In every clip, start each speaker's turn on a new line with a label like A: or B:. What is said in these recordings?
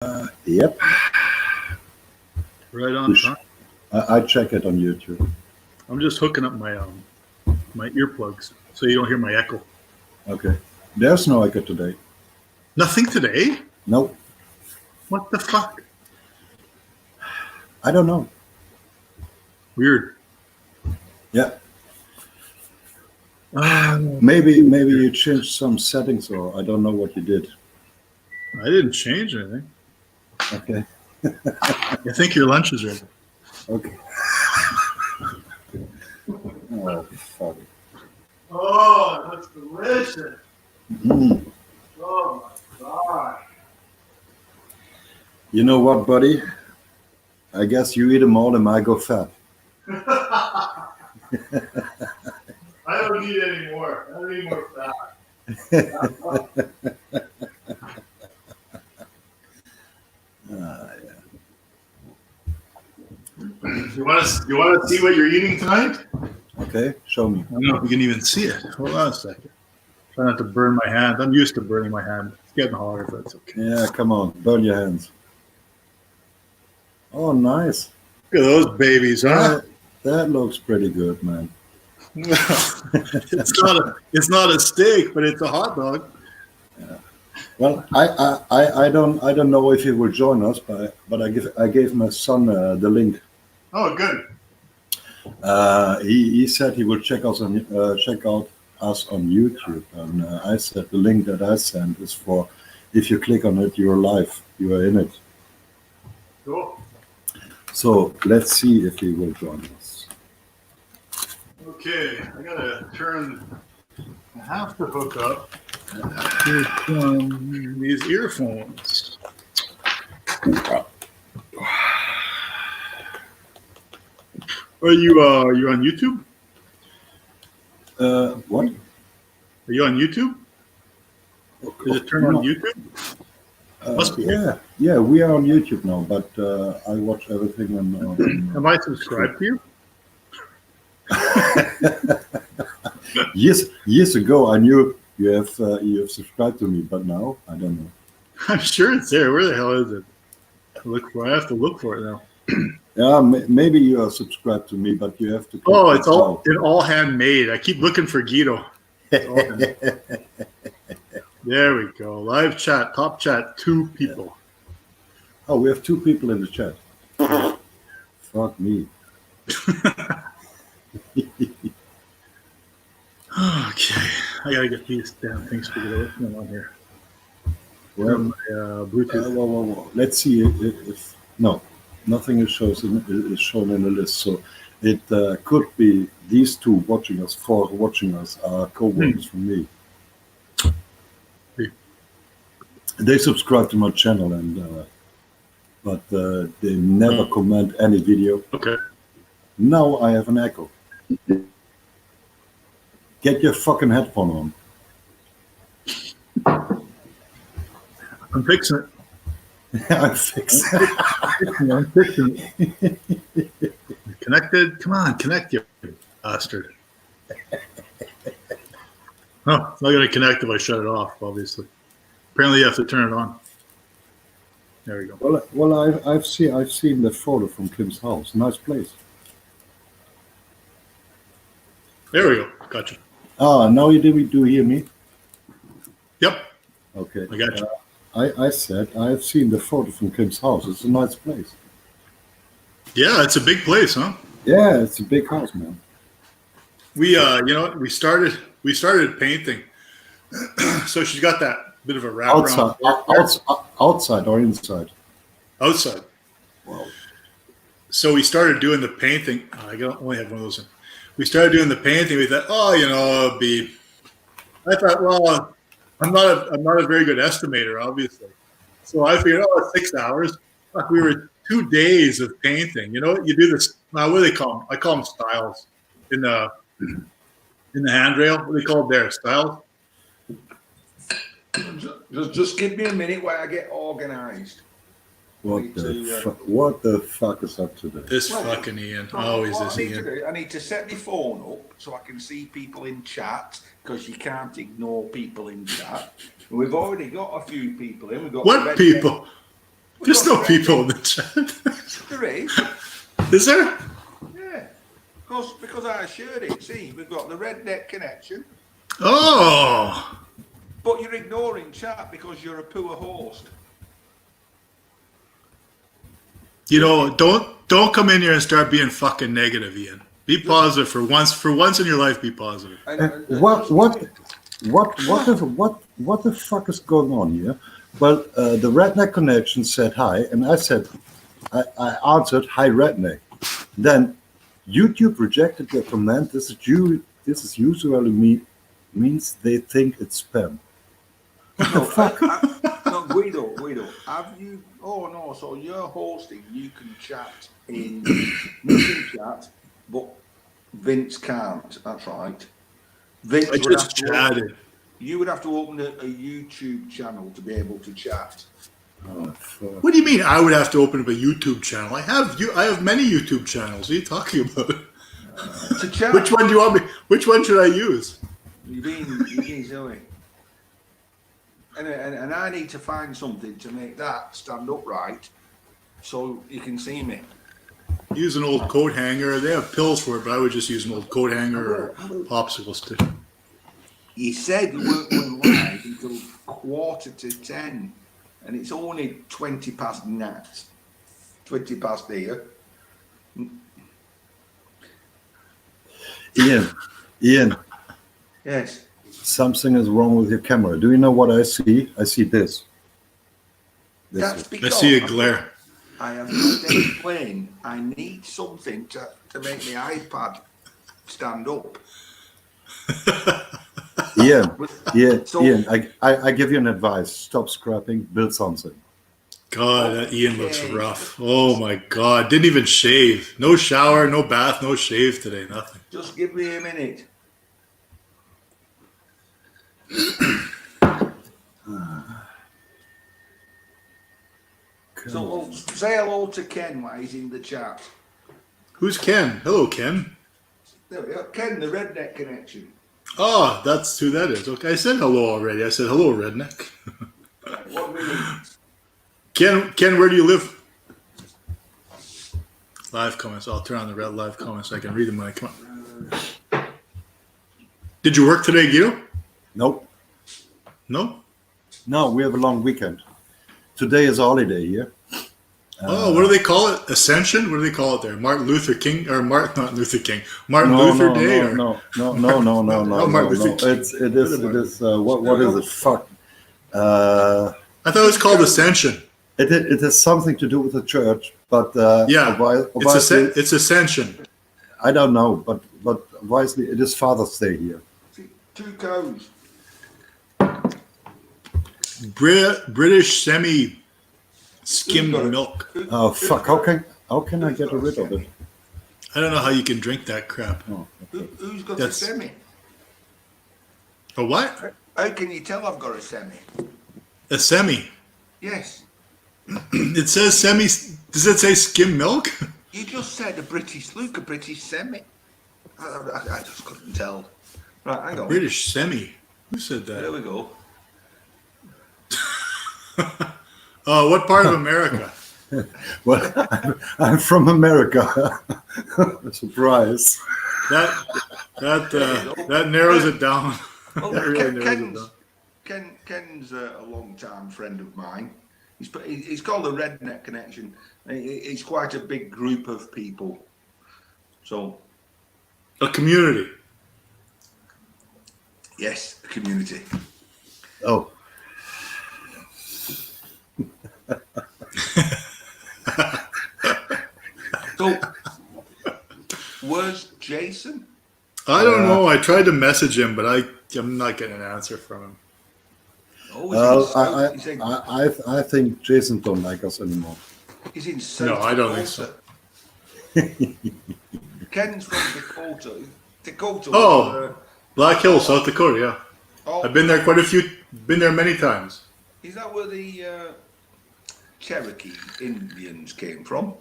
A: Yep.
B: Right on time.
A: I check it on YouTube.
B: I'm just hooking up my earplugs so you don't hear my echo.
A: Okay. There's no echo today.
B: Nothing today?
A: Nope.
B: What the fuck?
A: I don't know.
B: Weird.
A: Yeah. Maybe you changed some settings, or I don't know what you did.
B: I didn't change anything.
A: Okay.
B: I think your lunch is ready.
A: Okay. Oh, fuck.
B: Oh, that's delicious.
A: Mm.
B: Oh my god.
A: You know what, buddy? I guess you eat them all and I go fat.
B: I don't need any more. I don't need more fat.
A: Yeah.
B: You want to see what you're eating tonight?
A: Okay, show me.
B: I don't know if you can even see it. Hold on a second. Try not to burn my hand. I'm used to burning my hand. It's getting hotter, but it's okay.
A: Yeah, come on, burn your hands. Oh, nice.
B: Look at those babies, huh?
A: That looks pretty good, man.
B: It's not a steak, but it's a hot dog.
A: Yeah. Well, I don't know if he will join us, but I gave my son the link.
B: Oh, good.
A: He said he will check out us on YouTube, and I said the link that I sent is for if you click on it, you're live, you are in it.
B: Cool.
A: So let's see if he will join us.
B: Okay, I gotta turn. I have to hook up these earphones. Are you on YouTube?
A: What?
B: Are you on YouTube? Is it turned on YouTube? Must be.
A: Yeah, we are on YouTube now, but I watch everything on
B: Am I subscribed to you?
A: Years ago, I knew you have subscribed to me, but now I don't know.
B: I'm sure it's there. Where the hell is it? I have to look for it now.
A: Yeah, maybe you are subscribed to me, but you have to.
B: Oh, it's all handmade. I keep looking for Guido. There we go. Live chat, top chat, 2 people.
A: Oh, we have 2 people in the chat. Fuck me.
B: Okay, I gotta get these damn things figured out. What's going on here?
A: Well,
B: Bluetooth.
A: well, let's see if no, nothing is shown in the list. So it could be these 2 watching us, 4 watching us are co-workers from me. They subscribe to my channel, and but they never comment any video.
B: Okay.
A: Now I have an echo. Get your fucking headphone on.
B: I'm fixing it.
A: I'm fixing
B: I'm fixing it. Connected? Come on, connect, you bastard. Oh, it's not going to connect if I shut it off, obviously. Apparently you have to turn it on. There we go.
A: Well, I've seen the photo from Kim's house. Nice place.
B: There we go. Gotcha.
A: Ah, now you do hear me?
B: Yep.
A: Okay.
B: I got you.
A: I said I've seen the photo from Kim's house. It's a nice place.
B: Yeah, it's a big place, huh?
A: Yeah, it's a big house, man.
B: We we started painting. So she's got that bit of a wraparound.
A: Outside or inside?
B: Outside.
A: Wow.
B: So we started doing the painting. I only have one of those. We started doing the painting. We thought, it'll be. I thought, well, I'm not a very good estimator, obviously. So I figured, 6 hours. Fuck, we were 2 days of painting. You know, you do this. What do they call them? I call them styles in the handrail. What do they call it there? Styles.
C: Just give me a minute while I get organised.
A: What the fuck is up today?
B: This fucking Ian. Always this Ian.
C: I need to set my phone up so I can see people in chat, because you can't ignore people in chat. We've already got a few people in. We've got
B: What people? There's no people in the chat.
C: There is.
B: Is there?
C: Yeah. Because I shared it. See, we've got the Redneck Connection.
B: Oh.
C: But you're ignoring chat because you're a poor host.
B: You know, don't come in here and start being fucking negative, Ian. Be positive for once. For once in your life, be positive.
A: What the fuck is going on here? Well, the Redneck Connection said hi, and I said, I answered, hi, Redneck. Then YouTube rejected their comment. This is usually means they think it's spam. What the fuck?
C: No, Guido, have you? Oh no, so you're hosting. You can chat you can chat, but Vince can't. That's right. Vince
B: I just chatted.
C: You would have to open a YouTube channel to be able to chat.
A: Oh, fuck.
B: What do you mean? I would have to open up a YouTube channel? I have many YouTube channels. What are you talking about?
C: To chat.
B: Which one do you want me? Which one should I use?
C: You've been silly. And I need to find something to make that stand upright, so you can see me.
B: Use an old coat hanger. They have pills for it, but I would just use an old coat hanger or popsicle stick.
C: You said we weren't going live until 9:45, and it's only 20 past 20 past here.
A: Ian,
C: Yes.
A: something is wrong with your camera. Do you know what I see? I see this.
C: That's
B: I
C: because
B: see a glare.
C: I have just explained I need something to make my iPad stand up.
A: Ian, I give you an advice. Stop scrapping, build something.
B: God, that Ian looks rough. Oh my God. Didn't even shave. No shower, no bath, no shave today. Nothing.
C: Just give me a minute. So say hello to Ken while he's in the chat.
B: Who's Ken? Hello, Ken.
C: There we go. Ken, the Redneck Connection.
B: Oh, that's who that is. Okay, I said hello already. I said hello, redneck.
C: 1 minute.
B: Ken, where do you live? Live comments. I'll turn on the red live comments so I can read them when I come up. Did you work today, Guido?
A: Nope.
B: No?
A: No, we have a long weekend. Today is a holiday here.
B: Oh, what do they call it? Ascension? What do they call it there? Martin Luther King or not Luther King? Martin Luther Day?
A: No.
B: Martin Luther King.
A: It is. What is it? Fuck.
B: I thought it was called Ascension.
A: It has something to do with the church, but
B: Yeah, it's Ascension.
A: I don't know, but wisely, it is Father's Day here.
C: See, 2 cows.
B: British semi skimmed milk.
A: Oh fuck! How can I get rid of it?
B: I don't know how you can drink that crap.
A: Oh,
C: Who's got
B: That's-
C: a semi?
B: A what?
C: How can you tell I've got a semi?
B: A semi.
C: Yes.
B: It says semi. Does it say skim milk?
C: You just said a British semi. I just couldn't tell. Right, hang on.
B: British semi. Who said
C: There
B: that?
C: we go.
B: What part of America?
A: well, I'm from America. Surprise!
B: That narrows it down.
C: Well,
B: That really narrows it down.
C: Ken's a long-time friend of mine. He's called the Redneck Connection. It's quite a big group of people. So,
B: A community.
C: yes, a community.
A: Oh,
C: So, where's Jason?
B: I don't know. I tried to message him, but I'm not getting an answer from him.
C: Oh,
A: I think Jason don't like us anymore.
C: he's in South
B: No, I don't think so.
C: Ken's from Dakota. Dakota.
B: Oh. Black Hill, South Dakota. Yeah,
C: Oh,
B: I've been there Been there many times.
C: is that where the Cherokee Indians came from?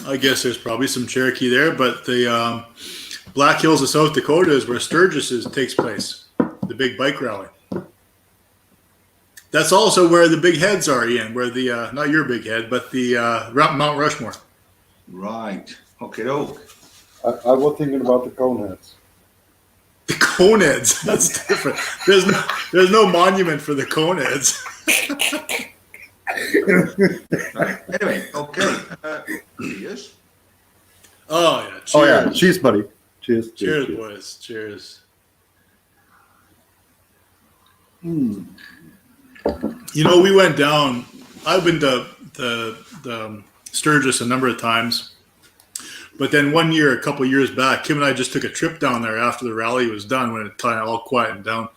B: I guess there's probably some Cherokee there, but the Black Hills of South Dakota is where Sturgis takes place, the big bike rally. That's also where the big heads are, Ian. Where the not your big head, but the Mount Rushmore.
C: Right. Okay, doke.
A: I was thinking about the Coneheads.
B: The Coneheads. That's different. There's no monument for the Coneheads.
C: Right. Anyway, okay. Cheers.
B: Oh yeah. Cheers.
A: Oh yeah, cheers, buddy. Cheers.
B: Cheers, boys. Cheers.
A: Mm.
B: You know, we went down. I've been to the Sturgis a number of times, but then one year, a couple of years back, Kim and I just took a trip down there after the rally was done, when it kind of all quieted down,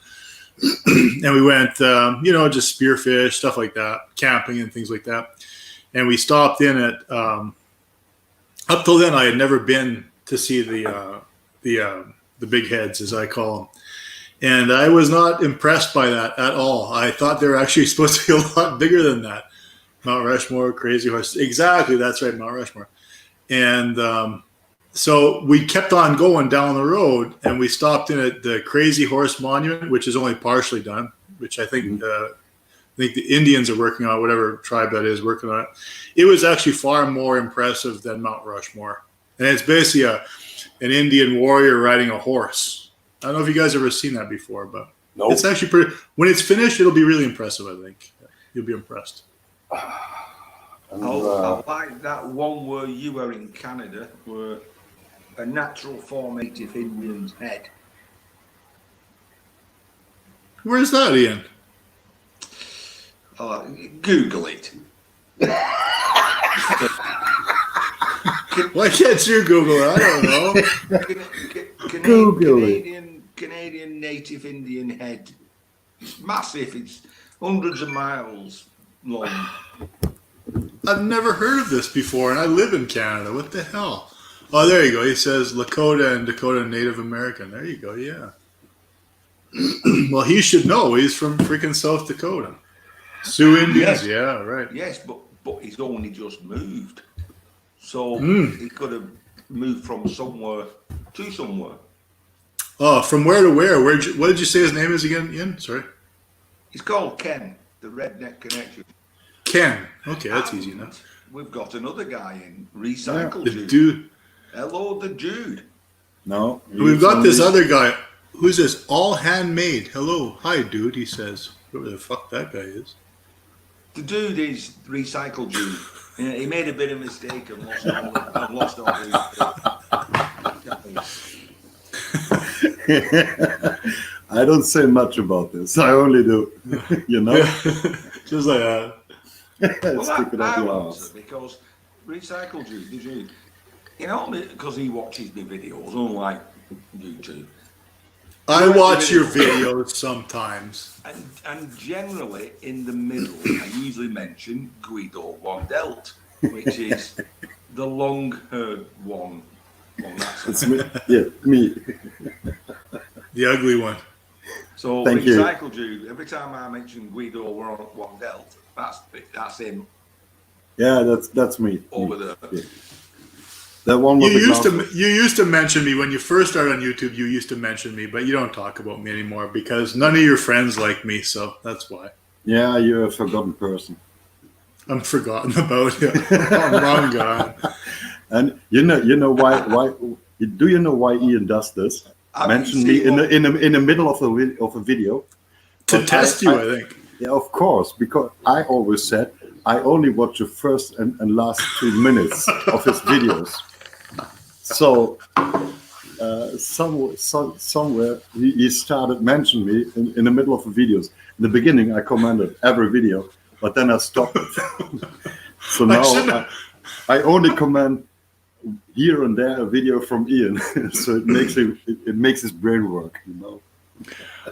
B: and we went, just spearfish, stuff like that, camping and things like that. And we stopped in at. Up till then, I had never been to see the big heads, as I call them. And I was not impressed by that at all. I thought they were actually supposed to be a lot bigger than that. Mount Rushmore, Crazy Horse. Exactly, that's right, Mount Rushmore. And so we kept on going down the road, and we stopped in at the Crazy Horse Monument, which is only partially done, which I think the Indians are working on, whatever tribe that is working on it. It was actually far more impressive than Mount Rushmore. And it's basically an Indian warrior riding a horse. I don't know if you guys have ever seen that before, but
A: Nope.
B: it's actually pretty. When it's finished, it'll be really impressive, I think. You'll be impressed.
A: And,
C: I like that one where you were in Canada, where a natural form native Indian's head.
B: Where's that, Ian?
C: Google it.
B: Why can't you Google it? I don't know.
A: Google it.
C: Canadian native Indian head. It's massive. It's hundreds of miles long.
B: I've never heard of this before, and I live in Canada. What the hell? Oh, there you go. He says Lakota and Dakota Native American. There you go. Yeah. Well, he should know. He's from freaking South Dakota. Sioux Indians.
C: Yes.
B: Yeah, right.
C: Yes, but he's only just moved. So he could have moved from somewhere to somewhere.
B: Oh, from where to where? What did you say his name is again, Ian? Sorry.
C: He's called Ken, the Redneck Connection.
B: Ken. Okay, that's
C: And
B: easy enough.
C: We've got another guy in Recycle
B: The
C: Jude.
B: dude.
C: Hello, the Jude.
A: no.
B: We've got this other guy. Who's this? All handmade. Hello. Hi, dude, he says. Whoever the fuck that guy is.
C: The dude is Recycle Jude. Yeah, he made a bit of mistake and lost all his.
A: I don't say much about this. I only do.
B: Just like that.
C: Well,
A: Stick it up
C: I
A: your
C: answer
A: ass.
C: because Recycle Jude, the Jude, because he watches my videos, unlike YouTube.
B: I watch your videos sometimes.
C: And generally, in the middle, I usually mention Guido Wandelt, which is the long-haired one. Well, that's
A: It's me. Yeah, me.
B: The ugly one.
C: So
A: Thank you.
C: Recycle Jude, every time I mention Guido Wandelt, that's him
A: Yeah, that's me.
C: over there.
A: Yeah. That one
B: You
A: was
B: used to mention me when you first started on YouTube. You used to mention me, but you don't talk about me anymore because none of your friends like me. So that's why
A: Yeah, you're a forgotten person.
B: I'm forgotten about you. I'm wrong guy.
A: And you know why do you know why Ian does this?
C: Have
A: Mention
C: you
A: me
C: seen
A: in the middle of a video.
B: To
A: But
B: test you, I think.
A: Yeah, of course, because I always said I only watch the first and last 2 minutes of his videos. So somewhere he started mentioning me in the middle of the videos. In the beginning, I commented every video, but then I stopped it. So now I only comment here and there a video from Ian. So it makes his brain work, you know.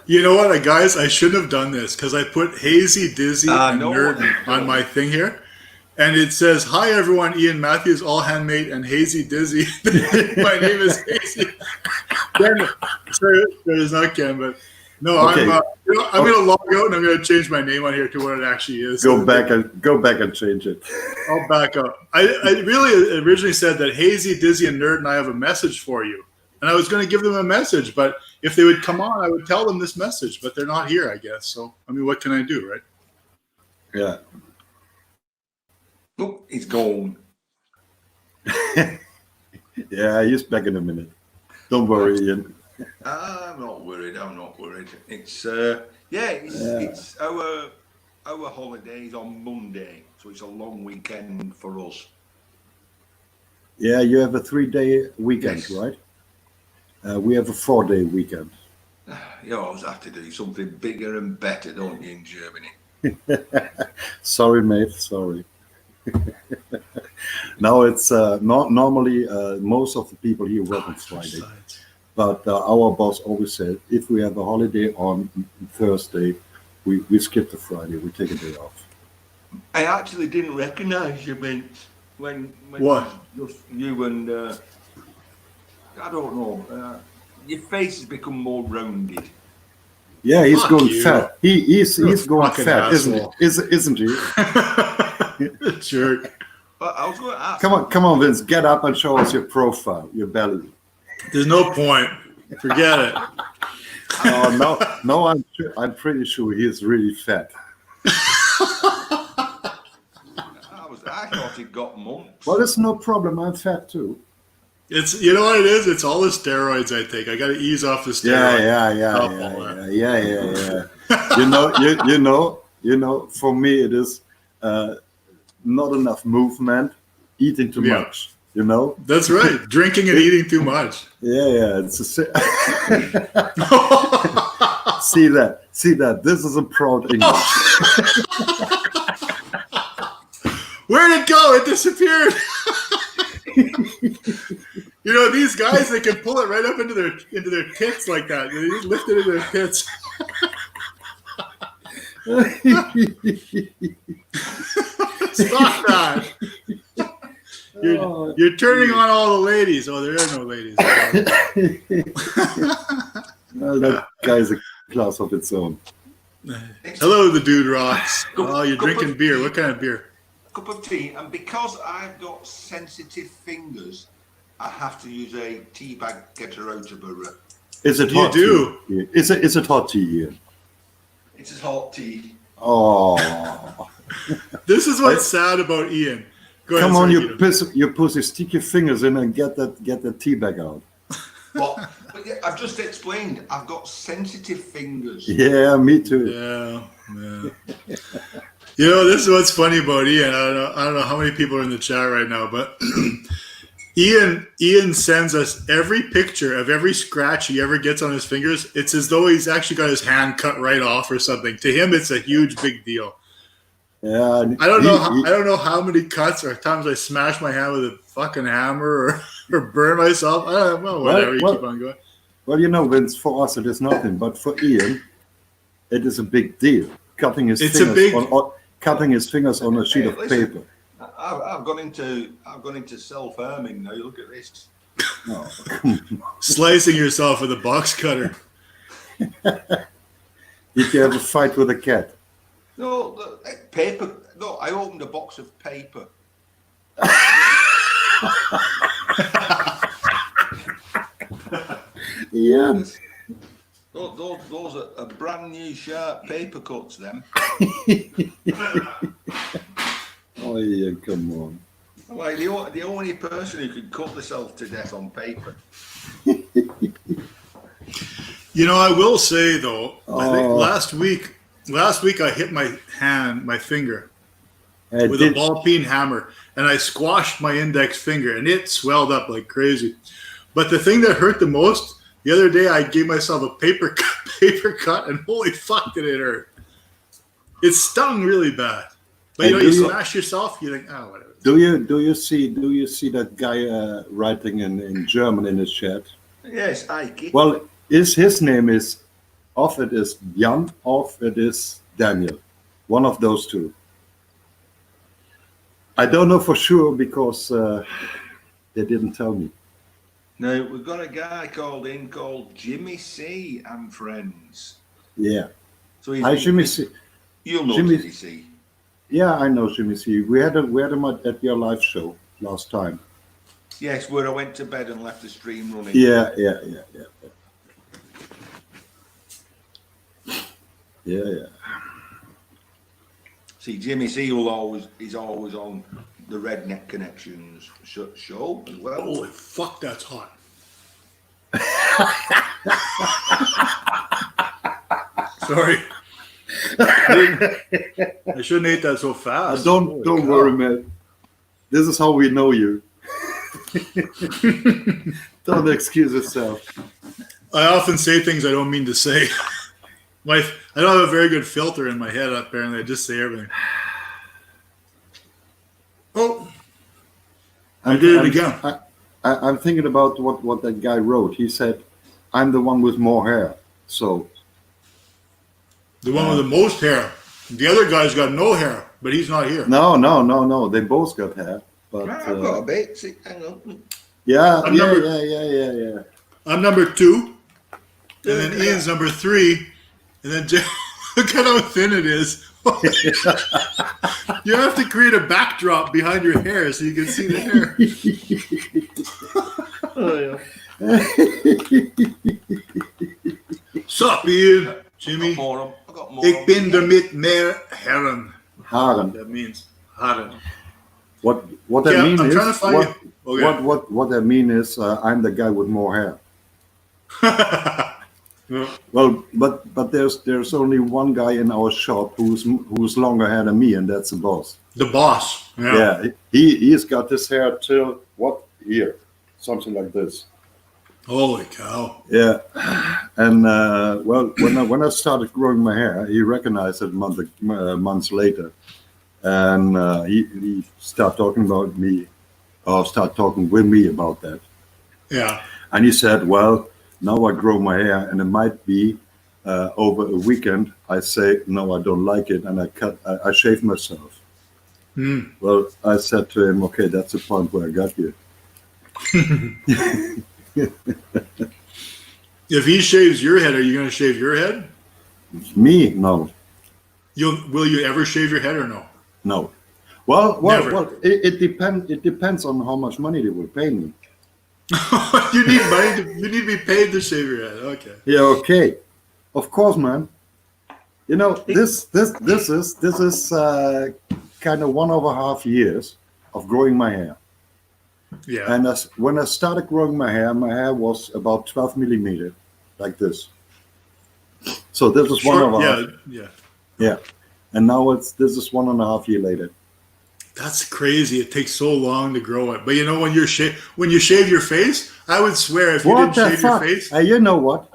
B: You know what, guys? I shouldn't have done this because I put Hazy, Dizzy, and
C: no,
B: Nerd on my thing here. And it says, "Hi everyone, Ian Matthews, all handmade, and Hazy Dizzy." My name is Hazy. Sorry, there's not Ken, but no,
A: Okay.
B: I'm going to log out and I'm going to change my name on here to what it actually is.
A: Go back and change it.
B: I'll back up. I really originally said that Hazy, Dizzy, and Nerd and I have a message for you. And I was going to give them a message, but if they would come on, I would tell them this message, but they're not here, I guess. So, I mean, what can I do, right?
A: Yeah.
C: Oh, he's gone.
A: Yeah, he's back in a minute. Don't worry, Ian.
C: I'm not worried. I'm not worried. It's
A: Yeah.
C: it's our holidays on Monday, so it's a long weekend for us.
A: Yeah, you have a 3-day weekend,
C: Yes.
A: right? We have a 4-day weekend.
C: You always have to do something bigger and better, don't you, in Germany?
A: Sorry, mate. Sorry. No, it's not normally most of the people here work on Friday, but our boss always said if we have a holiday on Thursday, we skip the Friday. We take a day off.
C: I actually didn't recognise you, Vince, when
B: What?
C: just you and I don't know. Your face has become more rounded.
A: Yeah, he's
B: Fuck
A: going
B: you.
A: fat. He's
B: You're a
A: going
B: fucking
A: fat,
B: asshole.
A: isn't he?
B: Jerk.
C: I was going to ask.
A: Come on, Vince, get up and show us your profile, your belly.
B: There's no point. Forget it.
A: Oh no, I'm pretty sure he is really fat.
C: I thought he'd got mumps.
A: Well, it's no problem. I'm fat too.
B: It's you know what it is. It's all the steroids I take. I got to ease off the steroids.
A: Yeah. You know. For me, it is not enough movement, eating too
B: Yeah.
A: much. You know.
B: That's right. Drinking and eating too much.
A: Yeah. It's see that. This is a proud English.
B: Where'd it go? It disappeared. You know, these guys, they can pull it right up into their tits like that. They just lift it into their tits. Stop that. You're turning on all the ladies. Oh, there are no ladies.
A: Well, that guy's a class of its own.
B: Hello, the dude rocks. Oh, you're drinking beer. What kind of beer?
C: Cup of tea, and because I've got sensitive fingers, I have to use a tea bag to get her out of her.
A: Is it
B: You
A: hot
B: do.
A: tea? Is it hot tea here?
C: It's a hot tea.
A: Oh,
B: This is what's sad about Ian. Go ahead,
A: come on,
B: sorry, Guido.
A: you pussy! Stick your fingers in and get the tea bag out.
C: But yeah, I've just explained. I've got sensitive fingers.
A: Yeah, me too.
B: Yeah. You know, this is what's funny about Ian. I don't know how many people are in the chat right now, but Ian sends us every picture of every scratch he ever gets on his fingers. It's as though he's actually got his hand cut right off or something. To him, it's a huge big deal.
A: Yeah,
B: I don't know how many cuts or times I smash my hand with a fucking hammer or burn myself. I don't know. Whatever. You keep on going.
A: Well, you know, Vince, for us it is nothing, but for Ian, it is a big deal. Cutting his fingers on a sheet of
C: listen.
A: paper.
C: I've gone into self-harming now. Look at this.
A: Oh, come on.
B: Slicing yourself with a box cutter.
A: Did you have a fight with a cat?
C: No, paper. No, I opened a box of paper.
A: Yeah.
C: Those are brand new sharp paper cuts. Them.
A: Oh yeah, come on.
C: Like the only person who could cut themselves to death on paper.
B: You know, I will say though, I think
A: Oh.
B: last week I hit my finger with a
A: Did,
B: ball peen hammer, and I squashed my index finger, and it swelled up like crazy. But the thing that hurt the most, the other day I gave myself a paper cut, and holy fuck did it hurt! It stung really bad. But you know, you smash yourself, you think, oh, whatever.
A: do you see that guy writing in German in his chat?
C: Yes, Ike.
A: Well, his name is off it is Jan, off it is Daniel. One of those two. I don't know for sure because they didn't tell me.
C: Now we've got a guy called Jimmy C and friends.
A: Yeah.
C: So he's
A: Hi, Jimmy C.
C: You'll know
A: Jimmy-
C: Jimmy C.
A: Yeah, I know Jimmy C. We had him at your live show last time.
C: Yes, where I went to bed and left the stream running.
A: Yeah.
C: See, Jimmy Seal is always on the Redneck Connections show as well.
B: Holy fuck, that's hot. Sorry. I shouldn't eat that so fast.
A: Don't
B: Holy cow.
A: worry, man. This is how we know you. Don't excuse yourself.
B: I often say things I don't mean to say. I don't have a very good filter in my head, apparently. I just say everything. Oh, I did it again.
A: I'm thinking about what that guy wrote. He said, I'm the one with more hair. So,
B: The one with the most hair. The other guy's got no hair, but he's not here.
A: no. They both got hair. But
C: I've got a bit. See, hang on.
A: yeah.
B: I'm I'm number 2. And then Ian's number 3. And then look at how thin it is. You have to create a backdrop behind your hair so you can see the hair. Sup, Ian? Jimmy?
C: I got more.
B: Ik ben er met meer heren.
A: Haren.
B: That means haren.
A: What I
B: Yeah,
A: mean
B: I'm
A: is
B: trying to find
A: what,
B: it. Okay.
A: what I mean is I'm the guy with more hair.
B: Yeah.
A: Well, but there's only one guy in our shop who's longer hair than me, and that's the boss.
B: The boss. Yeah.
A: Yeah, he's got his hair till what here, something like this.
B: Holy cow.
A: Yeah, and well, when I started growing my hair, he recognized it months later, and he started talking about me, or start talking with me about that.
B: Yeah.
A: And he said, well, now I grow my hair, and it might be over a weekend I say, no, I don't like it, and I shave myself.
B: Hmm.
A: Well, I said to him, okay, that's the point where I got you.
B: If he shaves your head, are you going to shave your head?
A: Me? No.
B: Will you ever shave your head or no?
A: No. Well,
B: Never.
A: it depends. It depends on how much money they will pay me.
B: You need money. You need to be paid to shave your head. Okay.
A: Yeah. Okay. Of course, man. You know, this is kind of 1.5 years of growing my hair.
B: Yeah.
A: And when I started growing my hair was about 12 millimeter, like this. So this is
B: Short,
A: 1.5.
B: yeah.
A: Yeah. And now this is 1.5 year later.
B: That's crazy. It takes so long to grow it. But you know, when you shave your face, I would swear if you
A: What
B: didn't
A: the
B: shave
A: fuck?
B: your face.
A: You know what?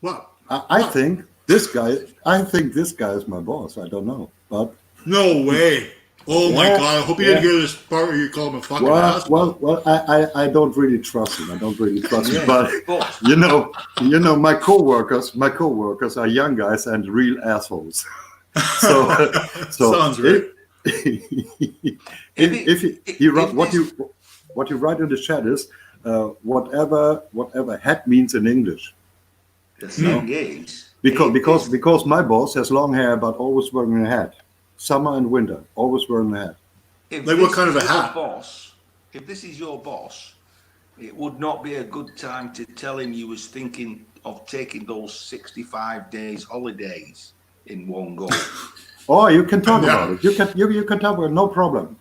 B: What?
A: I think this guy is my boss. I don't know, but
B: No way. Oh my
A: Yeah,
B: God. I hope you
A: yeah.
B: didn't hear this part where you call him a fucking ass.
A: well, I don't really trust him. But
C: But
A: you know, my coworkers are young guys and real assholes. So
B: Sounds right.
A: What you write in the chat is whatever hat means in English.
C: the thing is,
A: Because my boss has long hair but always wearing a hat. Summer and winter, always wearing a hat.
C: if
B: Like what
C: this
B: kind of
C: is
B: a
C: your
B: hat?
C: Boss, if this is your boss, it would not be a good time to tell him you was thinking of taking those 65 days holidays in one go.
A: Oh, you can talk
B: Yeah.
A: about it. You can talk about it, no problem.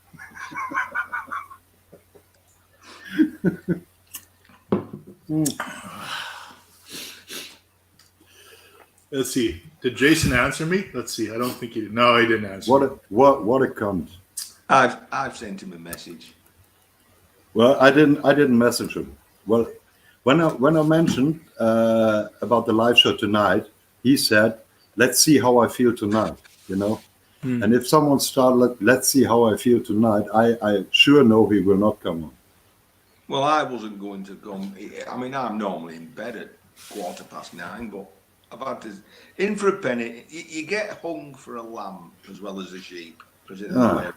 B: Let's see. Did Jason answer me? Let's see. I don't think he did. No, he didn't answer.
A: What a cunt.
C: I've sent him a message.
A: Well, I didn't message him. Well, when I mentioned about the live show tonight, he said, "Let's see how I feel tonight." You know, and if someone started, "Let's see how I feel tonight," I sure know he will not come on.
C: Well, I wasn't going to come. I mean, I'm normally in bed at 9:15, but I've had to. In for a penny, you get hung for a lamb as well as a sheep.
A: Ah.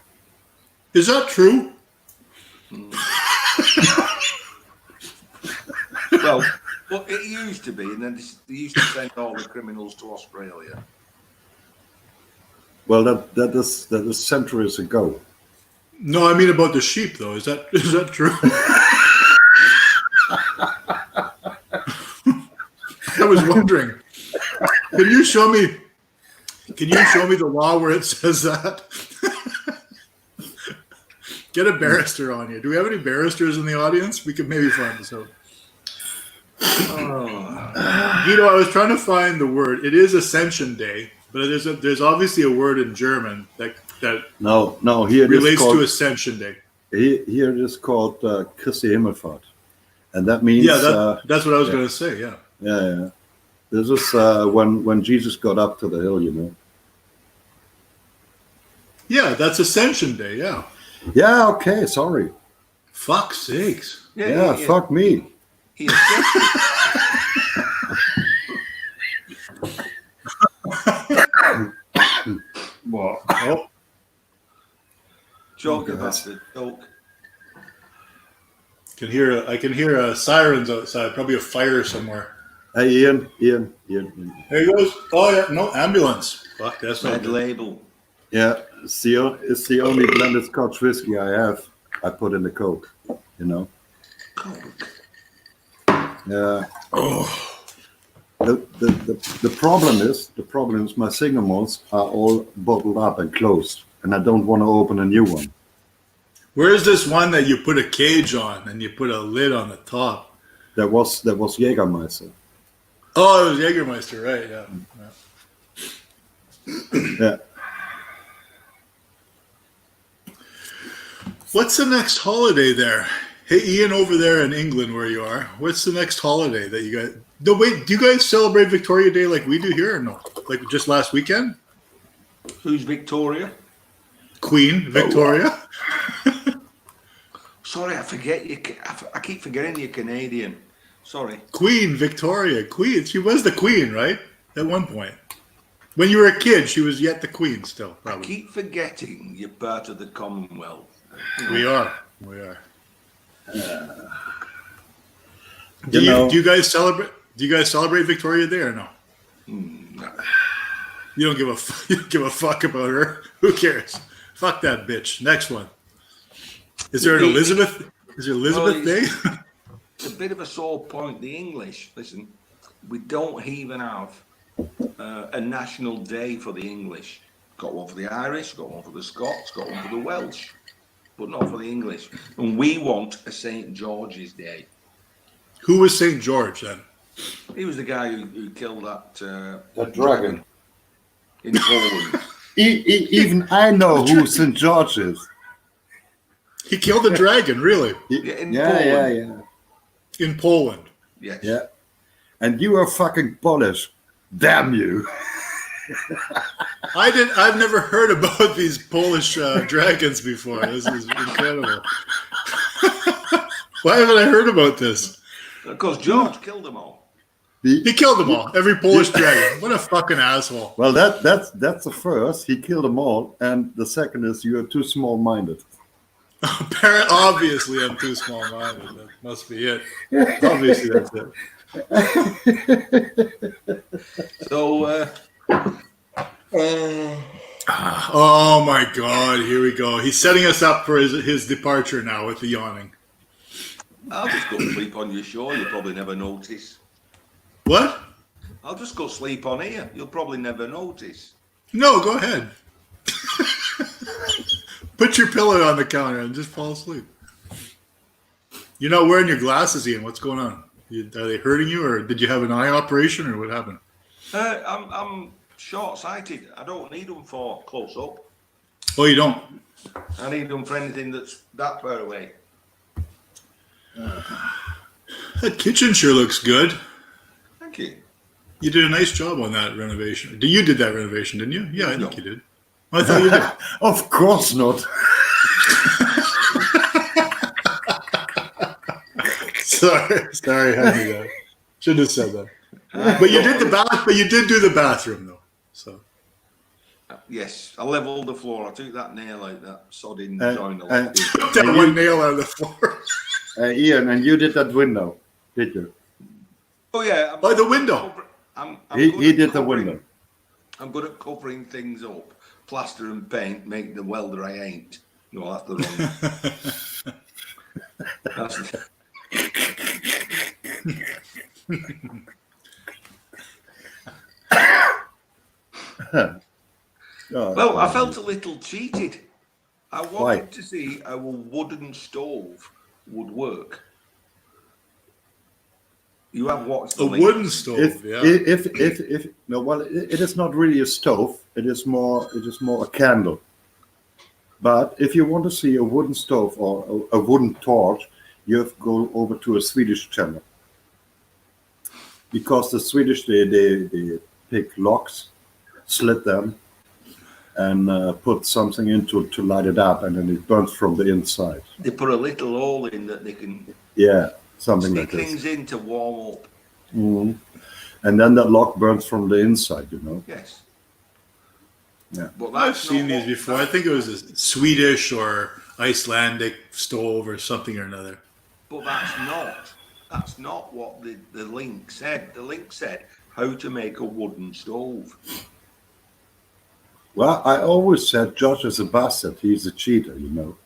B: Is that true?
C: Well, it used to be, and then they used to send all the criminals to Australia.
A: Well, that is centuries ago.
B: No, I mean about the sheep, though. Is that true? I was wondering. Can you show me? Can you show me the law where it says that? Get a barrister on you. Do we have any barristers in the audience? We could maybe find this out. I was trying to find the word. It is Ascension Day, but there's obviously a word in German that
A: No, here it is
B: relates
A: called,
B: to Ascension Day.
A: here it is called Christi Himmelfahrt. And that means...
B: Yeah, that's what I was going to say, yeah.
A: Yeah. This is when Jesus got up to the hill, you know.
B: Yeah, that's Ascension Day, yeah.
A: Yeah, okay, sorry.
B: Fuck's sakes.
A: Yeah, fuck me.
C: He accepted.
B: What? Oh,
C: Joke
A: Okay,
C: about it. Joke.
B: I can hear sirens outside, probably a fire somewhere.
A: Hey, Ian.
B: There he goes. Oh, yeah, no, ambulance. Fuck, that's not
C: Red
B: good.
C: label.
A: Yeah, it's the only blended Scotch whiskey I have. I put in the Coke, you know.
C: Coke.
A: Yeah.
B: Oh,
A: The problem is my single malts are all bottled up and closed, and I don't want to open a new one.
B: where's this one that you put a cage on and you put a lid on the top?
A: That was Jägermeister.
B: Oh, it was Jägermeister, right? Yeah.
A: Yeah.
B: What's the next holiday there? Hey, Ian, over there in England where you are, what's the next holiday that you guys... No, wait, do you guys celebrate Victoria Day like we do here or no? Like just last weekend?
C: Who's Victoria?
B: Queen Victoria?
C: Sorry, I forget you. I keep forgetting you're Canadian. Sorry.
B: Queen Victoria. Queen. She was the queen, right? At one point. When you were a kid, she was yet the queen still,
C: I
B: probably.
C: keep forgetting you're part of the Commonwealth.
B: We are.
A: You know-
B: Do you guys celebrate Victoria Day or no?
C: No.
B: You don't give a fuck about her. Who cares? Fuck that bitch. Next one. Is there an Elizabeth? Is there Elizabeth Day?
C: It's a bit of a sore point. The English, listen, we don't even have a national day for the English. Got one for the Irish, got one for the Scots, got one for the Welsh, but not for the English. And we want a St. George's Day.
B: Who was St. George then?
C: He was the guy who killed that
A: dragon.
C: in Poland.
A: Even I know who St. George is.
B: He killed a dragon, really?
C: in
A: Yeah.
B: In Poland.
C: Yes.
A: Yeah. And you are fucking Polish. Damn you.
B: I've never heard about these Polish dragons before. This is incredible. Why haven't I heard about this?
C: Because George killed them all.
B: He killed them all. Every Polish dragon. What a fucking asshole.
A: Well, that's the first. He killed them all. And the second is you are too small-minded.
B: Obviously, I'm too small-minded. That must be it. Obviously, that's it.
C: So,
B: Oh my God! Here we go. He's setting us up for his departure now with the yawning.
C: I'll just go sleep on your show. You'll probably never notice.
B: What?
C: I'll just go sleep on here. You'll probably never notice.
B: No, go ahead. Put your pillow on the counter and just fall asleep. You're not wearing your glasses, Ian. What's going on? Are they hurting you, or did you have an eye operation, or what happened?
C: I'm short-sighted. I don't need them for close up.
B: Oh, you don't?
C: I need them for anything that's that far away.
B: That kitchen sure looks good.
C: Thank you.
B: You did a nice job on that renovation. You did that renovation, didn't you? Yeah, I
C: No.
B: think you did. I thought you did.
A: Of course not.
B: Sorry, I knew that. Shouldn't have said that. But you did the bath. But you did do the bathroom, though. So
C: Yes, I leveled the floor. I took that nail out, that sodding joint.
B: took that one nail out of the floor.
A: Ian, and you did that window, did you?
C: Oh yeah.
B: By the window.
C: I'm
A: He
C: good at
A: did the
C: covering-
A: window.
C: I'm good at covering things up. Plaster and paint make the welder I ain't. No, that's the wrong. That's Well, I felt a little cheated. I wanted
A: Why?
C: to see how a wooden stove would work. You have watched the
B: A
C: links.
B: wooden stove,
A: if no, well, it is not really a stove. It is more a candle. But if you want to see a wooden stove or a wooden torch, you have to go over to a Swedish channel. Because the Swedish, they pick logs, slit them, and put something into to light it up, and then it burns from the inside.
C: They put a little hole in that they can
A: Yeah, something
C: stick
A: like this.
C: things in to warm up.
A: Mhm. And then that log burns from the inside, you know.
C: Yes.
A: Yeah.
C: But
B: I've
C: that's
B: seen
C: not
B: these
C: what-
B: before. I think it was a Swedish or Icelandic stove or something or another.
C: But that's not what the link said. The link said how to make a wooden stove.
A: Well, I always said Josh is a bastard. He's a cheater, you know.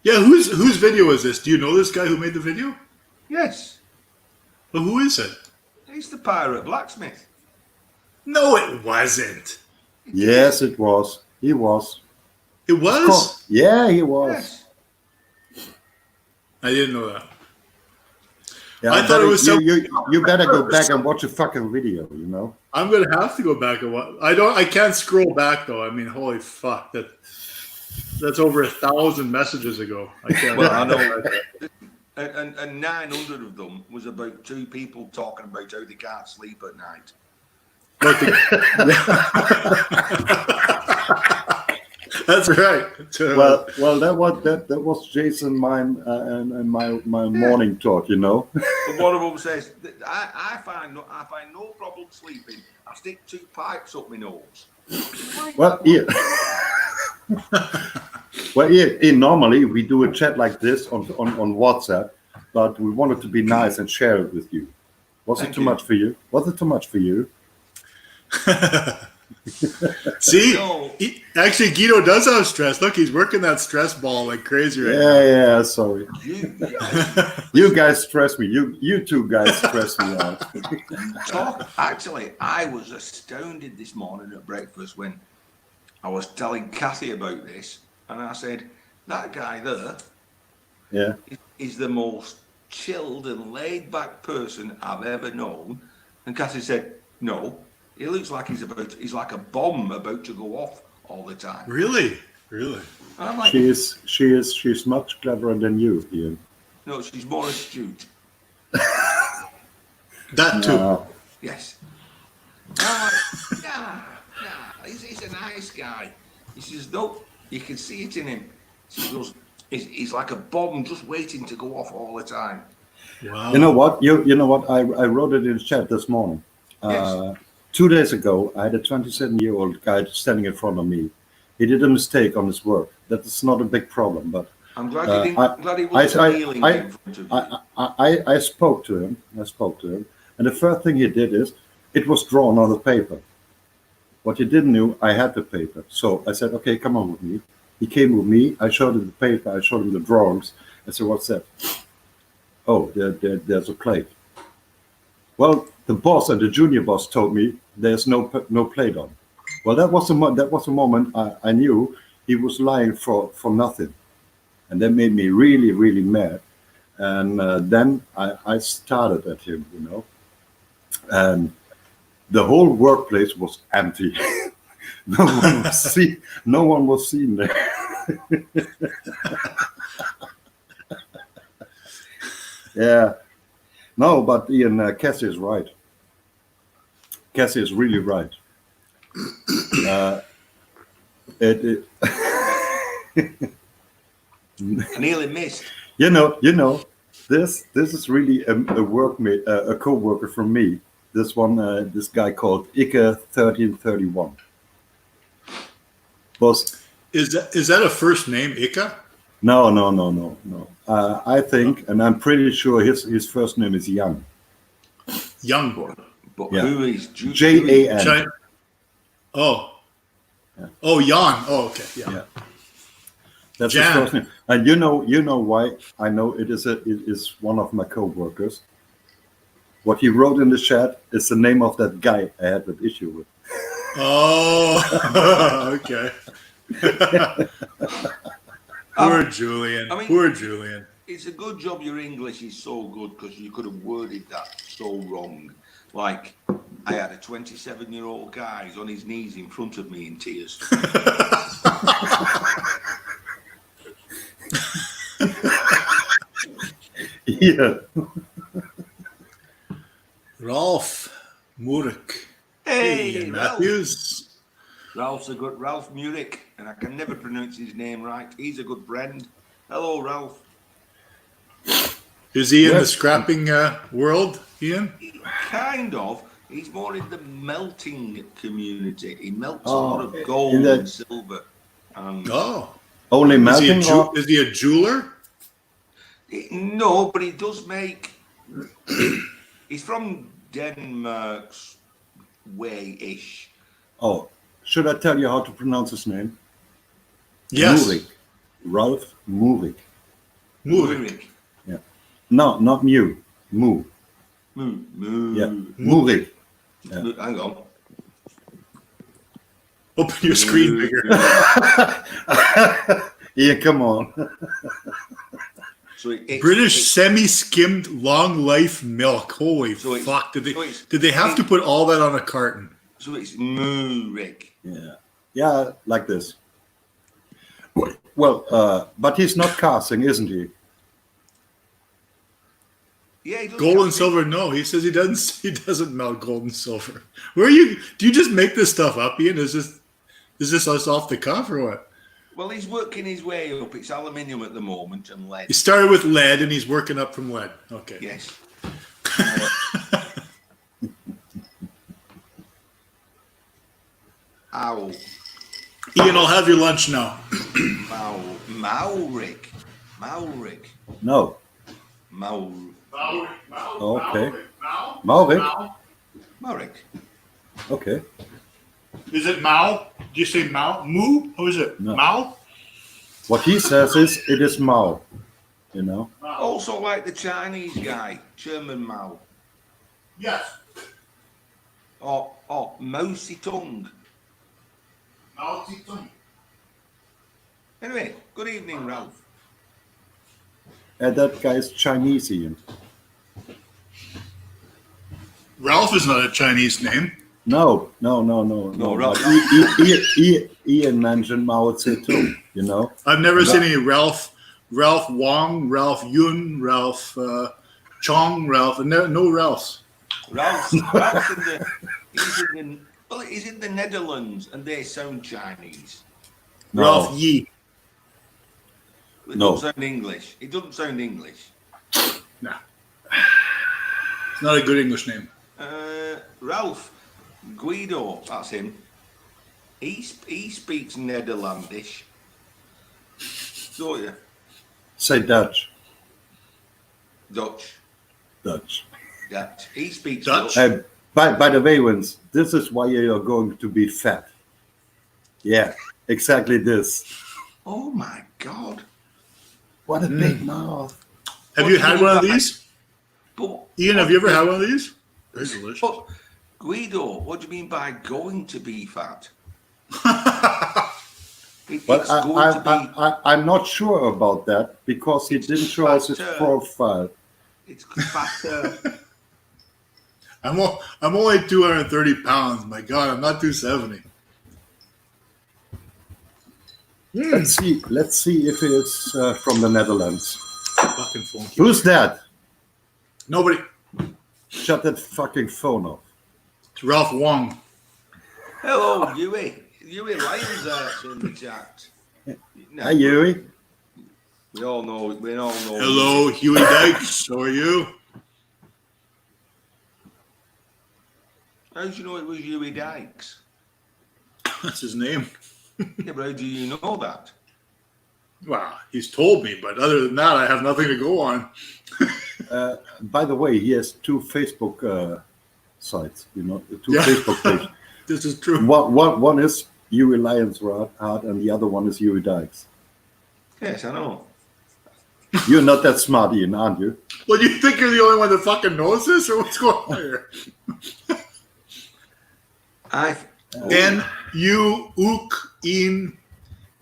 B: Yeah, whose video is this? Do you know this guy who made the video?
C: Yes.
B: Well, who is it?
C: He's the pirate blacksmith.
B: No, it wasn't.
A: Yes, it was. He was.
B: It was?
A: Yeah, he was.
C: Yes.
B: I didn't know that.
A: Yeah,
B: I thought it was some-
A: you better go back and watch a fucking video, you know.
B: I'm gonna have to go back and watch. I can't scroll back though. I mean, holy fuck, that's over 1,000 messages ago. I can't.
C: Well, I know. And 900 of them was about two people talking about how they can't sleep at night.
B: But that's right.
A: Well, that was Jason mine and my morning talk, you know.
C: But one of them says, I find no problem sleeping. I stick 2 pipes up my nose.
A: Well, yeah. Well, yeah, normally we do a chat like this on WhatsApp, but we wanted to be nice and share it with you. Was
C: Thank
A: it too
C: you.
A: much for you? Was it too much for you?
B: See,
C: No.
B: actually, Guido does have stress. Look, he's working that stress ball like crazy right
A: Yeah, sorry.
C: You
A: You guys stress me. You two guys stress me out.
C: talk. Actually, I was astounded this morning at breakfast when I was telling Kathy about this, and I said, that guy there
A: Yeah.
C: is the most chilled and laid back person I've ever known. And Kathy said, no, he looks like he's like a bomb about to go off all the time.
B: Really, really.
C: And I'm like,
A: She's much cleverer than you, Ian.
C: no, she's more astute.
B: That too.
A: No.
C: Yes. And I'm like, nah, he's a nice guy. He says, no, you can see it in him. He goes, he's like a bomb just waiting to go off all the time.
B: Wow.
A: You know what? You know what? I wrote it in the chat this morning.
C: Yes.
A: 2 days ago, I had a 27-year-old guy standing in front of me. He did a mistake on his work. That is not a big problem, but
C: I'm glad
A: Uh,
C: he didn't. Glad he wasn't kneeling in front of you.
A: I spoke to him. And the first thing he did is, it was drawn on the paper. What he didn't know, I had the paper. So I said, okay, come on with me. He came with me. I showed him the paper. I showed him the drawings. I said, what's that? Oh, there's a plate. Well, the boss and the junior boss told me there's no plate on. Well, that was a moment I knew he was lying for nothing. And that made me really, really mad. And then I started at him, you know. And the whole workplace was empty. No one was seen there. Yeah. No, but Ian, Cassie is right. Cassie is really right. It
C: I nearly missed.
A: You know, this is really a workmate, a co-worker from me. This one, this guy called Ike 1331. Was
B: Is that a first name, Ika?
A: no. I think, and I'm pretty sure his first name is Jan.
B: Young.
C: But
A: Yeah.
C: who is
A: Jan.
B: China. Oh.
A: Yeah.
B: Oh, Jan. Oh, okay. Yeah.
A: Yeah. That's
B: Jan.
A: his first name. And you know why I know it is one of my co-workers. What he wrote in the chat is the name of that guy I had an issue with.
B: Oh, okay. Poor Julian.
C: I mean-
B: Poor Julian.
C: It's a good job your English is so good because you could have worded that so wrong. Like, I had a 27-year-old guy who's on his knees in front of me in tears.
A: Yeah.
B: Ralph Murik.
C: Hey,
B: Matthews.
C: Ralph's a good Ralph Murick, and I can never pronounce his name right. He's a good friend. Hello, Ralph.
B: Is he in the
A: Yes.
B: scrapping world, Ian?
C: Kind of. He's more in the melting community. He melts a
A: Oh,
C: lot of
A: in
C: gold
A: that-
C: and silver. And
B: Oh.
A: Only
B: Is he,
A: melting or
B: is he a jeweler?
C: no, but he does make. He's from Denmark's way-ish.
A: oh, should I tell you how to pronounce his name?
B: Yes.
A: Murik. Ralph Murik.
B: Murik.
A: No, not Mew. Mu.
C: Moo.
A: Yeah. Murik. Yeah.
C: Hang on.
B: Open your screen bigger.
A: Yeah, come on.
C: So it's,
B: British semi-skimmed long life milk. Holy
C: So it's-
B: fuck! Did
C: so it's-
B: they have to put all that on a carton?
C: So it's Murik.
A: Yeah. Yeah, like this. Well, but he's not casting, isn't he?
C: Yeah, he does
B: Gold and
C: cast it.
B: silver? No, he says he doesn't. He doesn't melt gold and silver. Where are you? Do you just make this stuff up, Ian? Is this us off the cuff or what?
C: Well, he's working his way up. It's aluminium at the moment and lead.
B: He started with lead and he's working up from lead. Okay.
C: Yes. Ow.
B: Ian, I'll have your lunch now.
C: Maurik. Maurik.
A: No.
C: Maur.
A: Okay. Maurik?
C: Maurik.
A: Okay.
B: Is it Mao? Do you say Mao? Moo? How is it?
A: No.
B: Mao?
A: What he says is it is Mao. You know?
C: Also like the Chinese guy, Chairman Mao.
B: Yes.
C: Or Mao Zedong.
B: Mao Zedong.
C: Anyway, good evening, Ralph.
A: And that guy's Chinese, Ian.
B: Ralph is not a Chinese name.
A: No.
C: No, Ralph-
A: Ian mentioned Mao Zedong, you know?
B: I've never seen any Ralph Wong, Ralph Yun, Ralph Chong, Ralph. No Ralphs.
C: Ralph's he's in the Netherlands and they sound Chinese.
A: No.
B: Ralph Yi.
C: It
A: No.
C: doesn't sound English. It doesn't sound English.
B: No. It's not a good English name.
C: Ralph Guido, that's him. He speaks Netherlandish. Don't you?
A: Say Dutch.
C: Dutch.
A: Dutch.
C: Dutch. He speaks
B: Dutch?
C: Dutch.
A: And by the way, Vince, this is why you're going to be fat. Yeah, exactly this.
C: Oh my God.
A: What a big mouth.
B: Have
C: What
B: you
C: do
B: had
C: you
B: one of
C: mean by-
B: these?
C: But,
B: Ian, have you ever had one of these? Very delicious.
C: but Guido, what do you mean by going to be fat?
A: But
C: It's going to be.
A: I'm not sure about that because he didn't show us his
C: Fatter.
A: profile.
C: It's fatter.
B: I'm only 230 pounds. My God, I'm not 270.
A: Let's see if it's from the Netherlands.
B: Fucking phone.
A: Who's that?
B: Nobody.
A: Shut that fucking phone off.
B: It's Ralph Wong.
C: Hello, Yui. Yui Lyons in the chat. No,
A: Hi, Yuri.
C: We all know. We all know.
B: Hello, Huey Dykes. How are you?
C: How do you know it was Yui Dykes?
B: That's his name.
C: Yeah, but how do you know that?
B: Wow, he's told me, but other than that, I have nothing to go on.
A: By the way, he has two Facebook sites. You know, two
B: Yeah.
A: Facebook pages.
B: This is true.
A: One is Yuri Lions Art, and the other one is Yuri Dykes.
C: Yes, I know.
A: You're not that smart, Ian, aren't you?
B: Well, you think you're the only one that fucking knows this, or what's going on here? En u ook in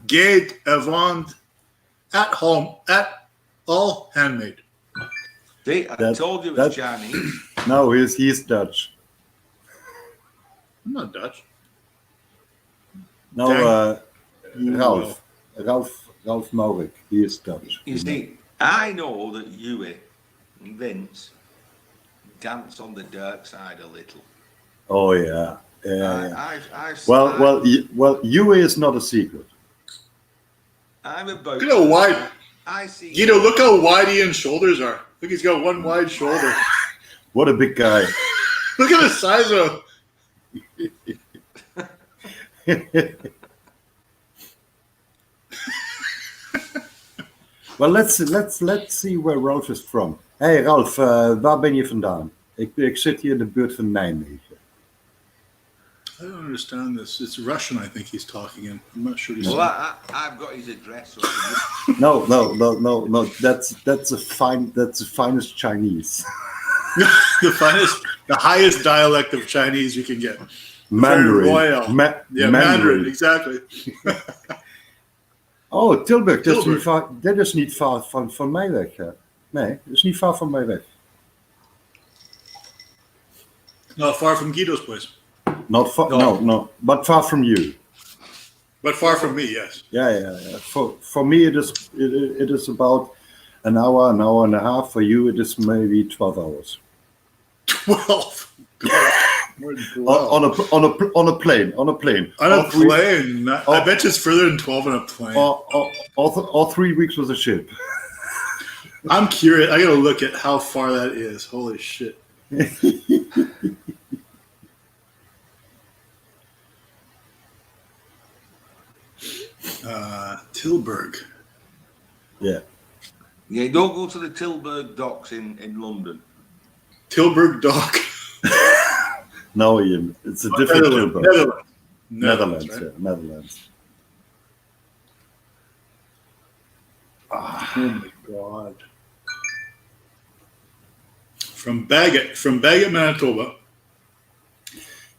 B: gate avant at home at all handmade.
C: See, I
A: That-
C: told you
A: that-
C: it's Chinese.
A: No, he's Dutch.
B: I'm not Dutch.
A: No, Ralph Maurik, he is Dutch.
C: You see, I know that Huey and Vince dance on the dark side a little.
A: Oh yeah, yeah.
C: I've
A: Well, Yui is not a secret.
C: I'm about.
B: Look at how wide,
C: I see.
B: Guido, look how wide Ian's shoulders are. Look, he's got one wide shoulder.
A: What a big guy.
B: Look at the size of
A: Well, let's see where Ralph is from. Hey Ralph, waar ben je vandaan? Ik zit hier in de buurt van Nijmegen.
B: I don't understand this. It's Russian, I think he's talking in. I'm not sure. He's
C: Well, I've got his address. So
A: No. That's the finest Chinese.
B: the highest dialect of Chinese you can get.
A: Mandarin.
B: Very royal. Yeah, Mandarin, exactly.
A: Oh, Tilburg, dat is
B: Tilburg.
A: niet far, dat is niet ver van mij weg. Hè. Nee, dat is niet ver van mij weg.
B: Not far from Guido's place,
A: Not far,
B: No.
A: no, but far from you.
B: but far from me, yes.
A: Yeah. For me, it is about an hour and a half. For you, it is maybe 12 hours
B: 12. God, more than 12.
A: on a plane.
B: On a
A: All
B: plane. I bet you it's further than 12 on a plane.
A: All 3 weeks with a ship.
B: I'm curious. I gotta look at how far that is. Holy shit. Tilburg.
A: Yeah.
C: yeah, don't go to the Tilburg docks in London.
B: Tilburg Dock.
A: No, Ian, it's a different Tilburg.
B: Netherlands.
A: Netherlands,
B: Right?
A: yeah, Netherlands.
B: Oh my god. From Bagot, Manitoba.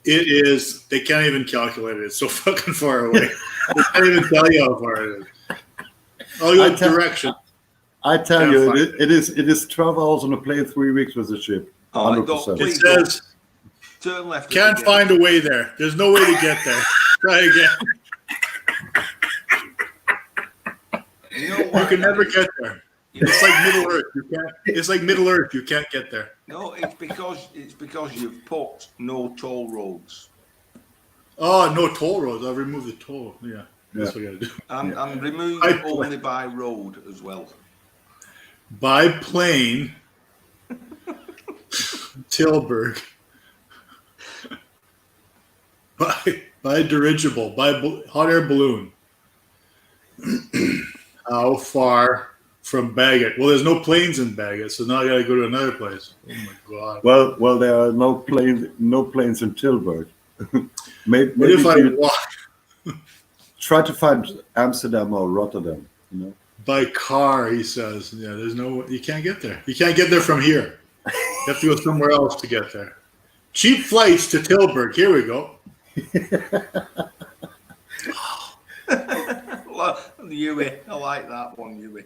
B: It is, they can't even calculate it. It's so fucking far away. They can't even tell you how far it is. Oh,
A: I
B: your
A: tell-
B: direction.
A: I tell
B: Yeah,
A: you,
B: fine.
A: it is 12 hours on a plane, 3 weeks with a ship.
C: Oh,
A: 100%.
B: It
C: please
B: says,
C: turn left.
B: can't find a way there. There's no way to get there. Try again.
C: You know
B: You
C: what?
B: can never get there. It's like Middle Earth. You can't. It's like Middle Earth. You can't get there.
C: No, it's because you've put no toll roads
B: Oh, no toll roads. I'll remove the toll. Yeah, that's what I gotta do.
C: and remove
B: I-
C: only by road as well.
B: By plane, Tilburg. By dirigible. By hot air balloon. How far from Bagot? Well, there's no planes in Bagot, so now I gotta go to another place. Oh my god.
A: Well, there are no planes in Tilburg. maybe
B: What if I
A: you
B: walk
A: try to find Amsterdam or Rotterdam. You know.
B: by car? He says, "Yeah, there's no. You can't get there. You can't get there from here. You have to go somewhere else to get there. Cheap flights to Tilburg. Here we go.
C: Huey, I like that one, Huey.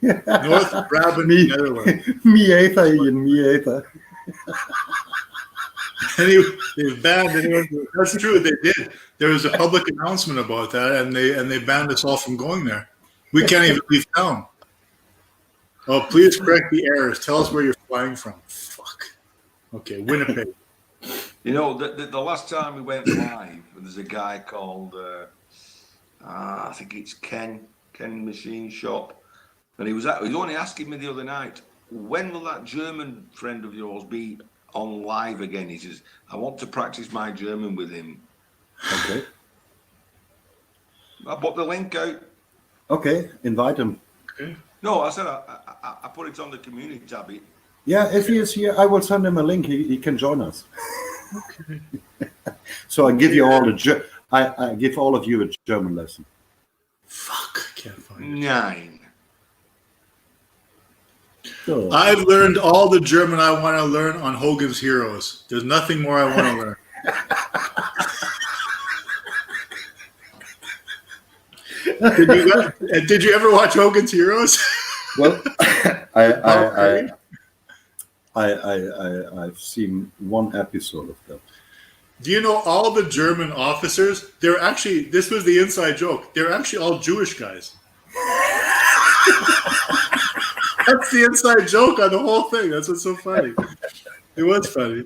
B: North Brabant,
A: Me.
B: Netherlands.
A: Me either, Ian. Me either.
B: And they banned anyone. That's true. They did. There was a public announcement about that, and they banned us all from going there. We can't even leave town. Oh, please correct the errors. Tell us where you're flying from. Fuck. Okay, Winnipeg.
C: You know, the last time we went live, there's a guy called, I think it's Ken Machine Shop, and he was only asking me the other night, when will that German friend of yours be on live again? He says, I want to practice my German with him.
A: Okay.
C: I put the link out.
A: Okay. Invite him.
B: Okay.
C: No, I said I put it on the community tab.
A: Yeah, if he is here, I will send him a link. He can join us.
B: Okay.
A: So I give you all I give all of you a German lesson.
B: Fuck. I can't find it.
C: 9.
A: So,
B: I've learned all the German I want to learn on Hogan's Heroes. There's nothing more I want to learn. Did you ever watch Hogan's Heroes?
A: Well, I've seen one episode of that.
B: Do you know all the German officers? They're actually, this was the inside joke. They're actually all Jewish guys. That's the inside joke on the whole thing. That's what's so funny. It was funny.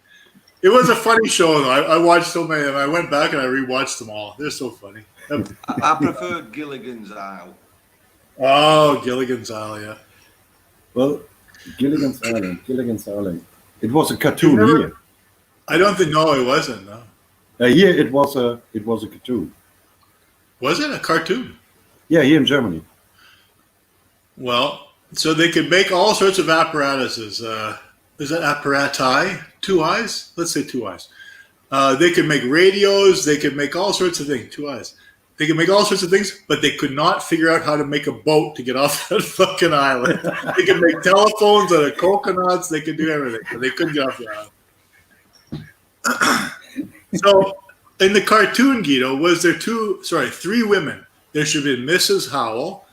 B: It was a funny show, though. I watched so many of them. I went back and I rewatched them all. They're so funny.
C: I preferred Gilligan's Isle.
B: Oh, Gilligan's Isle, yeah.
A: Well, Gilligan's Island. It was a cartoon here.
B: I don't think. No, it wasn't. No.
A: Here it was a cartoon.
B: Was it a cartoon?
A: Yeah, here in Germany.
B: Well, so they could make all sorts of apparatuses. Is that apparati? 2 eyes? Let's say 2 eyes. They could make radios. They could make all sorts of things. 2 eyes. They could make all sorts of things, but they could not figure out how to make a boat to get off that fucking island. They could make telephones out of coconuts. They could do everything, but they couldn't get off the island. So, in the cartoon, Guido, was there 3 women? There should have been Mrs. Howell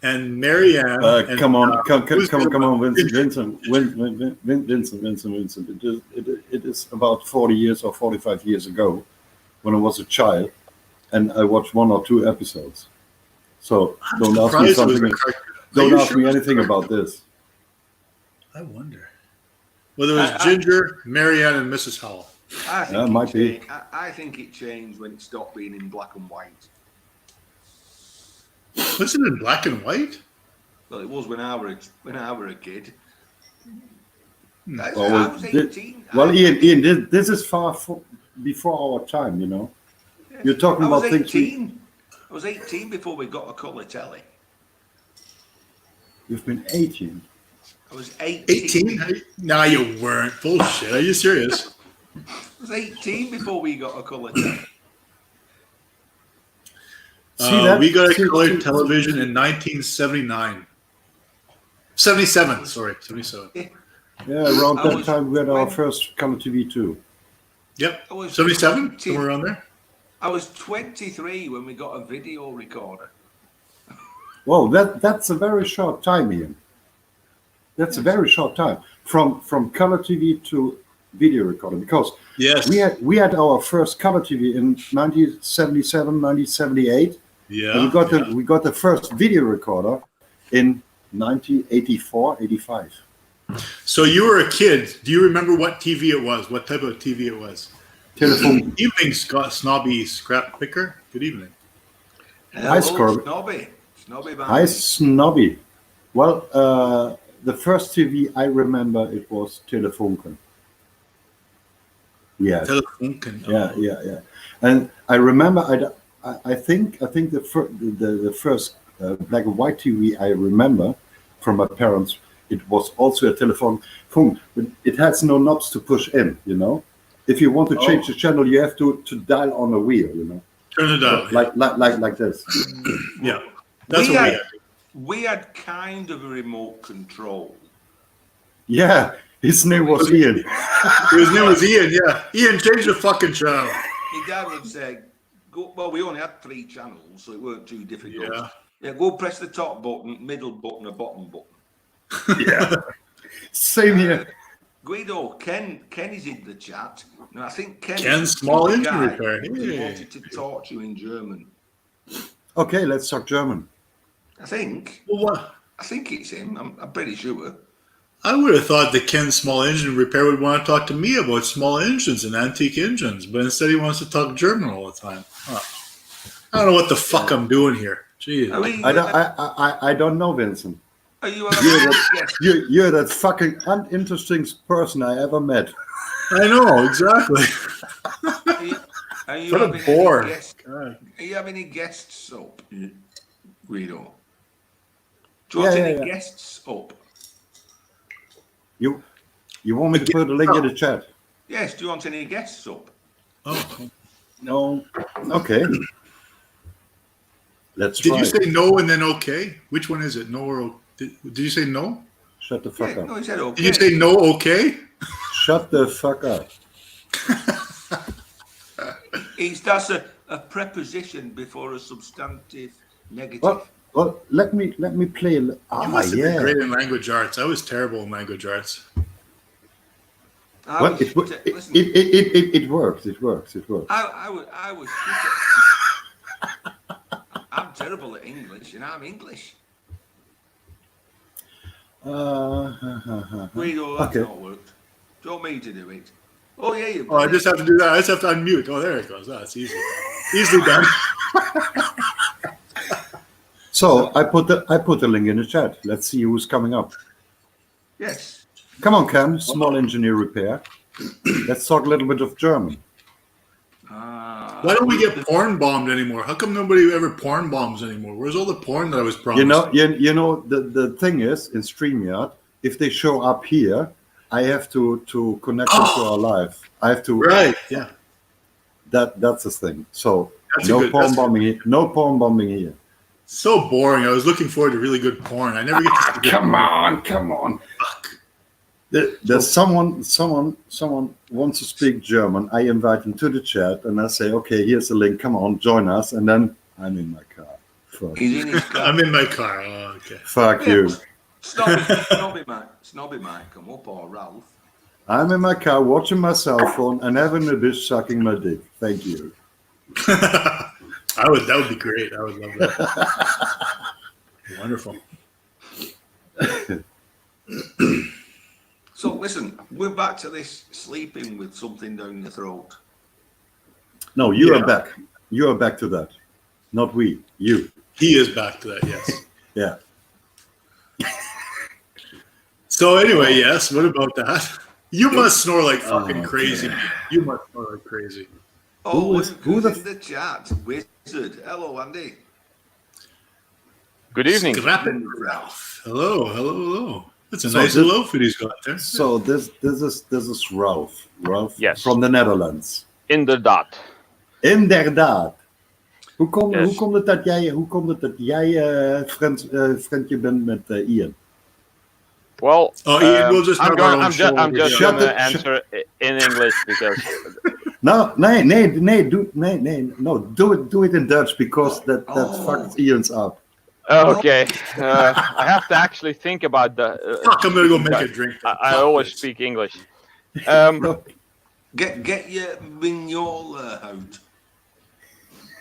B: and Marianne.
A: Come on, Vincent. It is about 40 years or 45 years ago, when I was a child, and I watched 1 or 2 episodes. So don't ask me something. Don't ask me anything about this.
B: I wonder. Well, there was Ginger, Marianne, and Mrs. Howell.
C: I think it changed when it stopped being in black and white.
B: Was it in black and white?
C: Well, it was when I were a kid. I
A: Well,
C: was 18.
A: Ian, this is far before our time, you know. You're talking about things.
C: I was 18 before we got a colour telly.
A: You've been 18.
C: I was 18.
B: 18? No, you weren't. Bullshit. Are you serious?
C: I was 18 before we got a colour telly.
B: We got a color television in 1979. 77, sorry, 77.
A: Yeah, around that time we had our first color TV too.
B: Yep, 77, somewhere around there.
C: I was 23 when we got a video recorder.
A: Well, that's a very short time, Ian. That's a very short time from color TV to video recorder, because we had our first color TV in 1977, 1978.
B: Yeah,
A: and we got the first video recorder in 1984, 85.
B: So you were a kid. Do you remember what TV it was? What type of TV it was?
A: Telephone.
B: Evening, snobby scrap picker. Good evening.
A: Hi,
C: Snobby.
A: Hi, Snobby. Well, the first TV I remember, it was Telefunken. Yeah.
B: Telefunken.
A: Oh. Yeah. And I remember, I think the first black and white TV I remember from my parents, it was also a telephone phone, but it has no knobs to push in, you know. If you want to change the channel, you have to dial on a wheel, you know.
B: Turn it down.
A: Like this.
B: Yeah. That's what we had.
C: We had kind of a remote control.
A: Yeah, his name was Ian.
B: His name was Ian, yeah. Ian, change the fucking channel.
C: My dad would say, well, we only had 3 channels, so it weren't too difficult.
B: Yeah,
C: go press the top button, middle button, or bottom button.
A: Yeah. Same here.
C: Guido, Ken is in the chat. And I think
B: Ken's small engine repair.
C: He wanted to talk to you in German.
A: Okay, let's talk German.
C: I think.
B: Well, what?
C: I think it's him. I'm pretty sure.
B: I would have thought that Ken's small engine repair would want to talk to me about small engines and antique engines, but instead he wants to talk German all the time. Huh. I don't know what the fuck I'm doing here. Jeez.
A: I don't know, Vincent.
C: Are you
A: You're that fucking uninteresting person I ever met.
B: I know, exactly.
C: Are you
B: what a bore.
C: Are you having any guests up, Guido? Do you want any guests up?
A: You want me to put a link in the chat?
C: Yes, do you want any guests up?
B: Oh.
A: No. Okay. Let's try.
B: Did you say no and then okay? Which one is it? No or did you say no?
A: Shut the fuck up.
C: No, he said okay.
B: Did you say no okay?
A: Shut the fuck up.
C: That's a preposition before a substantive Negative.
A: Well, let me play.
B: You must have been
A: Yeah.
B: great in language arts. I was terrible in language arts.
C: I
A: Well,
C: was
A: it, wo-
C: shit at-
A: it,
C: listen,
A: it works. It works. It works.
C: I was shit at- I'm terrible at English, and I'm English. Guido, that's
A: Okay.
C: not worked. Do you want me to do it? Oh, yeah, you
B: Oh, I just have to do that. I just have to unmute. Oh, there it goes. Oh, it's easy. Easily done.
A: So I put the link in the chat. Let's see who's coming up.
C: Yes.
A: Come on, Cam. Small engineer repair. Let's talk a little bit of German.
B: Why don't we get porn bombed anymore? How come nobody ever porn bombs anymore? Where's all the porn that I was promised?
A: You know the thing is in StreamYard, if they show up here, I have to connect them to our live. I have to.
B: Right. Yeah.
A: That's the thing. So
B: That's
A: no
B: a good-
A: porn
B: that's
A: bombing here. No porn bombing here.
B: So boring. I was looking forward to really good porn. I never get to see good
A: Come
B: porn.
A: on.
B: Fuck.
A: There's someone wants to speak German. I invite him to the chat and I say, okay, here's the link. Come on, join us. And then I'm in my car. Fuck,
C: He's in his car.
B: I'm in my car. Oh, okay.
A: fuck you.
C: Snobby Mike, come up, or Ralph.
A: I'm in my car watching my cell phone and having a bitch sucking my dick. Thank you.
B: That would be great. I would love that. Wonderful.
C: So listen, we're back to this sleeping with something down your throat.
A: No, you
B: Yeah.
A: are back. You are back to that. Not we. You.
B: He is back to that, yes.
A: Yeah.
B: So anyway, yes, what about that? You must snore like fucking
A: Oh,
B: crazy.
A: okay.
B: You must snore like crazy.
C: Oh,
A: Who is-
C: look
A: who
C: who's
A: the
C: in the chat? Wizard. Hello, Andy.
D: Good evening.
B: Scrapping Ralph. Hello. That's a
A: So
B: nice
A: this-
B: little outfit he's got there.
A: So this is Ralph. Ralph
D: Yes.
A: from the Netherlands.
D: Inderdaad.
A: Inderdaad. Hoe komt
D: Yes.
A: het dat jij vriendje bent met Ian?
D: Well,
B: Oh, Ian, we'll just
D: I'm
B: have our own
D: I'm
B: show
D: I'm
B: over
D: just
A: here.
D: going to
A: Shut it,
D: answer in English because
A: No, do it in Dutch because that fucks Ian's up.
D: okay. I have to actually think about the.
B: Fuck, I'm gonna go make a drink.
D: I always speak English.
C: Get your vignol out.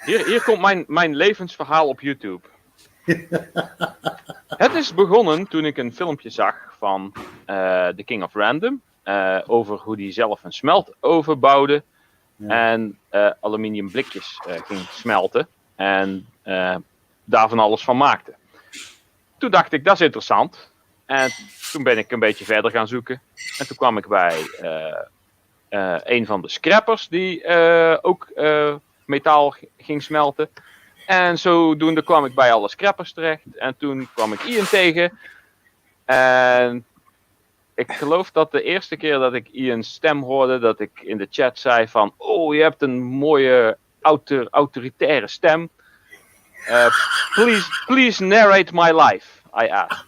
D: Hier komt mijn levensverhaal op YouTube. Het is begonnen toen ik een filmpje zag van The King of Random. Over hoe hij zelf een smeltoven bouwde.
A: Ja.
D: En aluminium blikjes ging smelten. En daar van alles van maakte. Toen dacht ik, dat is interessant. En toen ben ik een beetje verder gaan zoeken. En toen kwam ik bij een van de scrappers die ook metaal ging smelten. En zodoende kwam ik bij alle scrappers terecht. En toen kwam ik Ian tegen. En ik geloof dat de eerste keer dat ik Ian's stem hoorde, dat ik in de chat zei van, oh, je hebt een mooie autoritaire stem. Please narrate my life, I asked.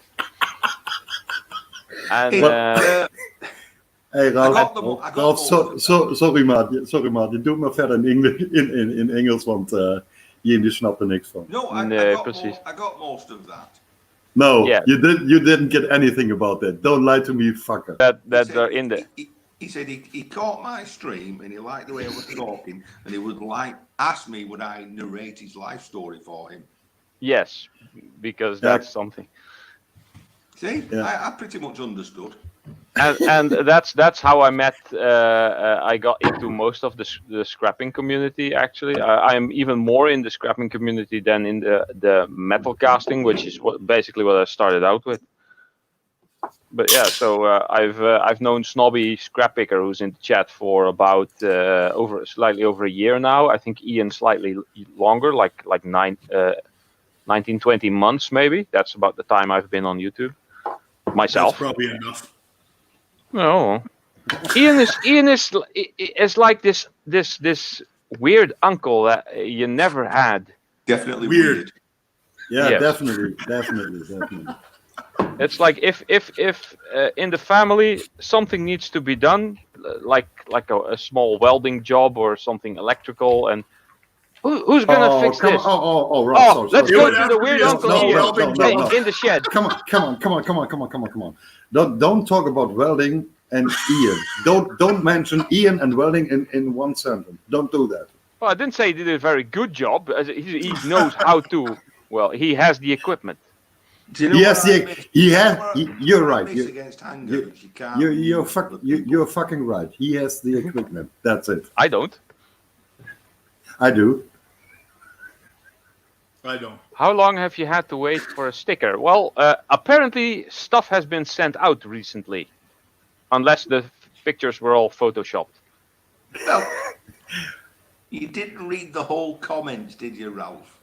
D: En
A: Hey Ralf,
C: I got them all.
A: sorry maat, je doet maar verder in Engels, want Ian die snapt er niks van.
C: No,
D: Nee,
C: I
D: precies.
C: got most of that.
A: No,
D: Yeah.
A: you didn't get anything about that. Don't lie to me, fucker.
D: that
C: He
D: are
C: said-
D: in the
C: He said he caught my stream and he liked the way I was talking and he would ask me would I narrate his life story for him.
D: yes, because
A: Yeah.
D: that's something.
C: See,
A: Yeah.
C: I pretty much understood.
D: And that's how I met. I got into most of the scrapping community. Actually, I am even more in the scrapping community than in the metal casting, which is basically what I started out with. But yeah, so I've known Snobby Scrappicker, who's in the chat for about slightly over a year now. I think Ian slightly longer, like 19, 20 months maybe. That's about the time I've been on YouTube
B: That's
D: myself.
B: probably enough.
D: No, Ian is like this weird uncle that you never had.
C: Definitely
B: Weird.
C: weird.
A: Yeah,
D: Yes.
A: definitely.
D: It's like if in the family something needs to be done, like a small welding job or something electrical, and Who's gonna fix
A: come
D: this?
A: on. Oh, Ralph, sorry,
D: Let's
A: sorry.
D: go
B: would
D: to
B: have
D: the
B: to
D: weird
B: be a
D: uncle
B: small
D: here
B: welding
A: no, no.
D: in the shed.
A: Come on. Don't talk about welding and Ian. Don't mention Ian and welding in one sentence. Don't do that.
D: Well, I didn't say he did a very good job. He knows how to. Well, he has the equipment.
C: Do you know
A: Yes,
C: what I miss?
A: he
C: Do you know
A: has.
C: what-
A: You're
C: do you know what I
A: right.
C: miss against handguns? You can't.
A: You're fucking right. He has the equipment. That's it.
D: I don't.
A: I do.
B: I don't.
D: How long have you had to wait for a sticker? Well, apparently stuff has been sent out recently, unless the pictures were all photoshopped.
C: Well, you didn't read the whole comments, did you, Ralph?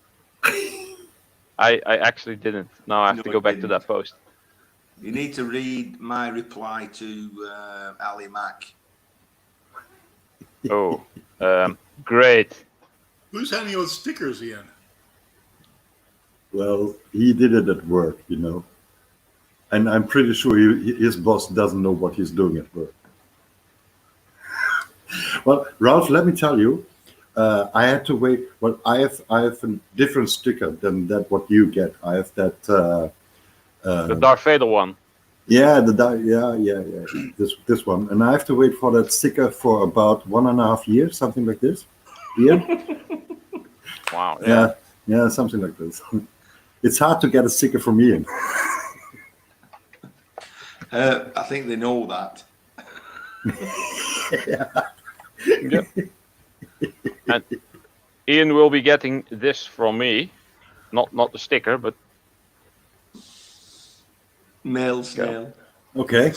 D: I actually didn't. Now I have
C: No,
D: to go
C: I
D: back to
C: didn't.
D: that post.
C: You need to read my reply to Ali Mack.
D: Oh, great.
B: Who's handing out stickers, Ian?
A: Well, he did it at work, you know. And I'm pretty sure his boss doesn't know what he's doing at work. Well, Ralph, let me tell you, I had to wait. Well, I have a different sticker than that what you get. I have that.
D: The Darth Vader one.
A: Yeah, this one, and I have to wait for that sticker for about 1.5 years, something like this. Yeah,
D: Wow. Yeah.
A: yeah, something like this. It's hard to get a sticker from Ian.
C: I think they know that.
D: Yep. And Ian will be getting this from me, not the sticker, but
C: Male snail.
A: Okay.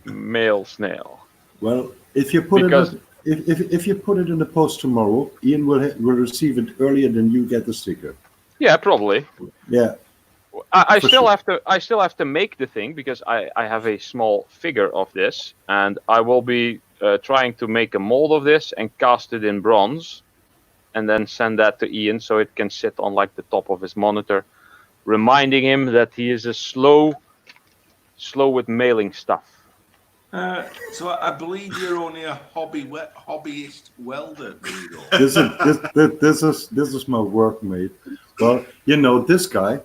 D: mail snail.
A: Well, if you put
D: Because-
A: it if you put it in the post tomorrow, Ian will receive it earlier than you get the sticker.
D: Yeah, probably.
A: Yeah.
D: I
A: For
D: still
A: sure.
D: have to make the thing because I have a small figure of this, and I will be trying to make a mold of this and cast it in bronze, and then send that to Ian so it can sit on like the top of his monitor, reminding him that he is a slow with mailing stuff.
C: So I believe you're only a hobbyist welder, Guido.
A: This is my workmate. Well, you know, this guy,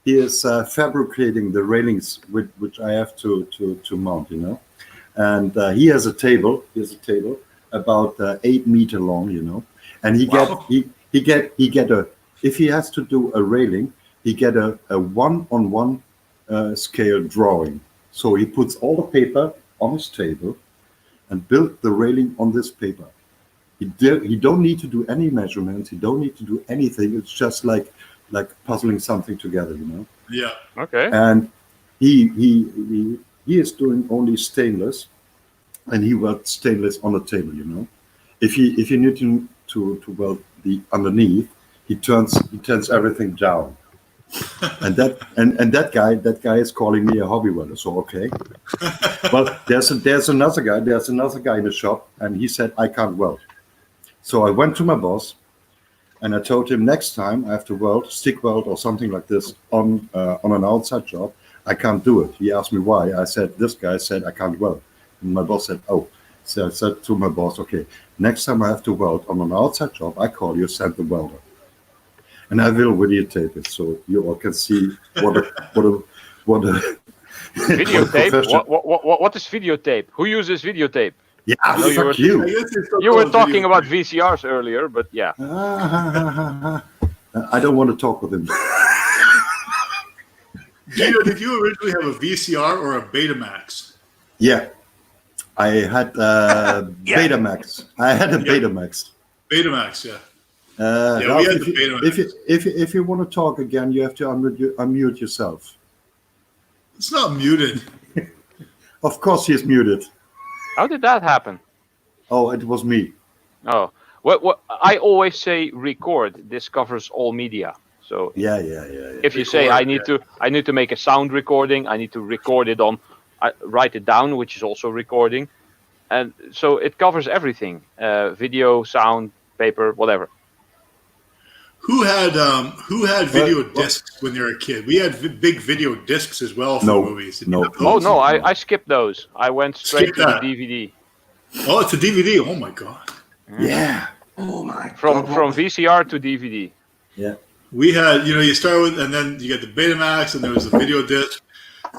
A: he is fabricating the railings which I have to mount, you know, and he has a table. About 8 meter long, you know, and he get a, if he has to do a railing, he get a 1-on-1 scale drawing. So he puts all the paper on his table and build the railing on this paper. He don't need to do any measurements. He don't need to do anything. It's just like puzzling something together, you know.
B: Yeah.
D: Okay.
A: And he is doing only stainless, and he welds stainless on the table, you know. If you need to weld the underneath, he turns everything down. And that guy is calling me a hobby welder. So okay. Well, there's another guy in the shop, and he said I can't weld. So I went to my boss, and I told him next time I have to weld, stick weld or something like this on an outside job, I can't do it. He asked me why. I said this guy said I can't weld, and my boss said oh. So I said to my boss, okay, next time I have to weld on an outside job, I call you, send the welder. And I will videotape it so you all can see what a
D: Videotape?
A: profession-
D: What is videotape? Who uses videotape?
A: Yeah,
D: know you
A: fuck
D: were-
B: I
A: you.
B: guess it's still
D: You were
B: called
D: talking
B: video.
D: about VCRs earlier, but yeah.
A: I don't want to talk with him.
B: Gino, did you originally have a VCR or a Betamax?
A: Yeah, I had Betamax. I had a Betamax.
B: Betamax, yeah. Yeah,
A: Ralph,
B: we had the Betamax.
A: if you want to talk again, you have to unmute yourself.
B: It's not muted.
A: Of course, he's muted.
D: How did that happen?
A: Oh, it was me.
D: Oh, what I always say record. This covers all media. So
A: Yeah.
D: if you say I need to make a sound recording, I need to record it on, I write it down, which is also recording, and so it covers everything: video, sound, paper, whatever.
B: Who had video
A: Well,
B: discs when they were a kid? We had big video discs as well for
A: No,
B: movies. Did
A: no.
B: you have
D: Oh
B: those?
D: no, I skipped those. I went straight
B: Skip
D: to the
B: that.
D: DVD.
B: Oh, it's a DVD. Oh my god.
A: Yeah.
C: Oh my
D: from
C: God.
D: VCR to DVD.
A: Yeah.
B: We had, you start with, and then you get the Betamax, and there was the video disc.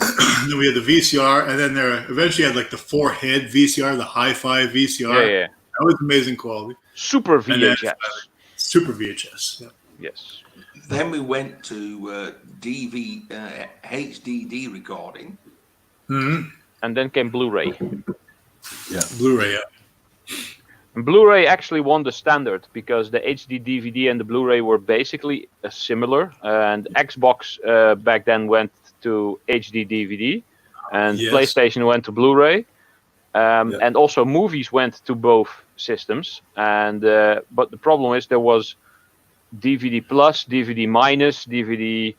B: And then we had the VCR, and then there eventually had like the 4-head VCR, the hi-fi VCR.
D: Yeah.
B: That was amazing quality.
D: Super
B: And then,
D: VHS.
B: Super VHS. Yeah.
D: Yes.
C: Then we went to HDD recording.
B: Mm-hmm.
D: And then came Blu-ray.
B: Blu-ray. Yeah.
D: And Blu-ray actually won the standard because the HD DVD and the Blu-ray were basically similar. And Xbox back then went to HD DVD, and
B: Yes.
D: PlayStation went to Blu-ray. And also movies went to both systems. And but the problem is there was DVD plus, DVD minus, DVD.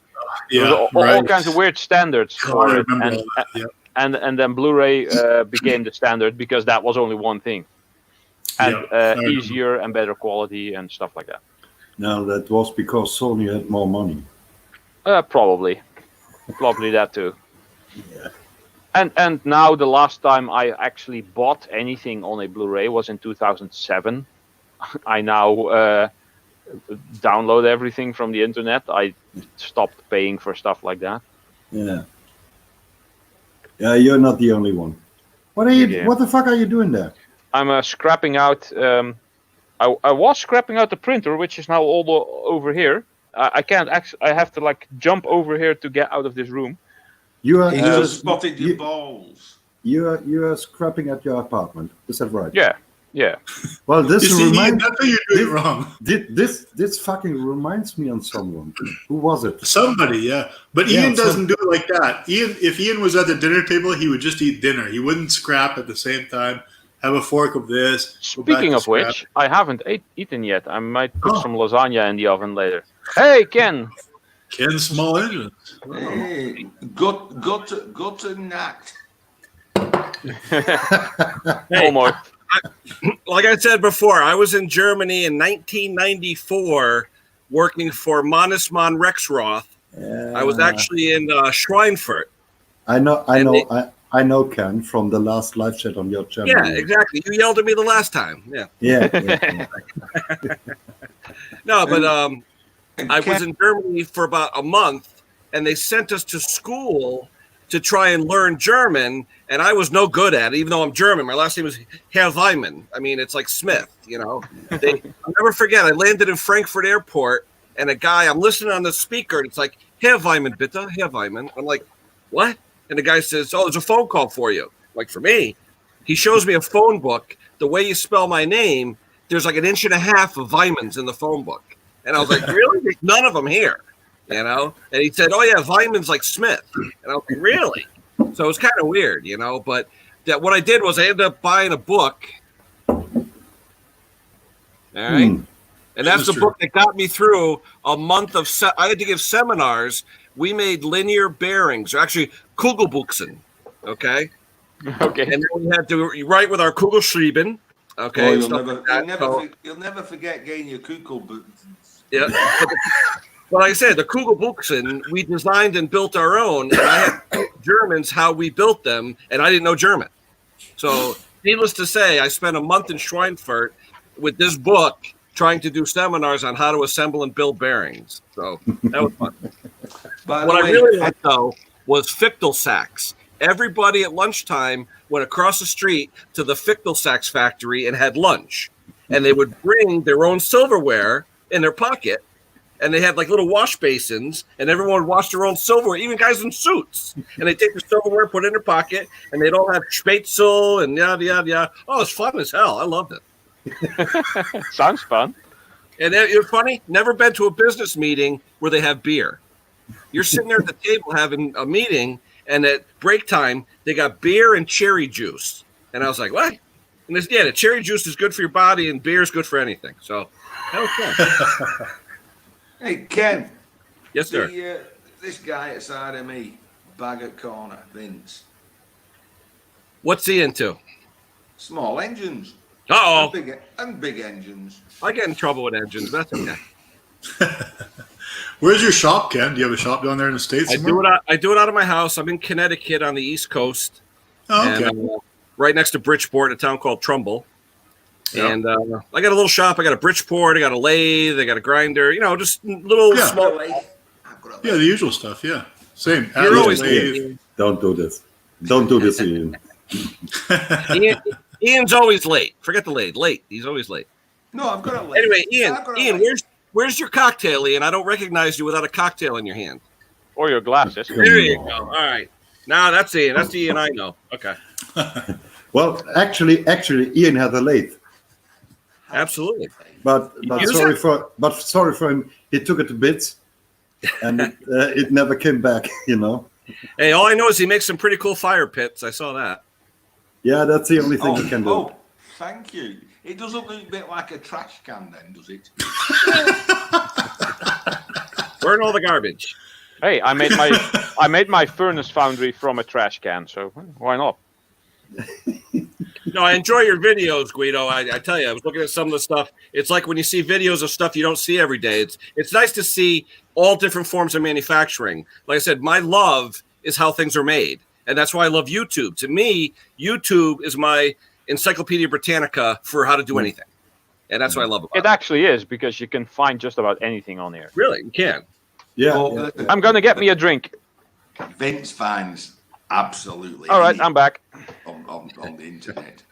D: There was all kinds of weird standards
B: Oh, I
D: for it.
B: remember
D: And,
B: all that. Yeah.
D: and then Blu-ray became the standard because that was only one thing. And
B: Yeah, I remember.
D: easier and better quality and stuff like that.
A: No, that was because Sony had more money.
D: Probably that too.
A: Yeah.
D: And now the last time I actually bought anything on a Blu-ray was in 2007. I now download everything from the internet. I stopped paying for stuff like that.
A: Yeah. Yeah, you're not the only one. What are you?
D: Yeah.
A: What the fuck are you doing there?
D: I'm scrapping out. I was scrapping out the printer, which is now all over here. I can't actually. I have to like jump over here to get out of this room.
A: You are.
C: He just spotted your
A: you,
C: balls.
A: you are scrapping at your apartment. Is that right?
D: Yeah.
A: Well, this
B: You see, Ian,
A: reminds
B: that's what you're doing wrong.
A: this fucking reminds me on someone. Who was it?
B: Somebody, yeah. But
A: Yeah,
B: Ian doesn't do it like that. If Ian was at the dinner table, he would just eat dinner. He wouldn't scrap at the same time. Have a fork of this. go back
D: Speaking
B: to
D: of
B: scrap.
D: which, I haven't eaten yet. I might put
B: Oh.
D: some lasagna in the oven later. Hey, Ken.
B: Ken Small Engines.
C: Hey, got to knacked.
D: Almost.
E: Like I said before, I was in Germany in 1994 working for Mannesmann Rexroth. I was actually in Schweinfurt.
A: I know.
E: and
A: I know Ken from the last live chat on your channel.
E: Yeah, exactly. You yelled at me the last time. Yeah.
A: Yeah.
E: No, but
C: And
E: I was in Germany for about a month, and they sent us to school to try and learn German, and I was no good at it, even though I'm German. My last name is Herr Weimann. I mean, it's like Smith, you know. I'll never forget, I landed in Frankfurt Airport, and I'm listening on the speaker, and it's like, Herr Weimann, bitte, Herr Weimann. I'm like, what? And the guy says, oh, there's a phone call for you. I'm like, for me? He shows me a phone book. The way you spell my name, there's like 1.5 inches of Weimanns in the phone book. And I was like, really? There's none of them here, you know? And he said, oh, yeah, Weimann's like Smith. And I was like, really? So it was kind of weird, you know? But what I did was I ended up buying a book. All right? And that's the book that got me through a month of I had to give seminars. We made linear bearings, or actually Kugelbuchsen, okay?
D: Okay.
E: And then we had to write with our Kugelschreiben, okay?
C: Oh,
E: and
C: you'll
E: stuff
C: never,
E: like that. So-
C: you'll never forget getting your kugel boots.
E: yeah. But like I said, the Kugelbuchsen, we designed and built our own, and I had taught Germans how we built them, and I didn't know German. So needless to say, I spent a month in Schweinfurt with this book trying to do seminars on how to assemble and build bearings. So that was fun.
C: By
E: What
C: the
E: I
C: way,
E: really liked, though, was Fichtelsax. Everybody at lunchtime went across the street to the Fichtelsax factory and had lunch. And they would bring their own silverware in their pocket. And they had like little wash basins, and everyone would wash their own silverware, even guys in suits. And they take the silverware, put it in their pocket, and they'd all have Spätzle and yada, yada, yada. Oh, it's fun as hell. I loved it.
D: Sounds fun.
E: And it was funny, never been to a business meeting where they have beer. You're sitting there at the table having a meeting, and at break time, they got beer and cherry juice. And I was like, what? And the cherry juice is good for your body, and beer is good for anything. So that was fun.
C: hey, Ken,
E: Yes, sir.
C: this guy outside of me, Baggett Corner, Vince,
E: What's he into?
C: small engines.
E: Uh-oh.
C: And big engines.
E: I get in trouble with engines. That's okay.
B: Where's your shop, Ken? Do you have a shop down there in the States?
E: I do it out of my house. I'm in Connecticut on the East Coast.
B: Oh, okay.
E: And, right next to Bridgeport, a town called Trumbull.
B: Yeah.
E: And I got a little shop. I got a Bridgeport. I got a lathe. I got a grinder. You know, just little
B: Yeah.
E: small.
B: Yeah, the usual stuff. Yeah, same.
E: You're
B: Atlas
E: always
B: lathe.
E: late.
A: Don't do this. Don't do this, Ian.
E: Ian's always late. Forget the lathe. Late. He's always late.
C: No, I've got a late.
E: Anyway, Ian,
C: I've got a
E: Ian,
C: late.
E: where's your cocktail, Ian? I don't recognize you without a cocktail in your hand.
D: Or your glasses.
E: There you go. All right. Now that's Ian. That's the Ian I know. Okay.
A: Well, actually, Ian had a lathe,
E: Absolutely.
A: but
E: Use
A: sorry for him. He took it to bits, and it never came back. You know.
E: Hey, all I know is he makes some pretty cool fire pits. I saw that.
A: Yeah, that's the only thing he can do.
C: Oh, thank you. It does look a bit like a trash can then, does it?
E: Burn all the garbage.
D: Hey, I made my furnace foundry from a trash can, so why not?
E: No, I enjoy your videos, Guido. I tell you, I was looking at some of the stuff. It's like when you see videos of stuff you don't see every day. It's nice to see all different forms of manufacturing. Like I said, my love is how things are made. And that's why I love YouTube. To me, YouTube is my Encyclopedia Britannica for how to do anything. And that's what I love about
D: It actually is, because you can find just about anything on here.
E: Really, you can.
A: Yeah,
C: Well,
A: yeah.
D: I'm gonna get me a drink.
C: Vince finds absolutely
D: All right,
C: anything
D: I'm back.
C: on the internet.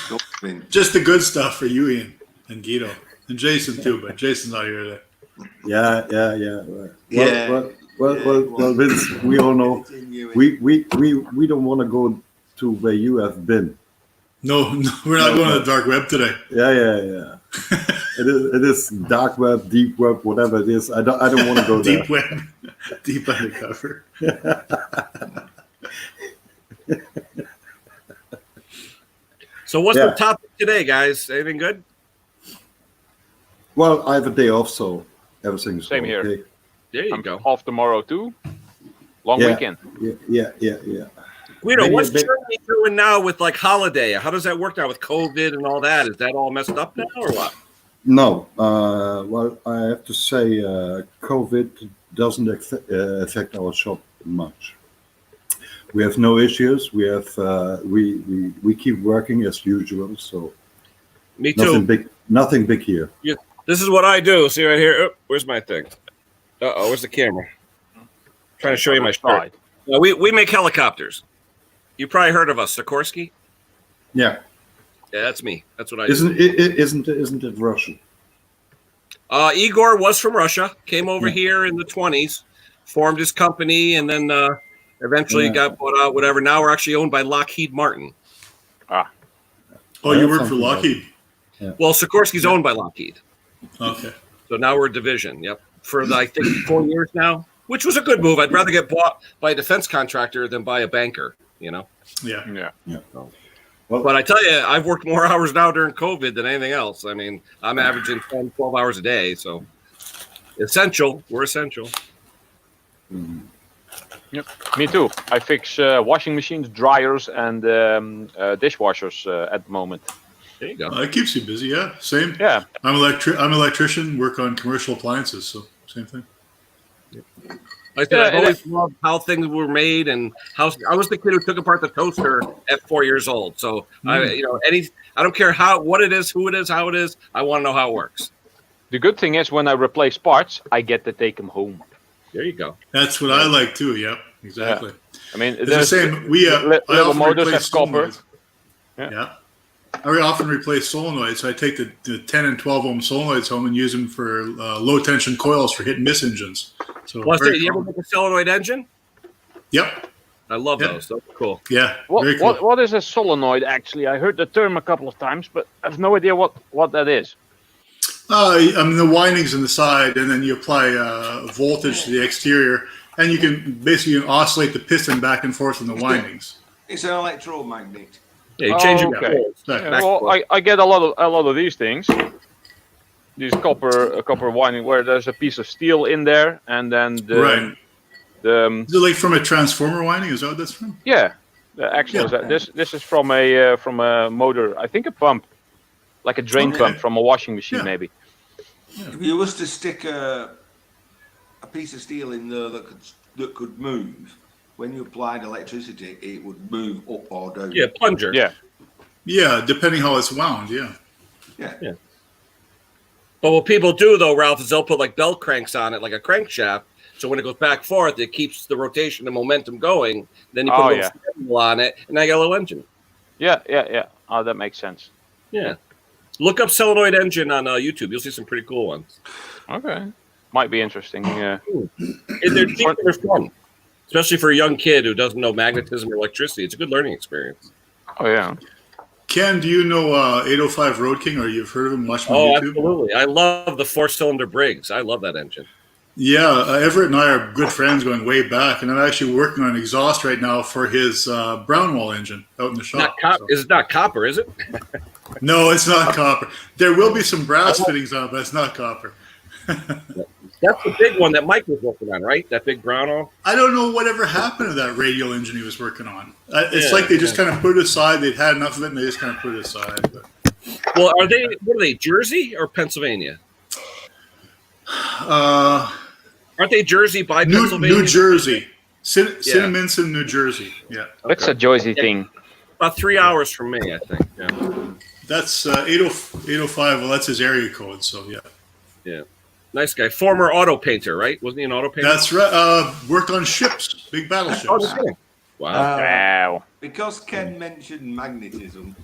C: Don't Vince.
B: Just the good stuff for you, Ian and Guido, and Jason too. But Jason's not here today.
A: Yeah. Right.
C: Yeah.
A: Well, Vince, we all know
C: Continuing.
A: we don't want to go to where you have been.
B: No, we're not going to the dark web today.
A: Yeah. It is dark web, deep web, whatever it is. I don't want to go there.
B: Deep web, deep undercover.
E: So what's
A: Yeah.
E: the topic today, guys? Anything good?
A: Well, I have a day off, so everything's
D: Same here.
A: okay.
E: There you
D: I'm
E: go.
D: off tomorrow too. Long
A: Yeah.
D: weekend.
A: Yeah.
E: Guido,
A: Maybe
E: what's
A: a bit-
E: Germany doing now with like holiday? How does that work now with COVID and all that? Is that all messed up now or what?
A: No. Well, I have to say, COVID doesn't affect our shop much. We have no issues. We have we keep working as usual. So
E: Me too.
A: nothing big here.
E: This is what I do. See right here. Oh, where's my thing? Uh-oh, where's the camera? Trying to show you my shirt. We make helicopters. You probably heard of us, Sikorsky.
A: Yeah.
E: Yeah, that's me. That's what I do.
A: Isn't it Russian?
E: Igor was from Russia, came over here in the 20s, formed his company, and then eventually got bought out, whatever. Now we're actually owned by Lockheed Martin.
B: Oh, you work for Lockheed?
E: Well, Sikorsky's owned by Lockheed.
B: Okay.
E: So now we're a division. Yep. For, I think, 4 years now, which was a good move. I'd rather get bought by a defense contractor than by a banker, you know?
B: Yeah.
A: Well,
E: But I tell you, I've worked more hours now during COVID than anything else. I mean, I'm averaging 10, 12 hours a day. So essential. We're essential.
D: Yep. Me too. I fix washing machines, dryers, and dishwashers at the moment.
E: There you go.
B: It keeps you busy. Yeah. Same.
D: Yeah.
B: I'm an electrician. Work on commercial appliances. So same thing.
E: Like I said, I've always loved how things were made and how I was the kid who took apart the toaster at 4 years old. So I don't care what it is, who it is, how it is. I want to know how it works.
D: The good thing is when I replace parts, I get to take them home.
E: There you go.
B: That's what I like too. Yep. Exactly.
D: I mean,
B: It's the same. I
D: little
B: often
D: motors
B: replace
D: have copper.
B: solenoids. Yeah. I often replace solenoids. So I take the 10 and 12 ohm solenoids home and use them for low tension coils for hit and miss engines. So
E: Plus,
B: very
E: you ever
B: common.
E: make a solenoid engine?
B: Yep.
E: I love
B: Yeah.
E: those. Those are cool.
B: Yeah. Very cool.
D: What is a solenoid actually? I heard the term a couple of times, but I have no idea what that is.
B: The windings in the side, and then you apply voltage to the exterior, and you can basically oscillate the piston back and forth in the windings.
C: It's an electromagnet.
E: Yeah, you change it.
D: Okay.
B: Right.
D: Yeah, well, I get a lot of these things. These copper winding where there's a piece of steel in there, and then
B: Right.
D: the
B: Is it like from a transformer winding? Is that what that's from?
D: yeah, the actual this is from a motor. I think a pump, like a drain
B: Okay.
D: pump from a washing machine,
B: Yeah.
D: maybe.
C: If you was to stick a piece of steel in there that could move, when you applied electricity, it would move up or down.
E: Yeah, plunger.
D: Yeah,
B: Yeah, depending how it's wound. Yeah.
C: Yeah.
E: Yeah. But what people do though, Ralph, is they'll put like belt cranks on it, like a crankshaft. So when it goes back forth, it keeps the rotation and momentum going. Then you put
D: Oh,
E: a little
D: yeah.
E: steering wheel on it, and now you got a little engine.
D: Yeah. Oh, that makes sense.
E: Yeah. Look up solenoid engine on YouTube. You'll see some pretty cool ones.
D: Okay. Might be interesting. Yeah.
E: And they're cheap and they're fun, especially for a young kid who doesn't know magnetism or electricity. It's a good learning experience.
D: Oh, yeah.
B: Ken, do you know 805 Road King, or you've heard of him much on
E: Oh,
B: YouTube?
E: absolutely. I love the 4-cylinder Briggs. I love that engine.
B: Yeah, Everett and I are good friends going way back, and I'm actually working on an exhaust right now for his Brownwall engine out in the shop. So.
E: It's not copper, is it?
B: No, it's not copper. There will be some brass fittings on it, but it's not copper.
E: That's the big one that Mike was working on, right? That big Brownwall?
B: I don't know whatever happened to that radial engine he was working on. It's
E: Yeah,
B: like they just kind of put it aside. They'd had enough of it, and they just kind of put it aside. But.
E: Well, what are they, Jersey or Pennsylvania? Aren't they Jersey by Pennsylvania?
B: New Jersey. Cinnaminson, New Jersey. Yeah.
D: That's a Joycey thing.
E: About 3 hours from me, I think. Yeah.
B: That's 805. Well, that's his area code, so yeah.
E: Yeah. Nice guy. Former auto painter, right? Wasn't he an auto painter?
B: That's right. Worked on ships, big battleships.
E: Oh, no kidding. Wow.
D: Wow.
C: Because Ken mentioned magnetism,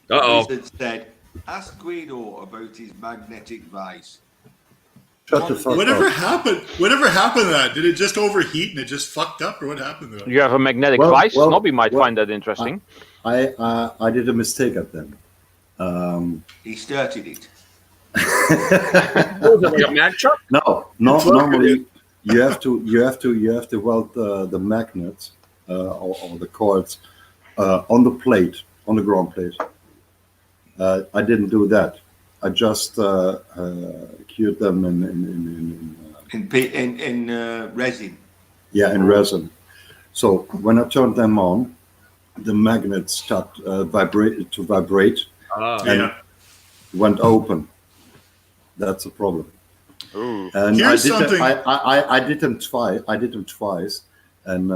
E: Uh-oh.
C: Wizard said, ask Guido about his magnetic vice.
A: Shut the fuck
B: Whatever
A: up.
B: happened? Whatever happened to that? Did it just overheat and it just fucked up, or what happened to it?
D: You have a magnetic
A: Well,
D: vice?
A: well,
D: Nobby might
A: well,
D: find that interesting.
A: I did a mistake at them.
C: He started it.
E: Was it like a mag truck?
A: No, normally you have to weld the magnets or the cords on the plate, on the ground plate. I didn't do that. I just cured them
C: In resin.
A: in resin. So when I turned them on, the magnets start vibrate
E: Ah.
A: and
B: Yeah.
A: went open. That's a problem.
D: Ooh.
A: And
B: Here's
A: I did
B: something-
A: I did them twice. I did them twice, and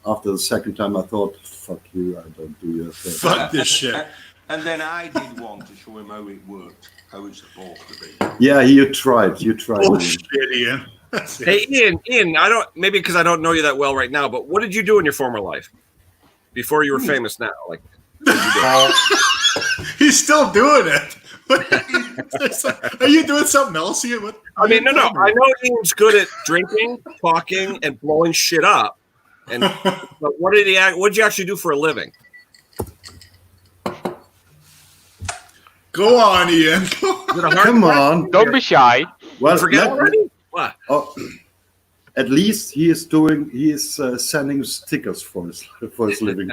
A: after the second time, I thought, "Fuck you! I don't do your thing."
B: Fuck this shit.
C: And then I did one to show him how it worked, how it's supposed to be.
A: Yeah, you tried. You tried.
B: Oh shit, Ian. That's it.
E: Hey, Ian, I don't, maybe because I don't know you that well right now, but what did you do in your former life before you were famous now? Like,
B: He's still doing it. Are you doing something else, Ian? What?
E: I mean, no. I know Ian's good at drinking, talking, and blowing shit up. And but what did you actually do for a living?
B: Go on, Ian.
E: Is it a hard
A: Come
E: question?
A: on.
D: Don't be shy.
A: Well,
E: Forget already? What?
A: oh, at least he is sending stickers for his living.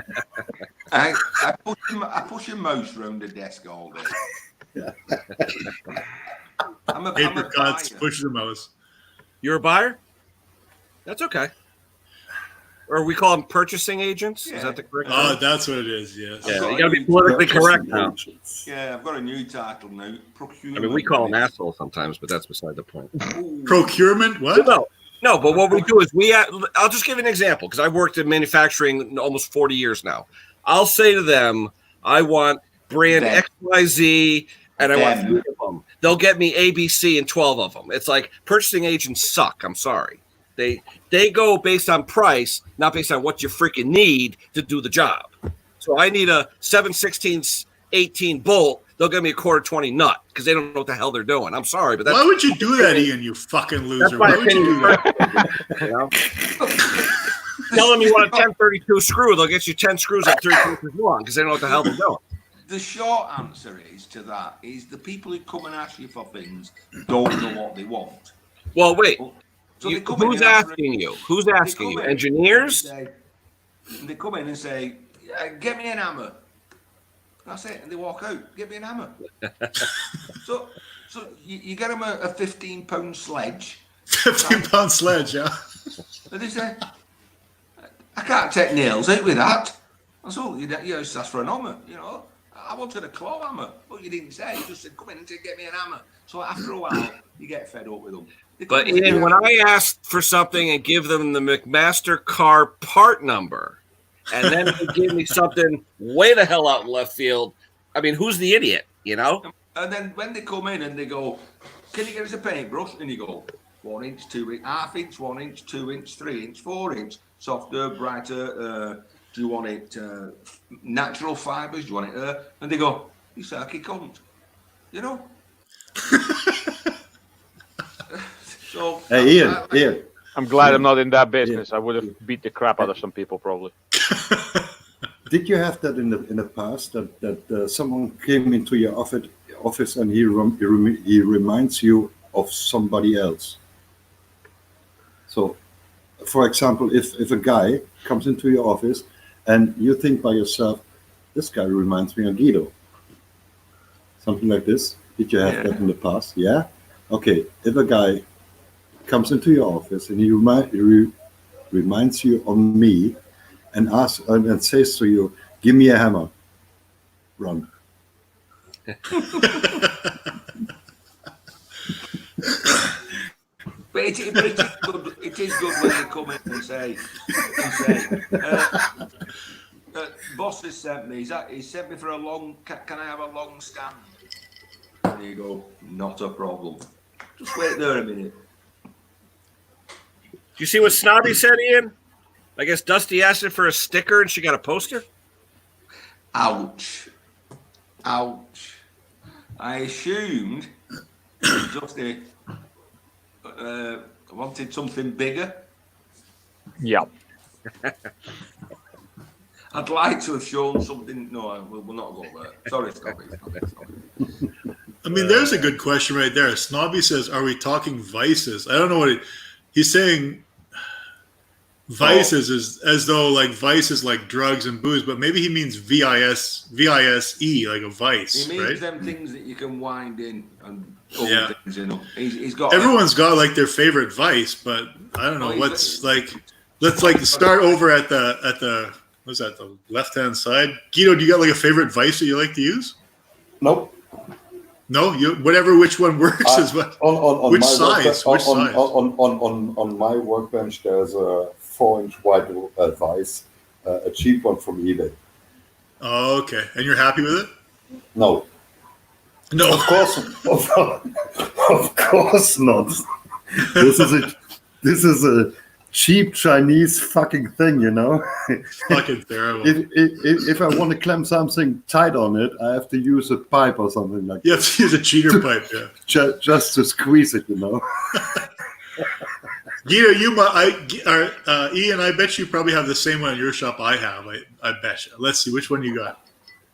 C: I push a mouse around the desk all day.
A: Yeah.
C: I'm a
B: Paper cuts,
C: buyer.
B: push the mouse.
E: You're a buyer? That's okay. Or we call them purchasing agents.
C: Yeah.
E: Is that the correct
B: Oh,
E: term?
B: that's what it is. Yes.
E: Yeah, you got to be politically correct now.
C: Yeah, I've got a new title now.
E: I
C: Procurement.
E: mean, we call them assholes sometimes, but that's beside the point.
C: Ooh.
B: Procurement. What?
E: No, but what we do is I'll just give you an example because I've worked in manufacturing almost 40 years now. I'll say to them, I want brand
C: Them.
E: XYZ and I want
C: Them.
E: 3 of them. They'll get me ABC and 12 of them. It's like purchasing agents suck. I'm sorry. They go based on price, not based on what you freaking need to do the job. So I need a 7/16 18 bolt. They'll give me a 1/4-20 nut because they don't know what the hell they're doing. I'm sorry, but that's
B: Why would you do that, Ian? You fucking loser.
E: that's my
B: Why would you do
E: opinion.
B: that?
E: You know? Tell them you want a 1032 screw, they'll get you 10 screws at 3 quarters long because they don't know what the hell they're doing.
C: The short answer is to that is the people who come and ask you for things don't know what they want.
E: Well, wait.
C: So they come in
E: Who's
C: and ask for-
E: asking you? Who's
C: they
E: asking
C: come
E: you?
C: in
E: Engineers?
C: and they come in and say, "Get me an hammer." That's it, and they walk out. Get me an hammer. so you get them a 15-pound sledge,
B: 15-pound sledge, yeah.
C: and they say, "I can't take nails out with that." That's all. You just ask for an hammer, you know. I wanted a claw hammer, but you didn't say. You just said, "Come in and say, get me an hammer." So after a while, you get fed up with them. They come
E: But
C: in and
E: Ian,
C: say,
E: when I ask for something and give them the McMaster car part number, and then they give me something way the hell out in left field, I mean, who's the idiot? You know?
C: And then when they come in and they go, can you get us a paintbrush? And you go, 1 inch, 2 inch, half inch, 1 inch, 2 inch, 3 inch, 4 inch, softer, brighter. Do you want it natural fibres? Do you want it? And they go, you sarky cunt. You know? So,
A: Hey, Ian.
D: I'm glad I'm not in that business. I would have beat the crap out of some people probably.
A: Did you have that in the past that someone came into your office and he reminds you of somebody else? So, for example, if a guy comes into your office and you think by yourself, this guy reminds me of Guido. Something like this. Did you have that in the past? Yeah? Okay. If a guy comes into your office and he reminds you of me and asks and says to you, give me a hammer. Run.
C: But it is good when they come in and say boss has sent me. He sent me for a long. Can I have a long stand? And you go, not a problem. Just wait there a minute.
E: Do you see what Snobby said, Ian? I guess Dusty asked her for a sticker and she got a poster.
C: Ouch. Ouch. I assumed Dusty wanted something bigger.
D: Yeah.
C: I'd like to have shown something. No, we'll not go there. Sorry, Snobby.
B: I mean, there's a good question right there. Snobby says, are we talking vices? I don't know what he's saying. Vices is as though like vice is like drugs and booze, but maybe he means VISE, like a vice,
C: He means
B: right?
C: them things that you can wind in and other
B: Yeah.
C: things, you know. He's got
B: Everyone's got like their favorite vice, but I don't know
C: Oh,
B: what's like. Let's like start over at the what's that, the left hand side. Guido, do you got like a favorite vice that you like to use?
F: Nope.
B: No, which one works is what.
F: On
B: Which
F: my
B: size? Which size?
F: On my workbench, there's a 4-inch wide vise, a cheap one from eBay.
B: Oh, okay. And you're happy with it?
F: No,
B: No.
F: of course,
A: Of course not. This is a cheap Chinese fucking thing, you know.
B: Fucking terrible.
A: If I want to clamp something tight on it, I have to use a pipe or something like
B: You have to use a cheater pipe, yeah.
A: just to squeeze it, you know.
B: Guido, Ian, I bet you probably have the same one in your shop I have. I bet you. Let's see, which one you got?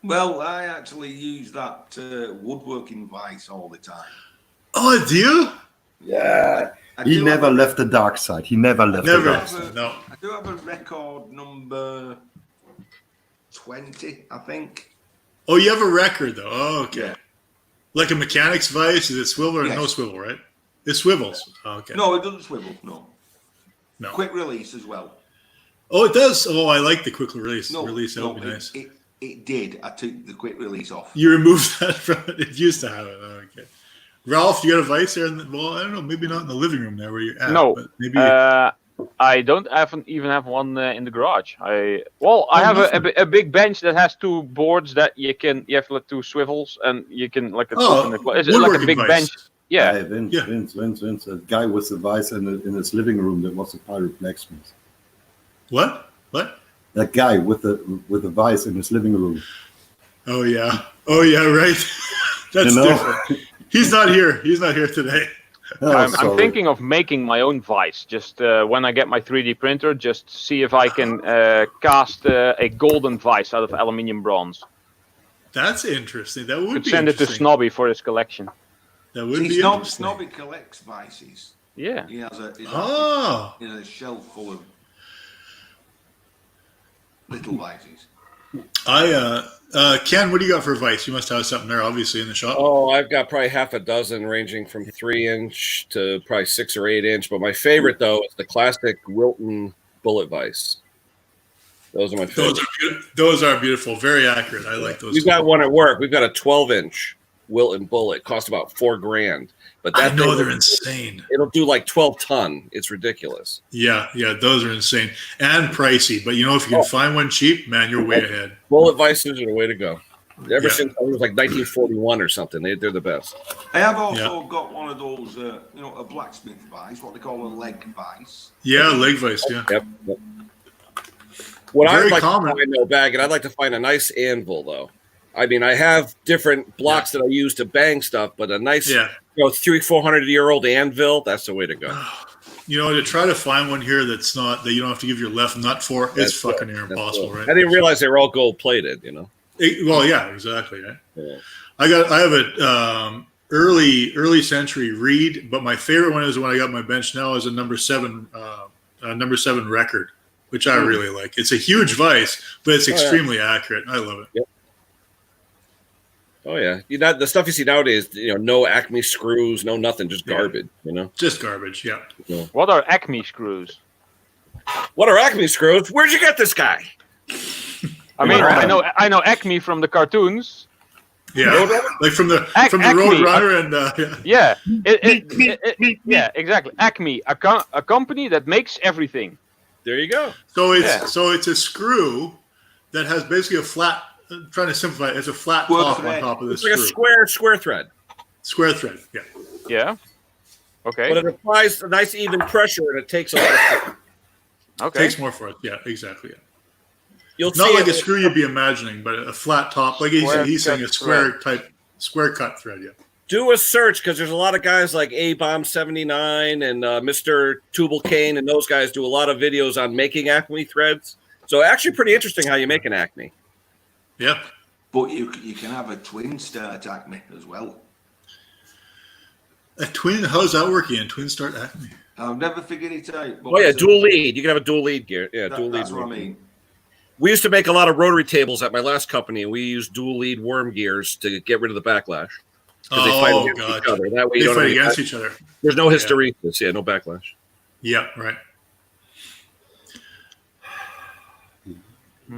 C: Well, I actually use that woodworking vice all the time.
B: Oh, do you?
A: Yeah.
C: I
A: He
C: do
A: never
C: have a-
A: left the dark side. He never left
B: Never.
A: the dark side.
B: No.
C: I do have a record number 20, I think.
B: Oh, you have a record though. Oh, okay.
C: Yeah.
B: Like a mechanic's vice? Is it swivel or no
C: Yes.
B: swivel, right? It swivels. Oh, okay.
C: No, it doesn't swivel. No.
B: No.
C: Quick release as well.
B: Oh, it does. Oh, I like the quick release.
C: No,
B: That
C: no,
B: would be nice.
C: it did. I took the quick release off.
B: You removed that from it. It used to have it. Oh, okay. Ralph, you got a vice there? Well, I don't know. Maybe not in the living room there where you're at.
D: No.
B: But maybe.
D: I don't even have one in the garage. I have a big bench that has 2 boards that you have like 2 swivels and you can like open the Is it like a
B: woodworking
D: big
B: vice.
D: bench? Yeah.
A: Hey, Vince,
B: Yeah.
A: Vince. A guy with a vice in his living room that was a pirate blacksmith.
B: What? What?
A: That guy with a vice in his living room.
B: Oh, yeah. Oh, yeah, right. That's
A: You know?
B: different. He's not here. He's not here today.
A: Oh,
D: I'm
A: sorry.
D: thinking of making my own vice. Just when I get my 3D printer, just see if I can cast a golden vice out of aluminium bronze.
B: That's interesting. That would
D: Could
B: be
D: send it to
B: interesting.
D: Snobby for his collection.
B: That would
C: See,
B: be interesting.
C: Snobby collects vices.
D: Yeah.
C: He has
B: Oh.
C: a shelf full of little vices.
B: Ken, what do you got for vice? You must have something there, obviously, in the shop.
E: Oh, I've got probably half a dozen ranging from 3-inch to probably 6 or 8-inch. But my favorite, though, is the classic Wilton bullet vise. Those are my favorite.
B: Those are beautiful. Very accurate. I like those.
E: We've got one at work. We've got a 12-inch Wilton bullet. Cost about $4,000. But
B: I
E: that
B: know
E: thing
B: they're
E: will-
B: insane.
E: It'll do like 12 ton. It's ridiculous.
B: Yeah, those are insane and pricey. But if you can find one cheap, man, you're way ahead.
E: Bullet vices are the way to go. Ever
B: Yeah.
E: since it was like 1941 or something. They're the best.
C: I have also got one of those, a blacksmith vice, what they call a leg vice.
B: Yeah, leg vice. Yeah.
E: Yep. What
B: Very
E: I'd like
B: common.
E: to find, though, Baggett, I'd like to find a nice anvil, though. I mean, I have different blocks that I use to bang stuff, but a nice,
B: Yeah.
E: 300-400-year-old anvil, that's the way to go.
B: To try to find one here that's not that you don't have to give your left nut for, it's
E: That's
B: fucking
E: cool.
B: near
E: That's
B: impossible,
E: cool.
B: right?
E: I didn't realize they were all gold plated,
B: Well, yeah, exactly. Right.
E: Yeah.
B: I have a early century reed, but my favorite one is when I got my bench now is a number 7 record, which I really like. It's a huge vice, but it's extremely accurate. I love it.
E: Yep. Oh yeah, the stuff you see nowadays, no Acme screws, no nothing, just garbage.
B: Just garbage. Yeah.
D: What are Acme screws?
E: What are Acme screws? Where'd you get this guy?
D: I mean, I know Acme from the cartoons.
B: Yeah. Like from the
D: Acme.
B: Roadrunner and
D: Yeah, yeah, exactly. Acme, a company that makes everything.
E: There you go.
B: So it's a screw that has basically a flat. I'm trying to simplify it. It's a flat top on top of the
E: It's like
B: screw.
E: a square thread.
B: Square thread. Yeah.
D: Yeah. Okay.
E: But it applies a nice even pressure, and it takes a lot of.
D: Okay.
B: Takes more for it. Yeah. Exactly. Yeah.
E: You'll
B: Not
E: see
B: like
E: it.
B: a screw you'd be imagining, but a flat top. Like he's saying, a square cut thread. Yeah.
E: Do a search because there's a lot of guys like A-Bomb 79 and Mr. Tubal Cain and those guys do a lot of videos on making Acme threads. So actually pretty interesting how you make an Acme.
B: Yep.
C: But you can have a twin start Acme as well.
B: A twin? How's that working? A twin start Acme?
C: I'll never figure it out. But
E: Oh yeah, dual lead. You can have a dual lead gear. Yeah, dual lead.
C: That's what I mean.
E: We used to make a lot of rotary tables at my last company, and we used dual lead worm gears to get rid of the backlash. Because they fight against each other. That way
B: They
E: you don't
B: fight
E: have any
B: against each other.
E: There's no hysteresis. Yeah, no backlash.
B: Yeah, right.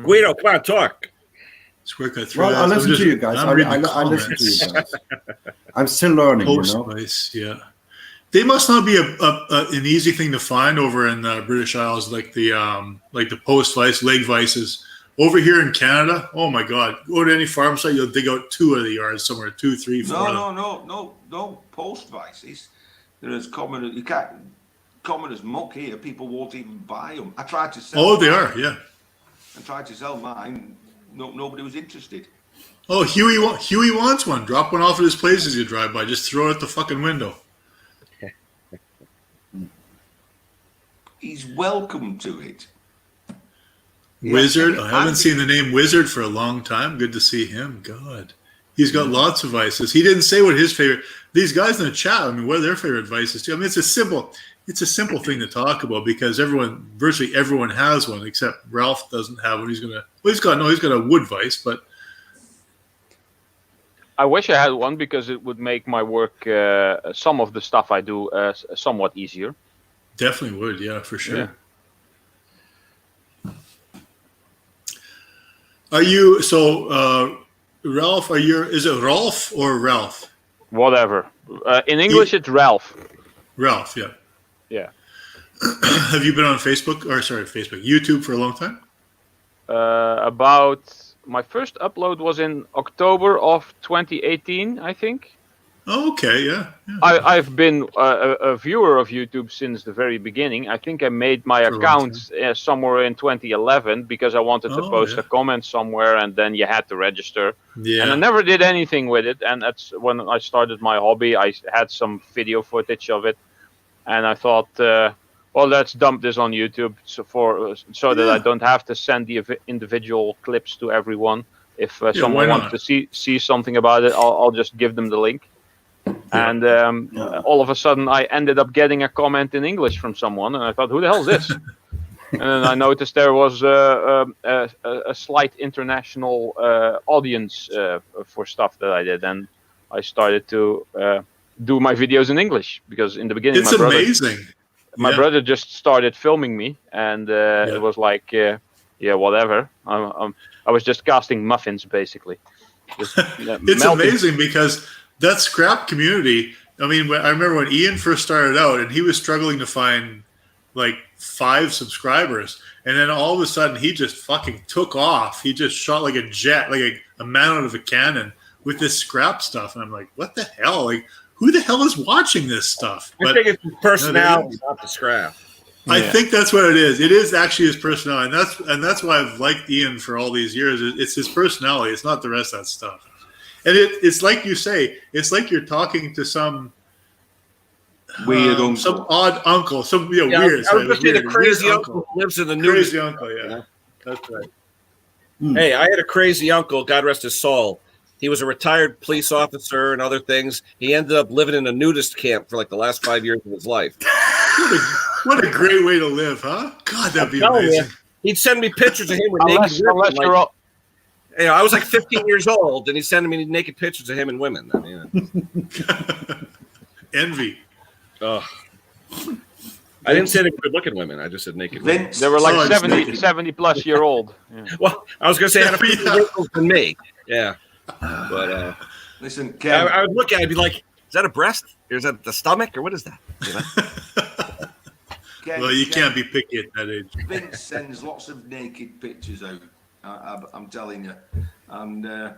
E: Guido, come on, talk.
B: Square cut thread.
A: Well, I listen to you guys.
B: I'm
A: I
B: reading the
A: listen to you
B: comments.
A: guys. I'm still learning,
B: Post vice, yeah. They must not be an easy thing to find over in the British Isles, like the post vice, leg vices. Over here in Canada, oh my God! Go to any farm site, you'll dig out 2 of the yards somewhere, 2, 3, 4.
C: No. Post vices. They're as common as common as muck here. People won't even buy them. I tried to sell.
B: Oh, they are, yeah.
C: I tried to sell mine. Nobody was interested.
B: Oh, Huey wants one. Drop one off at his place as you drive by. Just throw it out the fucking window.
C: He's welcome to it.
B: Wizard. I haven't seen the name Wizard for a long time. Good to see him. God. He's got lots of vices. He didn't say what his favorite. These guys in the chat, I mean, what are their favorite vices too? I mean, it's a simple thing to talk about because virtually everyone has one except Ralph doesn't have one. He's got a wood vice, but
D: I wish I had one because it would make my work, some of the stuff I do, somewhat easier.
B: definitely would. Yeah, for sure.
D: Yeah.
B: Are you Ralph? Is it Rolf or Ralph?
D: Whatever. In English, it's Ralph.
B: Ralph, yeah.
D: Yeah.
B: Have you been on YouTube for a long time?
D: About my first upload was in October of 2018, I think.
B: Oh, okay, yeah.
D: I've been a viewer of YouTube since the very beginning. I think I made my
B: For a long
D: account somewhere in 2011 because I wanted to post
B: yeah.
D: a comment somewhere, and then you had to register.
B: Yeah.
D: And I never did anything with it. And that's when I started my hobby. I had some video footage of it, and I thought, well, let's dump this on YouTube so that I don't have to send the individual clips to everyone. If someone wants to see something about it, I'll just give them the link. And all of a sudden, I ended up getting a comment in English from someone, and I thought, "Who the hell is this?" And then I noticed there was a slight international audience for stuff that I did, and I started to do my videos in English because in the beginning,
B: It's amazing.
D: My brother just started filming me, and it was like, whatever. I was just casting muffins, basically. Just,
B: It's
D: melting.
B: amazing because that scrap community. I mean, I remember when Ian first started out, and he was struggling to find like 5 subscribers, and then all of a sudden he just fucking took off. He just shot like a jet, like a man out of a cannon with this scrap stuff, and I'm like, what the hell? Like, who the hell is watching this stuff?
E: I think it's his personality, not the scrap.
B: I think that's what it is. It is actually his personality, and that's why I've liked Ian for all these years. It's his personality. It's not the rest of that stuff. And it's like you say. It's like you're talking to some
C: Weird uncle.
B: some odd uncle, some weird.
E: I was just saying the
B: weird
E: crazy
B: weird
E: uncle who lives in the news.
B: Crazy uncle, yeah, that's right.
E: Hey, I had a crazy uncle, God rest his soul. He was a retired police officer and other things. He ended up living in a nudist camp for like the last 5 years of his life.
B: What a great way to live, huh? God, that'd be
E: telling you.
B: amazing.
E: He'd send me pictures of him with
D: Unless
E: naked women.
D: you're all,
E: I was like 15 years old, and he's sending me naked pictures of him and women. I mean,
B: Envy.
E: I didn't say they were good-looking women. I just said naked women.
C: Vince,
D: they were like
B: Oh, it's
D: 70 plus year old. Yeah.
E: Well, I was going to say I had a few
B: Yeah.
E: wrinkles than me. Yeah. But
C: listen, Ken.
E: I would look at it and be like, is that a breast? Or is that the stomach? Or what is that? You know?
C: Ken,
B: Well, you
C: Ken,
B: can't be picky at that age.
C: Vince sends lots of naked pictures out. I'm telling you, and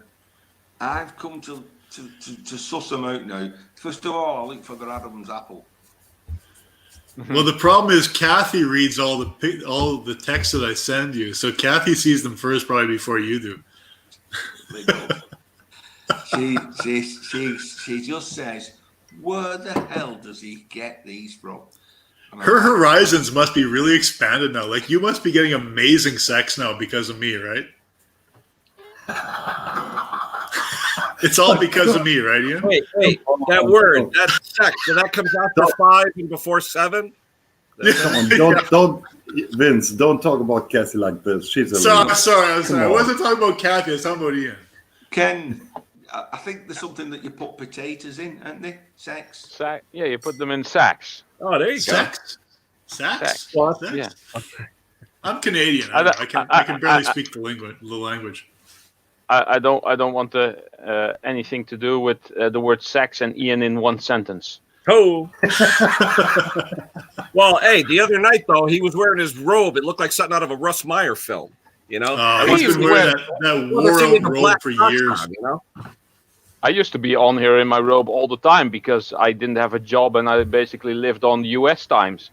C: I've come to suss them out now. First of all, I look for the Adam's apple.
B: Well, the problem is Kathy reads all the texts that I send you, so Kathy sees them first, probably before you do.
C: She just says, "Where the hell does he get these from?"
B: Her horizons must be really expanded now. Like, you must be getting amazing sex now because of me, right? It's all because of me, right, Ian?
E: Wait, that word, that sex, so that comes after 5 and before 7?
A: Come on, don't, Vince, don't talk about Cassie like this. She's a
B: Sorry.
A: Come
B: I
A: on.
B: wasn't talking about Kathy. I was talking about Ian.
C: Ken, I think there's something that you put potatoes in, aren't they? Sex.
D: Yeah, you put them in sacks.
E: Oh, there you go.
B: Sex?
D: Sex.
E: What?
B: Sex?
D: Yeah.
B: I'm Canadian.
D: I don't-
B: I can barely speak the language.
D: I don't want anything to do with the word sex and Ian in one sentence.
E: Oh. Well, hey, the other night, though, he was wearing his robe. It looked like something out of a Russ Meyer film, you know?
B: He's
D: used
B: been
D: to
B: wearing
D: wear-
B: that
E: Well, it's
B: wore
E: in
B: out
E: the black
B: robe for
E: socks
B: years.
E: on, you know?
D: I used to be on here in my robe all the time because I didn't have a job and I basically lived on US times.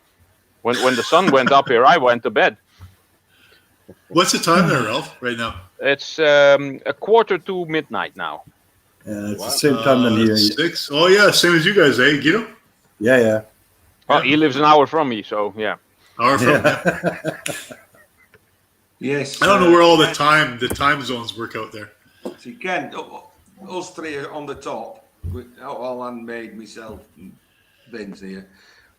D: When the sun went up here, I went to bed.
B: What's the time there, Ralph, right now?
D: It's 1:45 midnight now.
A: It's the same time than here.
B: 6? Oh, yeah, same as you guys, eh, Guido?
A: Yeah.
D: Well, he lives an hour from me, so yeah.
B: Hour from
C: Yes.
B: I don't know where all the time zones work out there.
C: See, Ken, us three are on the top. All handmade, myself, and Vince here.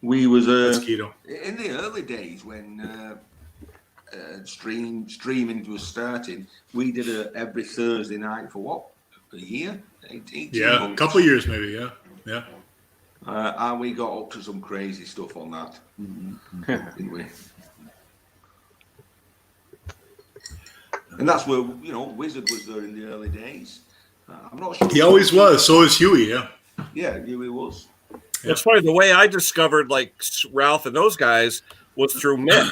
C: We was
B: That's Guido.
C: in the early days when streaming was starting. We did it every Thursday night for what, a year, 18
B: Yeah, a
C: months.
B: couple of years maybe, yeah.
C: And we got up to some crazy stuff on that, didn't we? And that's where Wizard was there in the early days. I'm not sure.
B: He always was. So is Huey, yeah.
C: Yeah, he was.
E: It's funny, the way I discovered, like, Ralph and those guys was through Mick.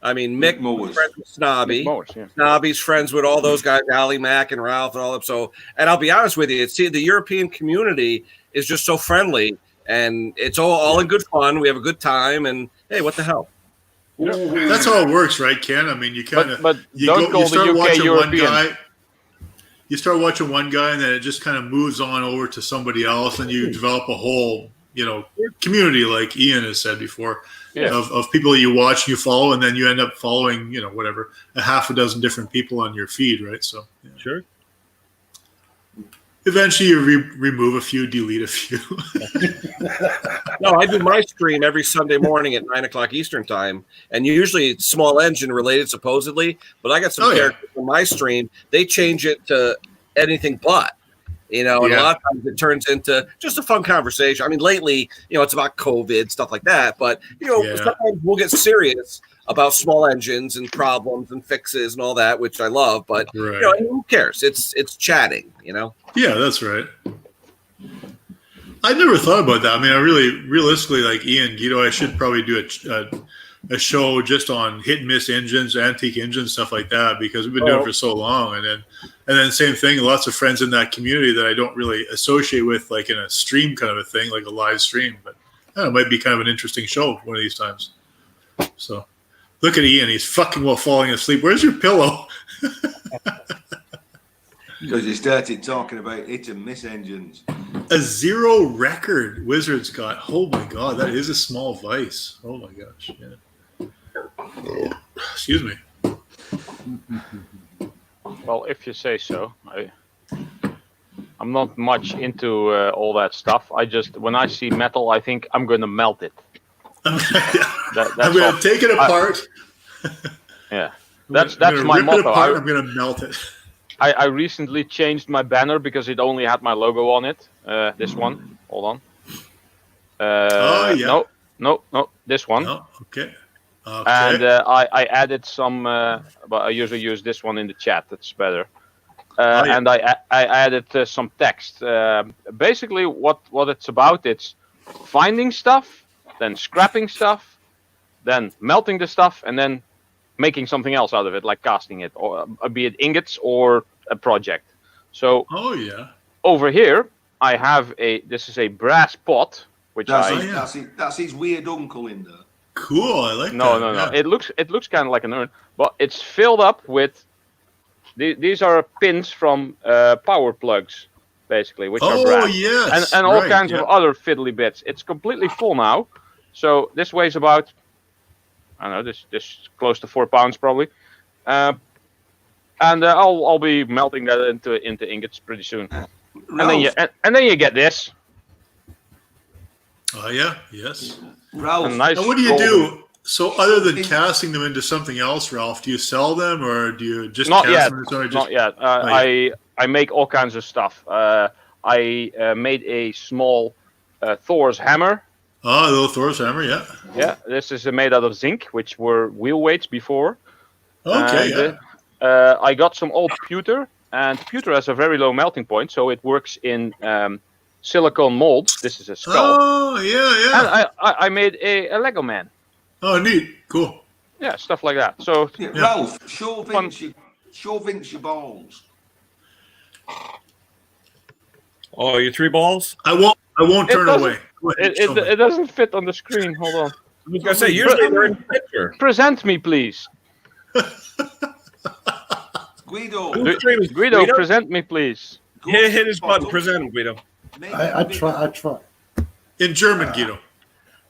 E: I mean, Mick was
C: Mowers.
E: friends with Snobby.
D: Mowers, yeah.
E: Snobby's friends with all those guys, Ali Mack and Ralph and all them. So, and I'll be honest with you, the European community is just so friendly, and it's all in good fun. We have a good time, and hey, what the hell?
B: That's how it works, right, Ken? I mean, you kind of
D: But don't call the UK European.
B: You start watching one guy, and then it just kind of moves on over to somebody else, and you develop a whole, community, like Ian has said before,
D: Yeah.
B: of people that you watch, you follow, and then you end up following, whatever, a half a dozen different people on your feed, right? So, yeah.
E: Sure.
B: Eventually, you remove a few, delete a few.
E: No, I do my stream every Sunday morning at 9:00 Eastern time, and usually it's small engine related, supposedly. But I got some characters on my stream. They change it to anything but, and a lot of times it turns into just a fun conversation. I mean, lately, it's about COVID, stuff like that. But sometimes we'll get serious about small engines and problems and fixes and all that, which I love. But
B: Right.
E: who cares? It's chatting,
B: Yeah, that's right. I never thought about that. I mean, realistically, like Ian, Guido, I should probably do a a show just on hit and miss engines, antique engines, stuff like that, because we've been doing it for so long. And then same thing, lots of friends in that community that I don't really associate with, like in a stream kind of a thing, like a live stream. But it might be kind of an interesting show one of these times. So look at Ian, he's fucking well falling asleep. Where's your pillow?
C: Because you started talking about hit and miss engines.
B: A 0 record Wizards got. Oh my god, that is a small vice. Oh my gosh. Yeah. Excuse me.
D: Well, if you say so. I'm not much into all that stuff. I just, when I see metal, I think I'm going to melt it.
B: I'm
D: That's
B: going
D: all.
B: to take it apart.
D: Yeah, that's
B: I'm gonna
D: my
B: rip it
D: motto.
B: apart, I'm going to melt it.
D: I recently changed my banner because it only had my logo on it. This one. Hold on.
B: Oh, yeah.
D: No. This one.
B: Oh, okay.
D: And I added some, but I usually use this one in the chat. That's better.
B: Yeah.
D: And I added some text. Basically, what it's about, it's finding stuff, then scrapping stuff, then melting the stuff, and then making something else out of it, like casting it, or be it ingots or a project. So
B: Oh yeah.
D: over here, I have this is a brass pot, which
C: That's his weird uncle in there.
B: Cool. I like
D: No.
B: that.
D: It looks kind of like an urn, but it's filled up with. These are pins from power plugs, basically, which are
B: Oh
D: brass,
B: yes.
D: and all
B: Right,
D: kinds
B: yeah.
D: of other fiddly bits. It's completely full now, so this weighs about, I don't know, this close to 4 pounds probably, and I'll be melting that into ingots pretty soon,
C: Ralph,
D: and then you get this.
B: Oh yeah. Yes.
C: Ralph,
D: A nice
B: And what do you
D: golden-
B: do? So other than
C: In-
B: casting them into something else, Ralph, do you sell them or do you just
D: Not
B: cast
D: yet.
B: them? Or just,
D: Not yet.
B: yeah.
D: I make all kinds of stuff. I made a small Thor's hammer.
B: Oh, the little Thor's hammer, yeah.
D: Yeah, this is made out of zinc, which were wheel weights before.
B: Okay,
D: And,
B: yeah.
D: I got some old pewter, and pewter has a very low melting point, so it works in silicone molds. This is a skull.
B: Oh, yeah,
D: And
B: yeah.
D: I made a Lego man.
B: Oh, neat. Cool.
D: Yeah, stuff like that. So
C: yeah, Ralph, show
D: Fun.
C: Vince your balls.
E: Oh, your 3 balls?
B: I won't
D: It
B: turn
D: doesn't-
B: away. Go ahead,
D: it
B: show me.
D: doesn't fit on the screen. Hold on.
E: I was gonna say usually they're in the picture.
D: Present me, please.
C: Guido,
E: Whose screen was
D: Guido, present me, please.
C: go
E: Hit
C: to
E: his
C: the
E: button.
C: bottom,
E: Present him, Guido.
C: make
A: I
C: the big-
A: try.
B: In German, Guido.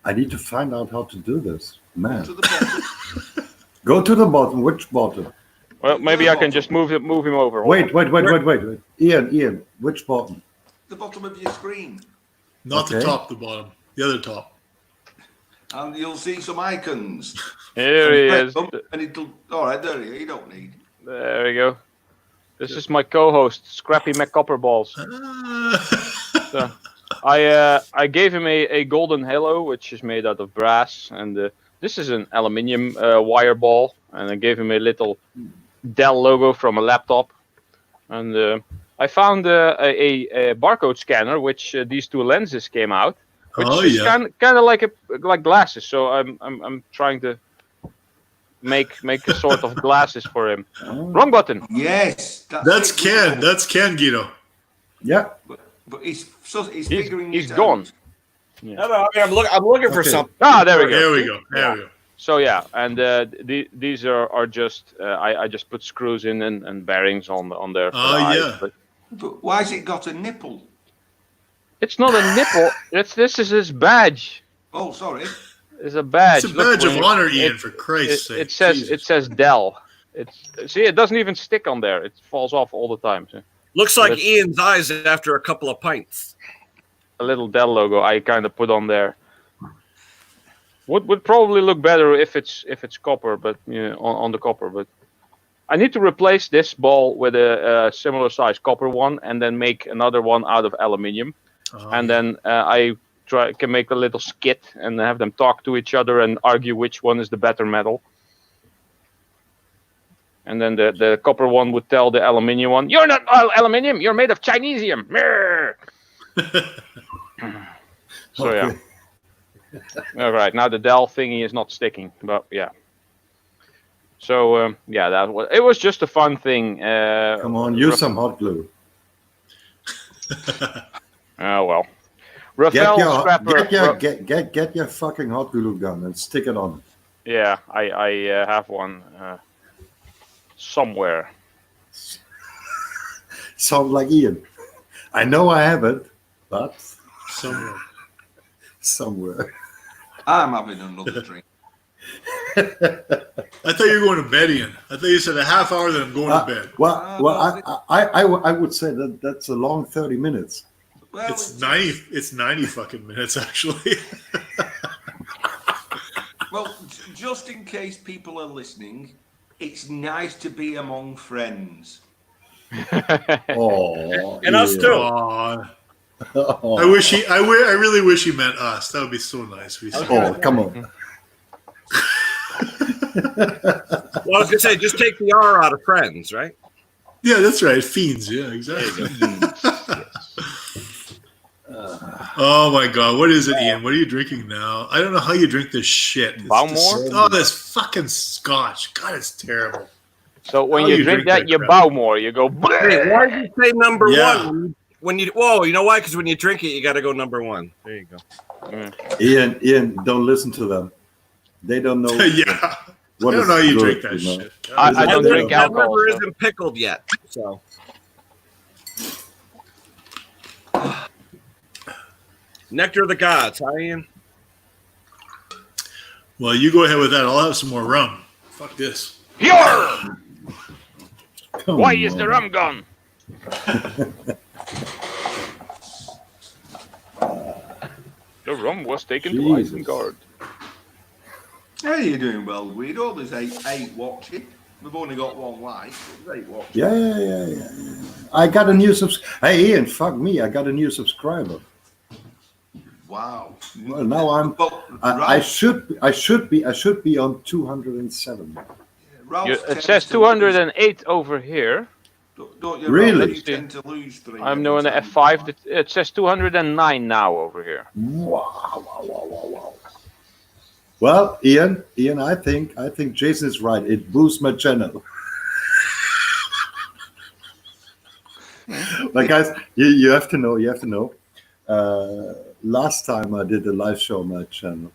A: I need to find out how to do this.
C: to
A: Man.
C: the bottom.
A: Go to the bottom. Which bottom?
D: Well, maybe I can just move him over. Hold
A: Wait.
D: on.
A: Ian, which bottom?
C: The bottom of your screen.
B: Not the
A: Okay.
B: top, the bottom. The other top.
C: And you'll see some icons.
D: Here he
C: And
D: is.
C: press them, and it'll. All right, there you don't need.
D: There we go. This is my co-host, Scrappy McCopperballs. So, I gave him a golden halo, which is made out of brass, and this is an aluminium wire ball, and I gave him a little Dell logo from a laptop, and I found a barcode scanner, which these 2 lenses came out, which
B: Oh,
D: is
B: yeah.
D: kind of like glasses. So I'm trying to make a sort of glasses for him.
A: Oh,
D: Wrong button.
C: Yes,
B: That's
C: it,
B: Ken.
C: Guido.
B: That's Ken, Guido.
A: yeah.
C: But he's figuring
D: He's
C: it
D: gone.
C: out.
E: No, I mean, I'm looking for
A: Okay.
E: something.
D: Ah, there we go.
B: There we go. There we go.
D: So yeah, and these are just I just put screws in and bearings on there. for
B: Oh,
D: the eyes,
B: yeah.
D: but
C: But why's it got a nipple?
D: it's not a nipple. This is his badge.
C: Oh, sorry.
D: It's a badge.
B: It's a
D: Look,
B: badge
D: when
B: of
D: you-
B: honor, Ian,
D: it-
B: for Christ's sake.
D: It says Dell. See, it doesn't even stick on there. It falls off all the time. So
E: Looks like
D: Let's-
E: Ian's eyes after a couple of pints.
D: a little Dell logo I kind of put on there. Would probably look better if it's copper, but on the copper. But I need to replace this ball with a similar size copper one, and then make another one out of aluminium.
B: Oh,
D: And then I can make a little skit and have them talk to each other and argue which one is the better metal. And then the copper one would tell the aluminium one, "You're not aluminium. You're made of Chinesium." Mrrr. So yeah.
A: Okay.
D: All right, now the Dell thingy is not sticking, but yeah. So yeah, it was just a fun thing.
A: Come on, use some hot glue.
D: Oh well. Rafael Scrapper.
A: Get your fucking hot glue gun and stick it on.
D: Yeah, I have one somewhere.
A: Sound like Ian. I know I have it, but somewhere.
C: I'm having another drink.
B: I thought you were going to bed, Ian. I thought you said a half hour that I'm going to bed.
A: I would say that's a long 30 minutes.
C: Well,
B: It's 90 fucking minutes actually.
C: Well, just in case people are listening, it's nice to be among friends.
A: Oh,
E: And us too.
B: Aw.
A: Oh,
B: I really wish he meant us. That would be so nice.
A: oh, come on.
E: Well, I was gonna say, just take the R out of friends, right?
B: Yeah, that's right. Fiends. Yeah, exactly. Oh my God, what is it, Ian? What are you drinking now? I don't know how you drink this shit. It's
D: Bowmore?
B: Oh, this fucking scotch. God, it's terrible.
D: So when
B: How
D: you
B: you
D: drink
B: drink
D: that,
B: that
D: you
B: crap?
D: bow more. You go.
E: Hey, why did you say number
B: Yeah.
E: one? When you you know why? Because when you drink it, you got to go number one. There you go.
A: Ian, don't listen to them. They don't know.
B: Yeah.
A: What
B: I don't
A: is
B: know how you
A: good,
B: drink that
A: you know?
B: shit. God,
D: I don't drink
E: That
D: alcohol.
E: liver
D: So.
E: isn't pickled yet, so. Nectar of the gods, huh, Ian?
B: Well, you go ahead with that. I'll have some more rum. Fuck this.
D: Yarr!
A: Come
D: Why is the
A: on.
D: rum gone? The rum was taken to
A: Jesus.
D: Isengard.
C: How are you doing, well, Guido? There's eight watching. We've only got one like. There's 8 watching.
A: Yeah. I got a new Hey, Ian, fuck me. I got a new subscriber.
C: Wow.
A: Well, now I'm.
C: Well,
A: I should be on 207.
C: Ralph
D: It
C: tends
D: says
C: to
D: 208 over here.
C: Don't you,
A: Really?
C: Ralph? You tend to lose 3.
D: I'm doing the F5. It says 209 now over here.
A: Wow. Well, Ian, I think Jason is right. It boosts my channel. But guys, you have to know. Last time I did a live show on my channel,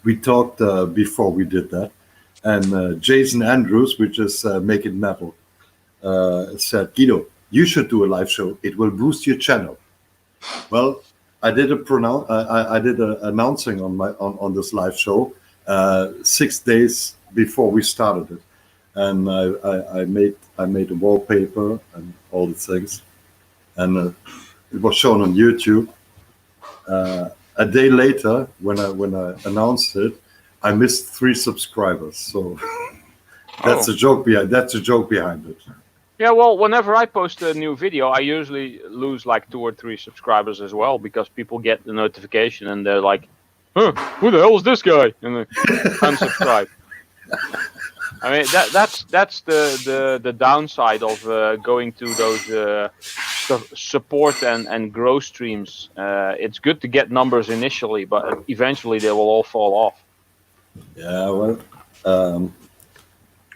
A: we talked before we did that, and Jason Andrews, which is Make It Metal, said, Guido, you should do a live show. It will boost your channel. Well, I did a announcing on this live show 6 days before we started it, and I made a wallpaper and all the things, and it was shown on YouTube. A day later, when I announced it, I missed 3 subscribers. So that's a joke behind it.
D: Yeah, well, whenever I post a new video, I usually lose like 2 or 3 subscribers as well because people get the notification and they're like, "Huh, who the hell is this guy?" and they unsubscribe. I mean, that's the downside of going to those support and grow streams. It's good to get numbers initially, but eventually they will all fall off.
A: Yeah, well,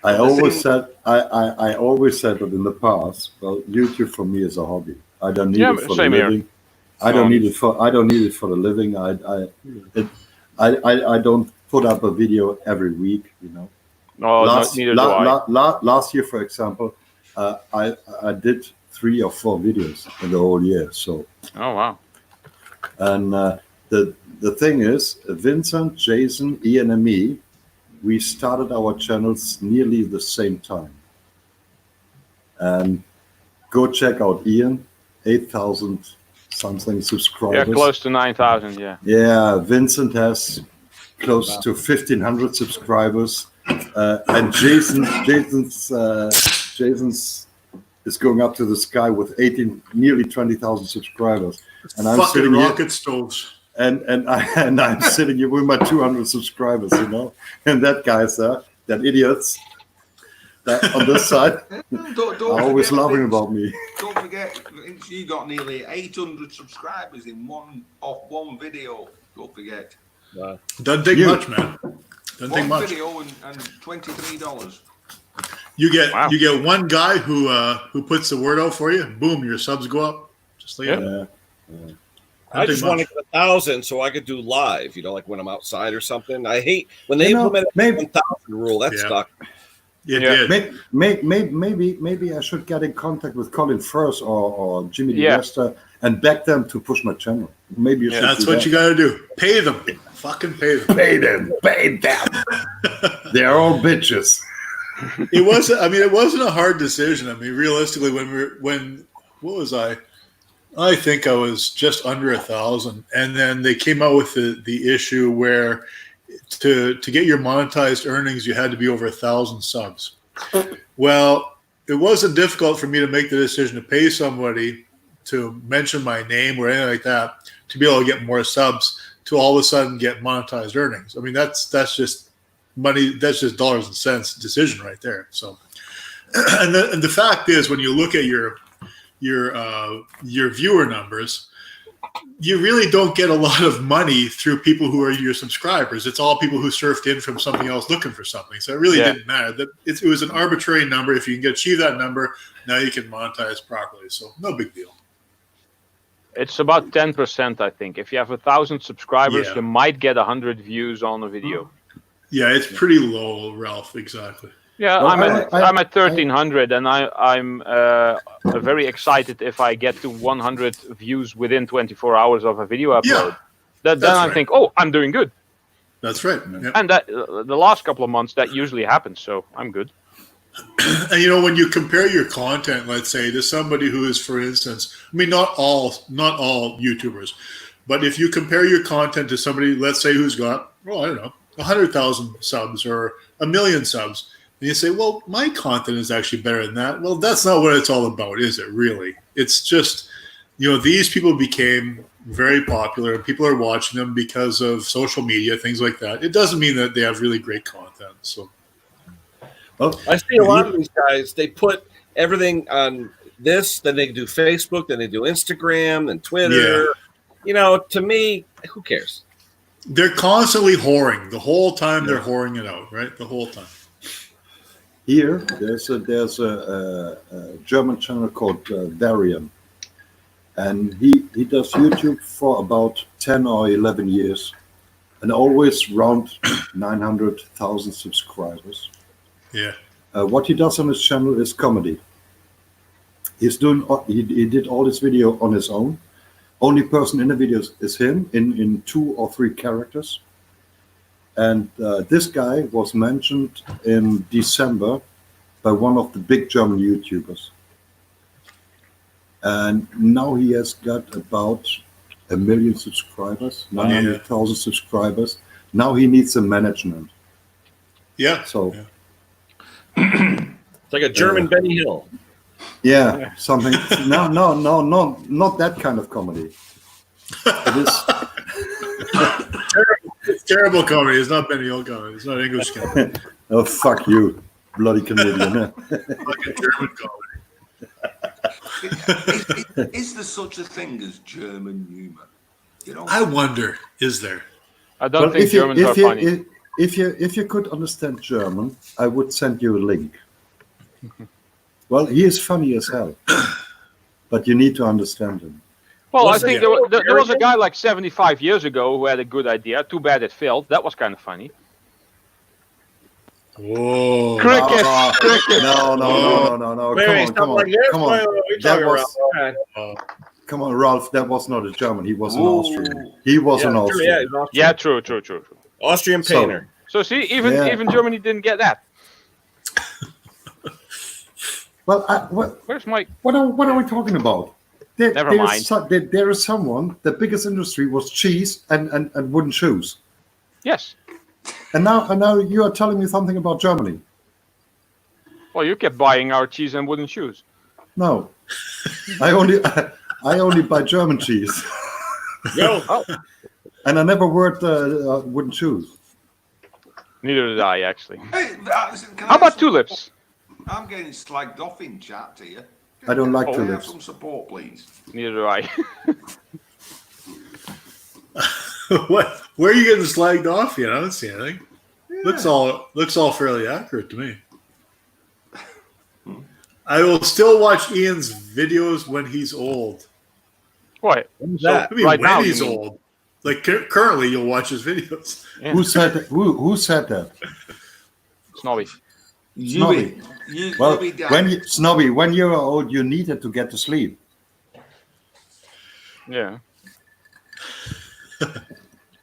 A: I always said that in the past. Well, YouTube for me is a hobby. I don't need it for the
D: same here.
A: living. I don't need it for the living. I don't put up a video every week. You know.
D: No, neither do I.
A: Last year, for example, I did 3 or 4 videos in the whole year. So.
D: Oh wow.
A: And the thing is, Vincent, Jason, Ian, and me, we started our channels nearly the same time. And go check out Ian, 8,000 something subscribers.
D: Yeah, close to 9,000. Yeah.
A: Yeah, Vincent has close to 1,500 subscribers, and Jason's is going up to the sky with nearly 20,000 subscribers. And I'm
B: Fucking
A: sitting here.
B: rocket stoves.
A: And I'm sitting here with my 200 subscribers, you know, and that guy's that idiots that on this side
C: Don't
A: are always
C: forget,
A: laughing
C: Vince,
A: about me.
C: Don't forget, Vince, you got nearly 800 subscribers in one video. Don't forget.
B: Doesn't take
A: You.
B: much, man. Doesn't take
C: One
B: much.
C: video and $23.
B: You get
D: Wow.
B: you get one guy who puts the word out for you. Boom, your subs go up. Just like that.
A: Yeah.
E: I just want to
B: much.
E: get 1,000 so I could do live. Like when I'm outside or something. I hate when they
A: You know,
E: implemented the
A: maybe-
E: 1,000 rule. That
B: Yeah.
E: stuck.
B: It
D: Yeah.
B: did.
A: Maybe I should get in contact with Colin Firth or Jimmy
D: Yeah.
A: DeVesta and beg them to push my channel. Maybe you should
B: That's
A: do
B: what
A: that.
B: you got to do. Pay them. Fucking pay them.
A: Pay them. Pay them. They're all bitches.
B: It wasn't. I mean, it wasn't a hard decision. I mean, realistically, what was I? I think I was just under 1,000, and then they came out with the issue where to get your monetized earnings, you had to be over 1,000 subs. Well, it wasn't difficult for me to make the decision to pay somebody to mention my name or anything like that to be able to get more subs to all of a sudden get monetized earnings. I mean, that's just money. That's just dollars and cents decision right there. So, and the fact is, when you look at your viewer numbers, you really don't get a lot of money through people who are your subscribers. It's all people who surfed in from something else looking for something. So it really didn't matter. That it was an arbitrary number. If you can achieve that number, now you can monetize properly. So no big deal.
D: It's about 10%, I think. If you have 1,000 subscribers,
B: Yeah.
D: you might get 100 views on a video.
B: Yeah, it's pretty low, Ralph. Exactly.
D: Yeah,
A: Well,
D: I'm at 1,300, and I'm very excited if I get to 100 views within 24 hours of a video upload.
B: Yeah,
D: Then
B: that's
D: I
B: right.
D: think, oh, I'm doing good.
B: That's right. Yeah.
D: And that the last couple of months, that usually happens, so I'm good.
B: And when you compare your content, let's say, to somebody who is, for instance, I mean, not all YouTubers, but if you compare your content to somebody, let's say, who's got, well, I don't know, 100,000 subs or 1 million subs, and you say, well, my content is actually better than that. Well, that's not what it's all about, is it really? It's just, these people became very popular and people are watching them because of social media, things like that. It doesn't mean that they have really great content. So,
A: Well,
E: I see a lot of these guys, they put everything on this, then they do Facebook, then they do Instagram, then Twitter. To me, who cares?
B: they're constantly whoring the whole time. They're whoring it out, right? The whole time.
A: here there's a German channel called Varian, and he does YouTube for about 10 or 11 years, and always around 900,000 subscribers.
B: Yeah.
A: What he does on his channel is comedy. He's doing. He did all this video on his own. Only person in the videos is him in 2 or 3 characters. And this guy was mentioned in December by one of the big German YouTubers. And now he has got about 1 million subscribers, 900,000 subscribers. Now he needs a management.
B: Yeah.
A: So.
B: Yeah.
E: It's like a German Benny Hill.
A: Yeah, something. No, not that kind of comedy. It is.
B: It's terrible comedy. It's not Benny Hill comedy. It's not English comedy.
A: Oh, fuck you, bloody Canadian.
B: Fucking German comedy.
C: Is there such a thing as German humor?
B: I wonder, is there?
D: I don't think Germans are funny.
A: If you could understand German, I would send you a link. Well, he is funny as hell, but you need to understand him.
D: Well, I
E: Was
D: think
E: it
D: there was a guy like 75 years ago who had a good idea. Too bad it failed. That was kind of funny.
B: Whoa.
D: Cricket.
A: No.
E: Wait,
A: Come on.
E: like this?
A: Come on.
E: What are we
A: That
E: talking
A: was-
E: about? Okay.
A: Come on, Ralph. That was not a German. He was an
C: Ooh.
A: Austrian. He was an
E: Yeah,
A: Austrian.
E: he's Austrian.
D: Yeah, true.
E: Austrian
A: So-
E: painter.
D: So see, even
A: Yeah.
D: Germany didn't get that.
A: Well,
D: Where's my?
A: what are we talking about?
D: Never mind.
A: There is someone. The biggest industry was cheese and wooden shoes.
D: Yes.
A: And now you are telling me something about Germany.
D: Well, you kept buying our cheese and wooden shoes.
A: No, I only buy German cheese,
E: Go.
D: Oh,
A: and I never worked wooden shoes.
D: neither did I actually.
C: Hey,
D: How about tulips?
C: I'm getting slagged off in chat here.
A: I don't like
C: Can I have
A: tulips.
C: some support, please?
D: Neither do I.
B: What? Where are you getting slagged off yet? I don't see anything. Looks all fairly accurate to me. I will still watch Ian's videos when he's old.
D: What?
E: Who's
B: I
E: that?
B: mean,
D: Right
B: when
D: now, you
B: he's
D: mean?
B: old. Like currently, you'll watch his videos.
D: Yeah.
A: Who said that? Who said that?
D: Snobby.
A: Snobby. Well, Snobby, when you were old, you needed to get to sleep.
D: Yeah.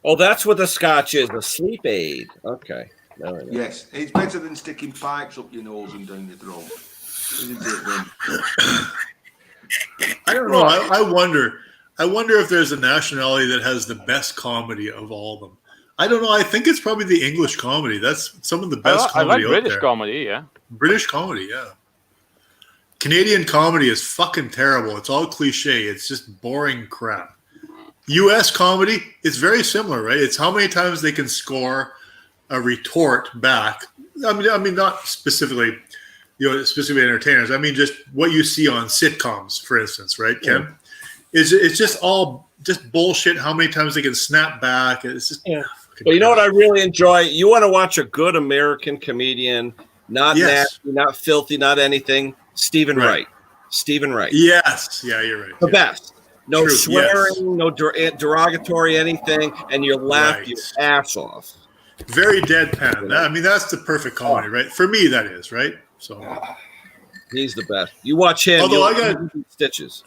E: Oh, that's what the scotch is, a sleep aid. Okay. Now I know.
C: Yes, it's better than sticking pipes up your nose and down your throat. Isn't it, then?
B: I don't know. I wonder. I wonder if there's a nationality that has the best comedy of all of them. I don't know. I think it's probably the English comedy. That's some of the best
D: I like
B: comedy out
D: British
B: there.
D: comedy, yeah.
B: British comedy, yeah. Canadian comedy is fucking terrible. It's all cliche. It's just boring crap. U.S. comedy is very similar, right? It's how many times they can score a retort back. I mean, not specifically, specifically entertainers. I mean, just what you see on sitcoms, for instance, right, Ken? Yeah. It's just all just bullshit. How many times they can snap back? It's just
E: But you know what I really enjoy? You want to watch a good American comedian, not nasty, not filthy, not anything. Stephen Wright. Stephen Wright.
B: Yes. Yeah, you're right.
E: The best. No
B: True,
E: swearing, no derogatory anything, and you laugh your ass off.
B: Very deadpan. I mean, that's the perfect comedy, right? For me, that is, right? So
E: he's the best. You watch him.
B: Although I got
E: stitches.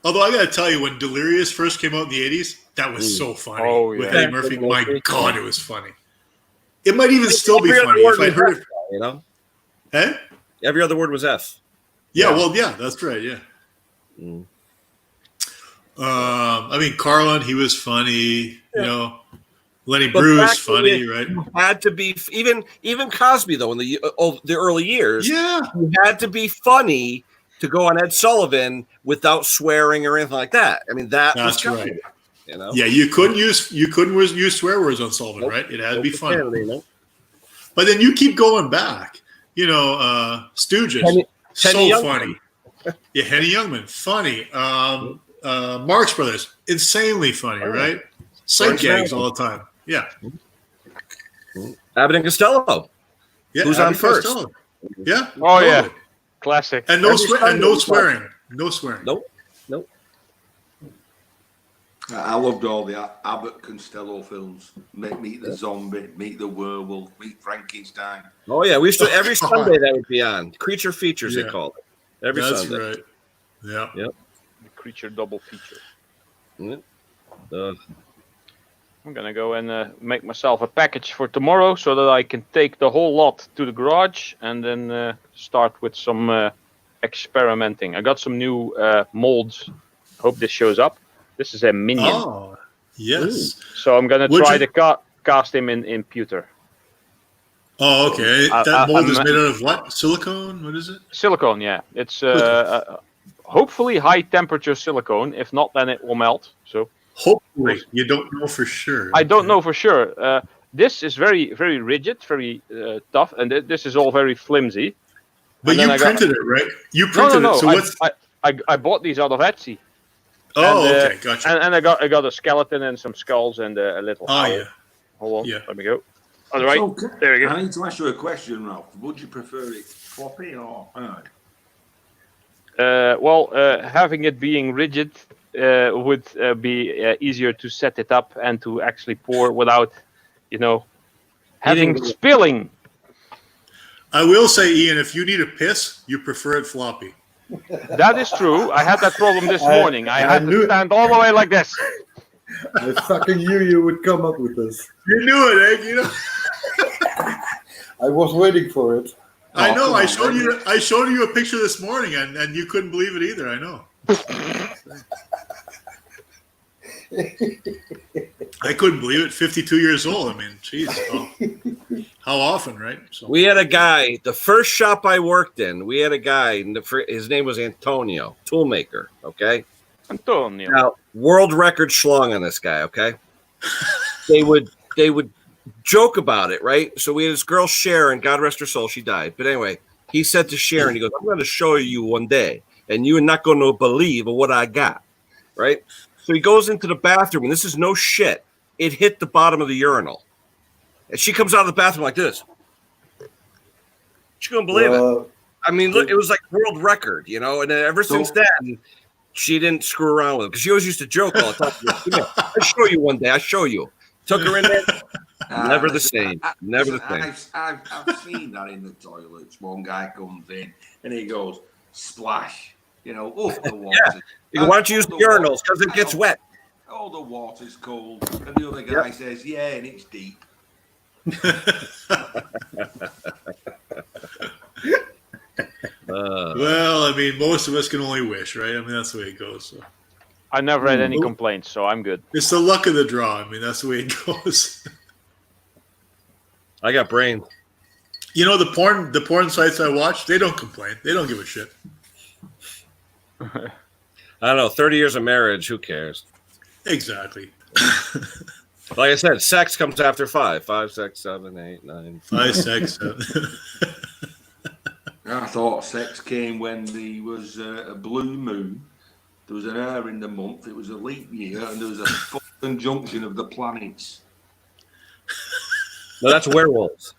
B: Although I got to tell you, when Delirious first came out in the 80s, that was so funny.
D: Oh, yeah.
B: With Eddie Murphy. My God, it was funny. It might even still be funny if I heard it.
E: You know?
B: Eh?
E: Every other word was F.
B: Yeah, well, yeah, that's right, yeah. I mean, Carlin, he was funny. You know, Lenny Bruce, funny, right?
E: Had to be even Cosby though in the early years.
B: Yeah,
E: he had to be funny to go on Ed Sullivan without swearing or anything like that. I mean, that's
B: right.
E: You know?
B: Yeah, you couldn't use swear words on Sullivan, right? It had to be funny. But then you keep going back. You know, Stooges, so funny. Yeah, Henny Youngman, funny. Marx Brothers, insanely funny, right? Sight gags all the time. Yeah.
E: Abbott and Costello.
B: Yeah,
E: who's on first?
B: Costello. Yeah.
D: Oh yeah, classic.
B: And no swearing. No swearing.
E: Nope.
C: I loved all the Abbott Costello films. Meet the Zombie, Meet the Werewolf, Meet Frankenstein.
E: Oh yeah, we used to every Sunday that would be on Creature Features. They called it every Sunday.
B: That's right. Yeah.
E: Yep.
D: The Creature double feature.
E: Yep.
D: I'm gonna go and make myself a package for tomorrow so that I can take the whole lot to the garage and then start with some experimenting. I got some new molds. Hope this shows up. This is a minion.
B: Oh, yes.
D: So I'm gonna try to cast him in pewter.
B: Oh, okay. That mold is made out of what? Silicone? What is it?
D: Silicone, yeah. It's hopefully high temperature silicone. If not, then it will melt. So
B: hopefully, you don't know for sure.
D: I don't know for sure. This is very, very rigid, very tough, and this is all very flimsy.
B: But you printed it, right? You printed it. So what's?
D: I bought these out of Etsy.
B: Oh, okay, gotcha.
D: And I got a skeleton and some skulls and a little.
B: Oh, yeah.
D: Hold on.
B: Yeah.
D: Let me go. All right.
C: So,
D: there we go.
C: I need to ask you a question, Ralph. Would you prefer it floppy or hard?
D: Having it being rigid would be easier to set it up and to actually pour without, having spilling.
B: I will say, Ian, if you need a piss, you prefer it floppy.
D: That is true. I had that problem this morning. I had to stand all the way like this.
A: I fucking knew you would come up with this.
B: You knew it, eh?
A: I was waiting for it.
B: I know. I showed you a picture this morning, and you couldn't believe it either. I know. I couldn't believe it. 52 years old. I mean, geez, how often, right? So.
E: We had a guy. The first shop I worked in, we had a guy. His name was Antonio, toolmaker. Okay.
D: Antonio.
E: Now, world record schlong on this guy. Okay. They would joke about it, right? So we had this girl Sharon, God rest her soul, she died. But anyway, he said to Sharon, he goes, "I'm going to show you one day, and you're not going to believe what I got." Right? So he goes into the bathroom, and this is no shit. it hit the bottom of the urinal. And she comes out of the bathroom like this. She couldn't believe it. I mean, look, it was like world record, you know. And ever since then, she didn't screw around with it because she always used to joke all the time. I'll show you one day. I'll show you. Took her in there. Never the same. Never the same.
C: I've seen that in the toilets. One guy comes in and he goes, splash. You know, the water.
E: Yeah. You go, why don't you use the urinals? Because it gets wet.
C: Oh, the water's cold. And the other guy says, yeah, and it's deep.
B: Well, I mean, most of us can only wish, right? I mean, that's the way it goes. So.
D: I never had any complaints, so I'm good.
B: It's the luck of the draw. I mean, that's the way it goes.
E: I got brains.
B: You know, the porn sites I watch, they don't complain. They don't give a shit.
E: I don't know. 30 years of marriage, who cares?
B: Exactly.
E: Like I said, sex comes after 5. 5, 6, 7, 8, 9.
B: 5, 6, 7.
C: I thought sex came when there was a blue moon. There was an hour in the month. It was a leap year, and there was a full conjunction of the planets.
E: No, that's werewolves.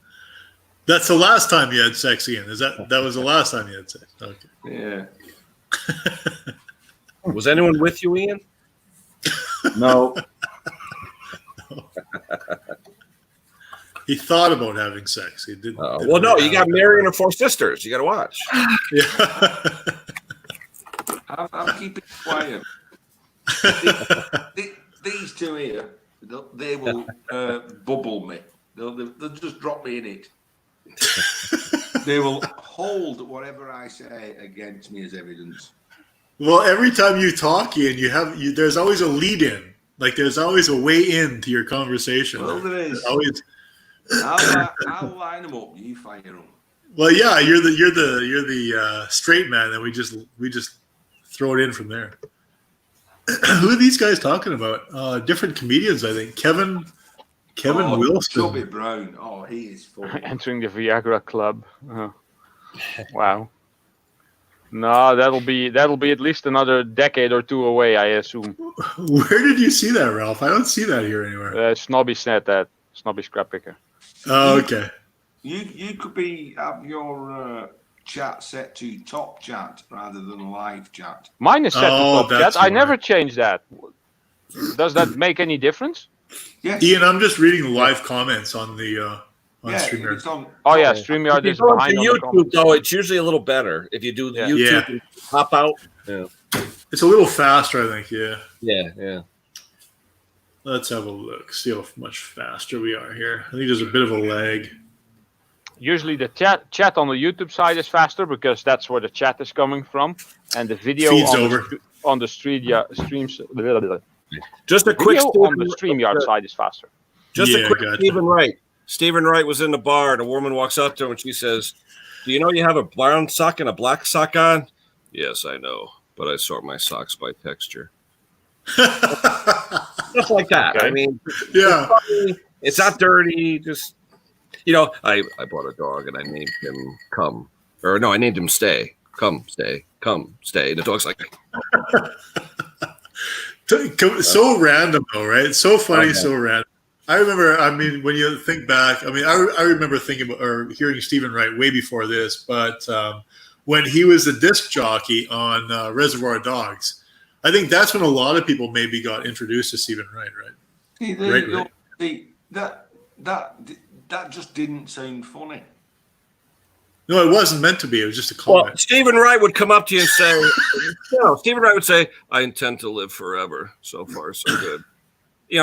B: That's the last time you had sex, Ian. That was the last time you had sex? Okay.
C: Yeah.
E: Was anyone with you, Ian?
A: No.
B: He thought about having sex. He didn't.
E: Well, no, you got Mary and her 4 sisters. You got to watch.
B: Yeah.
C: I'm keeping quiet. These two here, they will bubble me. They'll just drop me in it. They will hold whatever I say against me as evidence.
B: Well, every time you talk, Ian, there's always a lead in. Like there's always a way in to your conversation.
C: Well, there is.
B: Always.
C: I'll line them up. You fire them.
B: Well, yeah, you're the straight man, and we just throw it in from there. Who are these guys talking about? Different comedians, I think. Kevin Wilson.
C: Chubby Brown. Oh, he is funny.
D: Entering the Viagra Club. Wow. No, that'll be at least another decade or two away, I assume.
B: Where did you see that, Ralph? I don't see that here anywhere.
D: Snobby said that. Snobby Scrap Picker.
B: Oh, okay.
C: You could have your chat set to top chat rather than live chat.
D: Mine is set to top
B: that's
D: chat. I
B: smart.
D: never changed that. Does that make any difference?
C: Yes.
B: Ian, I'm just reading the live comments on the on
C: Yeah,
B: StreamYard.
C: it's on.
D: Oh yeah,
E: If
D: StreamYard
E: you
D: is
E: go
D: behind
E: to
D: on the
E: YouTube,
D: comments.
E: though, it's usually a little better. If you do
D: Yeah.
E: YouTube
B: Yeah.
E: and pop out. Yeah.
B: It's a little faster, I think. Yeah.
E: Yeah.
B: Let's have a look. See how much faster we are here. I think there's a bit of a lag.
D: Usually the chat on the YouTube side is faster because that's where the chat is coming from, and the video
B: Feeds
D: on
B: over.
D: on the streams.
E: Just a quick
D: Video on the StreamYard side is faster.
E: Just
B: Yeah,
E: a quick
B: gotcha.
E: Stephen Wright. Stephen Wright was in the bar, and a woman walks up to him, and she says, "Do you know you have a brown sock and a black sock on?" "Yes, I know, but I sort my socks by texture." Stuff like that.
D: Okay.
E: I mean,
B: Yeah.
E: it's not dirty. Just I bought a dog and I named him Come, or no, I named him Stay. Come, stay, come, stay. The dog's like,
B: So random, though, right? It's so funny,
E: Okay.
B: so random. I remember, when you think back, I remember thinking about, or hearing Stephen Wright way before this, but when he was a disc jockey on Reservoir Dogs, I think that's when a lot of people maybe got introduced to Stephen Wright, right?
C: That just didn't sound funny.
B: No, it wasn't meant to be. It was just a
E: well,
B: comment.
E: Stephen Wright would come up to you and say, Stephen Wright would say, "I intend to live forever. So far, so good."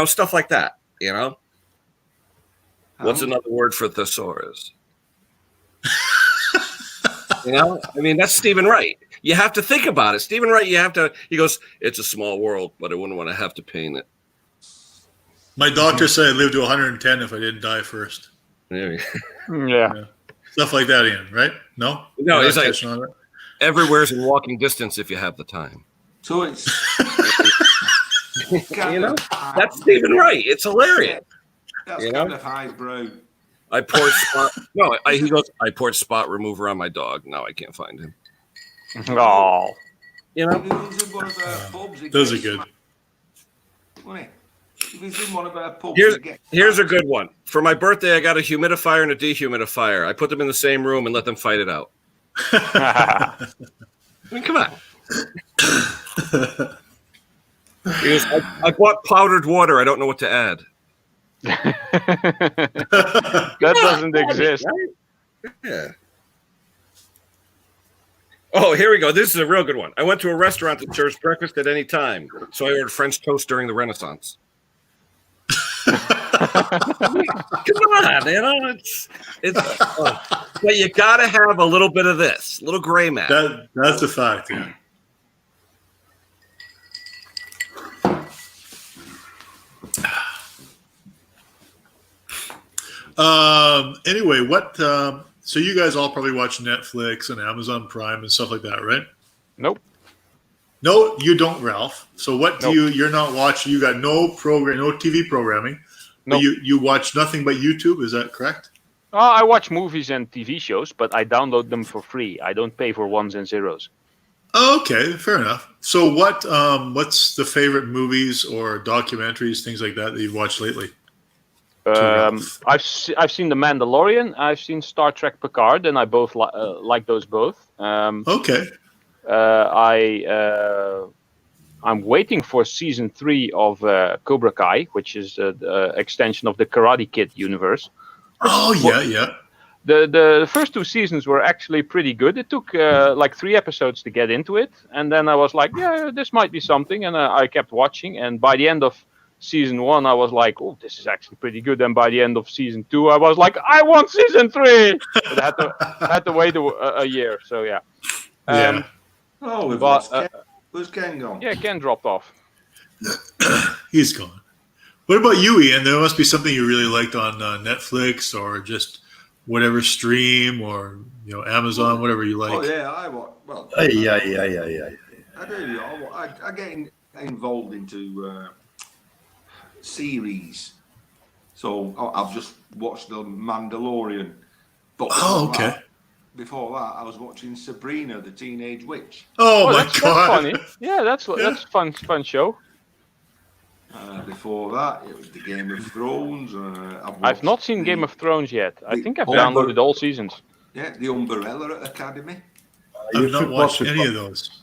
E: Stuff like that. What's another word for thesaurus? That's Stephen Wright. You have to think about it. Stephen Wright, he goes, "It's a small world, but I wouldn't want to have to paint it."
B: My doctor said I'd live to 110 if I didn't die first.
E: There
D: Yeah.
B: Stuff like that, Ian, right? No?
E: No,
B: You're
E: it's
B: not
E: like-
B: catching on that?
E: Everywhere's in walking distance if you have the time.
C: So it's
E: That's Stephen Wright. It's hilarious.
C: That's
E: You know?
C: kind of highbrow.
E: I poured spot. No, he goes. I poured spot remover on my dog. Now I can't find him.
D: Oh.
C: He was in one of our pubs. He
B: Those are
C: gets
B: good.
C: smacked, wasn't he? If he's in one of our pubs,
E: Here's
C: he gets
E: here's a good one. For my birthday, I got a humidifier and a dehumidifier. I put them in the same room and let them fight it out. I mean, come on. I bought powdered water. I don't know what to add.
D: That doesn't exist.
E: Yeah. Oh, here we go. This is a real good one. I went to a restaurant that serves breakfast at any time, so I ordered French toast during the Renaissance. Come on, but you gotta have a little bit of this, a little gray matter.
B: That's a fact. Yeah. Anyway, what? So you guys all probably watch Netflix and Amazon Prime and stuff like that, right?
D: Nope.
B: No, you don't, Ralph. So what do
D: Nope.
B: you're not watching? You got no program, no TV programming.
D: Nope.
B: But you watch nothing but YouTube. Is that correct?
D: I watch movies and TV shows, but I download them for free. I don't pay for ones and zeros.
B: Oh, okay, fair enough. So what's the favorite movies or documentaries, things like that you've watched lately?
D: I've seen The Mandalorian. I've seen Star Trek Picard, and I both like those both.
B: Okay.
D: I'm waiting for season 3 of Cobra Kai, which is the extension of the Karate Kid universe.
B: Oh yeah.
D: The first 2 seasons were actually pretty good. It took like 3 episodes to get into it, and then I was like, yeah, this might be something, and I kept watching. And by the end of season 1, I was like, oh, this is actually pretty good. And by the end of season 2, I was like, I want season 3. But I had to wait a year. So yeah.
B: Yeah.
C: Oh, we've
D: But,
C: lost Ken. Where's Ken gone?
D: Yeah, Ken dropped off.
B: He's gone. What about you, Ian? There must be something you really liked on Netflix or just whatever stream or Amazon, whatever you like.
C: Oh yeah, I watch. Well,
A: Yeah.
C: I do. I get involved into series. So I've just watched The Mandalorian. But
B: Oh, okay.
C: Before that, I was watching Sabrina, the Teenage Witch.
B: Oh my
D: that's
B: God!
D: funny. Yeah, that's fun show.
C: Before that, it was the Game of Thrones.
D: I've not seen Game of Thrones yet. I think I've
C: Oh,
D: downloaded all seasons.
C: Yeah, the Umbrella Academy.
B: I've not watched any of those.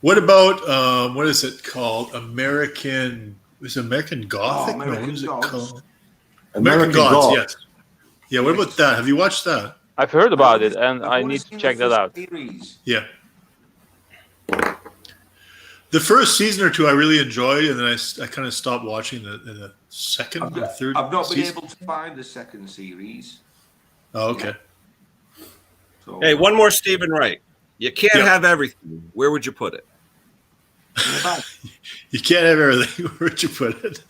B: What about what is it called? American Gothic?
C: Oh, American
B: what is it
C: Gods.
B: called?
A: American
B: Gods.
A: Gods.
B: Yes. Yeah. What about that? Have you watched that?
D: I've heard about it, and
C: I've
D: I
C: only
D: need
C: seen
D: to check
C: the
D: that
C: first
D: out.
C: series.
B: Yeah. The first season or 2 I really enjoyed, and then I kind of stopped watching the second or third.
C: I've not been
B: season.
C: able to find the second series.
B: Oh, okay.
C: So,
E: Hey, one more Stephen Wright. You can't
B: Yeah.
E: have everything. Where would you put it?
C: in the back.
B: You can't have everything. Where'd you put it?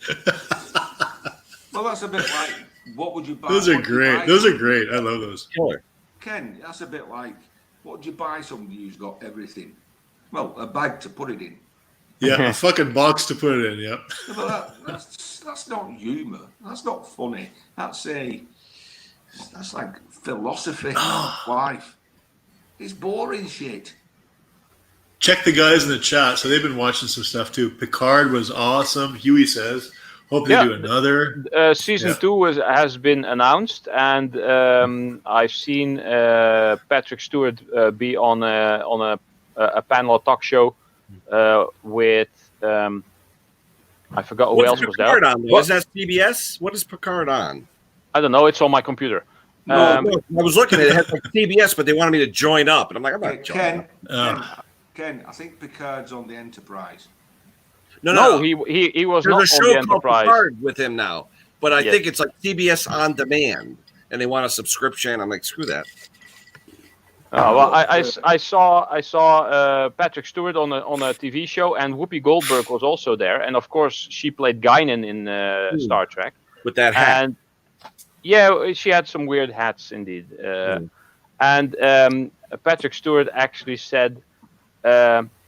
C: Well, that's a bit like, what would you buy?
B: Those are
C: what would you
B: great.
C: buy
B: Those are
C: somebody-
B: great. I love those.
E: Killer.
C: Ken, that's a bit like, what would you buy somebody who's got everything? Well, a bag to put it in.
B: Yeah, a fucking box to put it in. Yep.
C: Yeah, but that's not humour. That's not funny. That's like philosophy of life. It's boring shit.
B: Check the guys in the chat. So they've been watching some stuff too. Picard was awesome. Huey says, hope they
D: Yeah.
B: do another.
D: Season
B: Yeah.
D: 2 has been announced, and I've seen Patrick Stewart be on a panel talk show with I forgot who
E: What's
D: else was there.
E: Picard on? Though?
D: What?
E: Is that CBS? What is Picard on?
D: I don't know. It's on my computer.
E: No, I was looking at it. It had like CBS, but they wanted me to join up, and I'm like, I'm not joining.
C: Ken, I think Picard's on the Enterprise.
E: No,
D: he was
E: There's
D: not
E: a
D: on
E: show
D: the
E: called
D: Enterprise.
E: Picard with him now, but I
D: Yes.
E: think it's like CBS on demand, and they want a subscription. I'm like, screw that.
D: Well, I saw Patrick Stewart on a TV show, and Whoopi Goldberg was also there, and of course she played Guinan in Star Trek.
E: With that hat.
D: And yeah, she had some weird hats indeed. And Patrick Stewart actually said,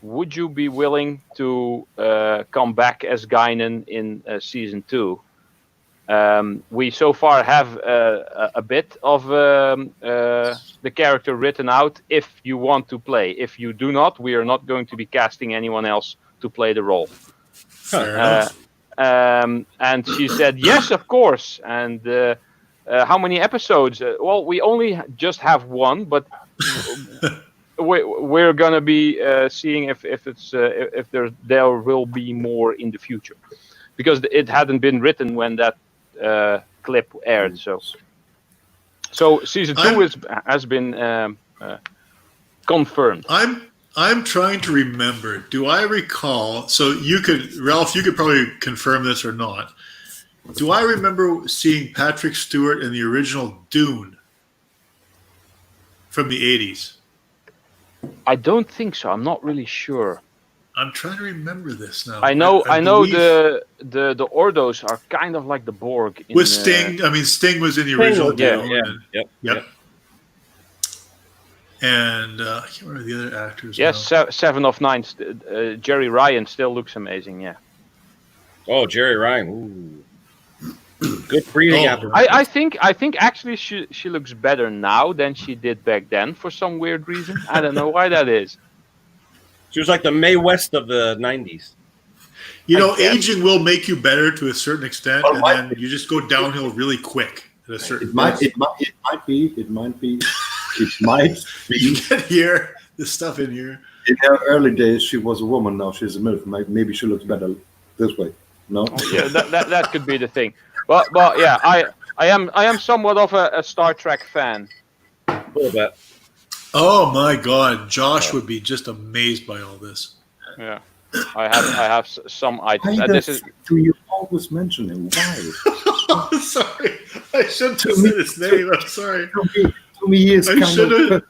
D: "Would you be willing to come back as Guinan in season 2?" We so far have a bit of the character written out if you want to play. If you do not, we are not going to be casting anyone else to play the role.
B: Fair enough.
D: And she said, yes, of course. And how many episodes? Well, we only just have one, but we're gonna be seeing if there will be more in the future, because it hadn't been written when that clip aired. So season 2 has been confirmed.
B: I'm trying to remember. Do I recall? So Ralph, you could probably confirm this or not. Do I remember seeing Patrick Stewart in the original Dune from the 80s?
D: I don't think so. I'm not really sure.
B: I'm trying to remember this now.
D: I know
B: believe-
D: the Ordos are kind of like the Borg.
B: with Sting. I mean, Sting was in the original Dune. Yep. And I can't remember the other actors.
D: Yes,
B: now.
D: 7 of 9. Jerry Ryan still looks amazing. Yeah.
E: Oh, Jerry Ryan. Ooh. Good breathing after.
D: I think actually she looks better now than she did back then for some weird reason. I don't know why that is.
E: She was like the Mae West of the 90s.
B: You know,
D: I guess.
B: aging will make you better to a certain extent,
F: Well,
B: and
F: why-
B: then you just go downhill really quick at a certain.
F: It might be.
B: You can hear the stuff in here.
F: In her early days, she was a woman. Now she's a MILF. Maybe she looks better this way. No.
D: Yeah, that could be the thing. But yeah, I am somewhat of a Star Trek fan.
E: A little bit.
B: Oh my God, Josh would be just amazed by all this.
D: Yeah, I have some items.
F: Why
D: This is
F: do you always mention him? Why?
B: Sorry, I shouldn't have said his name. I'm sorry.
F: To me, he is
B: I should've-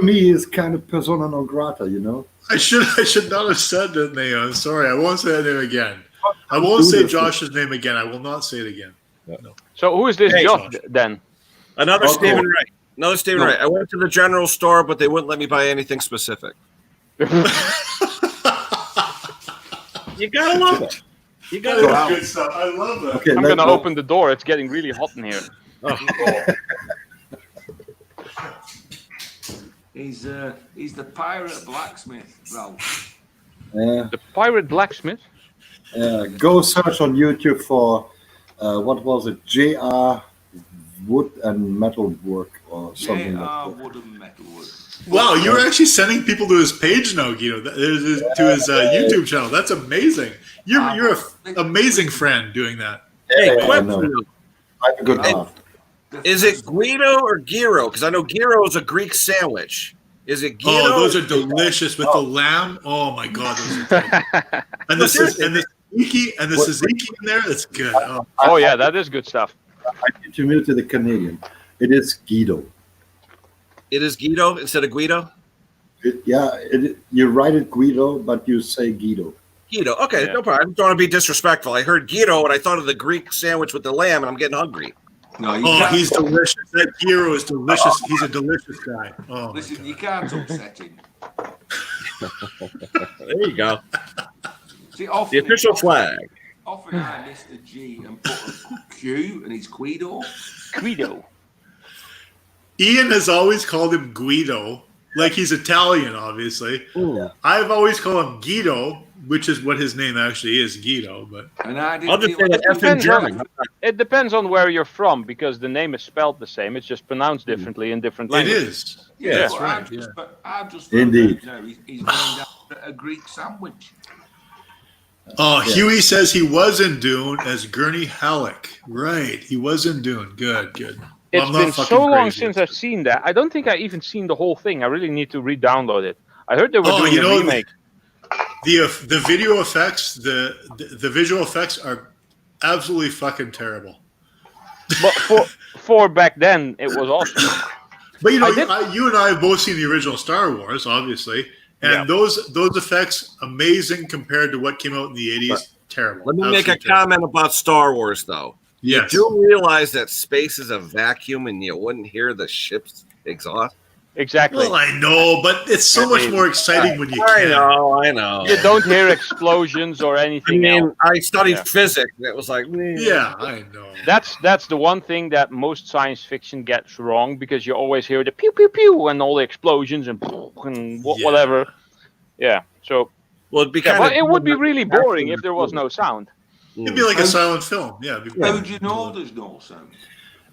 F: he is kind of persona non grata. You know.
B: I should not have said that name. I'm sorry. I won't say that name again. I won't say Josh's name again. I will not say it again.
D: so. Who is this
E: Hey,
D: Josh
B: Josh.
D: then?
E: Another
F: Oh,
E: Stephen
F: cool.
E: Wright. Another Stephen Wright. I went to the general store, but they wouldn't let me buy anything specific. You gotta love it. You gotta love it.
B: Good stuff. I love that.
F: Okay,
D: I'm gonna open the door. It's getting really hot in here.
C: He's the pirate blacksmith, Ralph.
D: The pirate blacksmith.
F: Go search on YouTube for what was it? J.R. Wood and Metalwork or something like
C: J.R.
F: that.
C: Wood and Metalwork.
B: Wow, you're actually sending people to his page now, Guido. To his YouTube channel. That's amazing. You're an amazing friend doing that.
E: Hey,
F: Yeah, I
E: question
F: know.
E: though.
F: I have a good
E: Hey,
F: heart.
E: Is it Guido or Gyro? Because I know Gyro is a Greek sandwich. Is it Guido?
B: Oh, those are delicious with the lamb. Oh my God, those are good. And the tzatziki in there. That's good. Oh.
D: Oh yeah, that is good stuff.
F: I need to move to the Canadian. It is Guido.
E: It is Guido instead of Guido?
F: You write it Guido, but you say Guido.
E: Guido. Okay,
D: Yeah.
E: no problem. I don't want to be disrespectful. I heard Guido and I thought of the Greek sandwich with the lamb, and I'm getting hungry.
C: No, you
B: Oh,
C: can't.
B: he's delicious. That hero is delicious. He's a delicious guy. Oh, my
C: Listen,
B: God.
C: you can't upset him.
E: There you go.
C: See, often,
E: The official flag.
C: Often I miss the G and put a Q, and it's Guido.
D: Guido.
B: Ian has always called him Guido, like he's Italian, obviously. I've always called him Guido, which is what his name actually is, Guido. But
C: And I didn't
E: I'll just say
C: realize-
E: that F in German.
D: It depends on where you're from, because the name is spelled the same. It's just pronounced differently in different
B: it
D: languages.
B: is.
E: Yeah,
B: that's
C: but
B: right.
C: I've just
F: Indeed.
C: found out now he's named after a Greek sandwich.
B: Oh,
F: Yeah.
B: Huey says he was in Dune as Gurney Halleck. Right, he was in Dune. Good. Well,
D: It's
B: I'm not
D: been
B: fucking
D: so long
B: crazy.
D: since I've seen that. I don't think I even seen the whole thing. I really need to re-download it. I heard they were
B: Oh,
D: doing
B: you
D: a
B: know,
D: remake.
B: The video effects, the visual effects are absolutely fucking terrible.
D: But for back then, it was awesome.
B: But you know,
D: I did-
B: you and I have both seen the original Star Wars, obviously, and
D: Yeah.
B: those effects amazing compared to what came out in the 80s. Terrible.
E: Let me make a
B: Absolutely terrible.
E: comment about Star Wars, though.
B: Yes.
E: You do realize that space is a vacuum and you wouldn't hear the ship's exhaust?
D: Exactly.
B: Well, I know, but it's so much more exciting when you
E: I
B: can.
E: know.
D: You don't hear explosions or
E: I
D: anything else.
E: mean, I studied
D: Yeah.
E: physics, and it was like,
B: Yeah, I know.
D: That's the one thing that most science fiction gets wrong, because you always hear the pew pew pew and all the explosions and
B: Yeah.
D: whatever. Yeah. So
E: Well, it'd be
D: yeah,
E: kind
D: but
E: of.
D: it would be really boring if there was no sound.
B: It'd be like a silent film. Yeah. It'd be
C: How do you know there's no sound?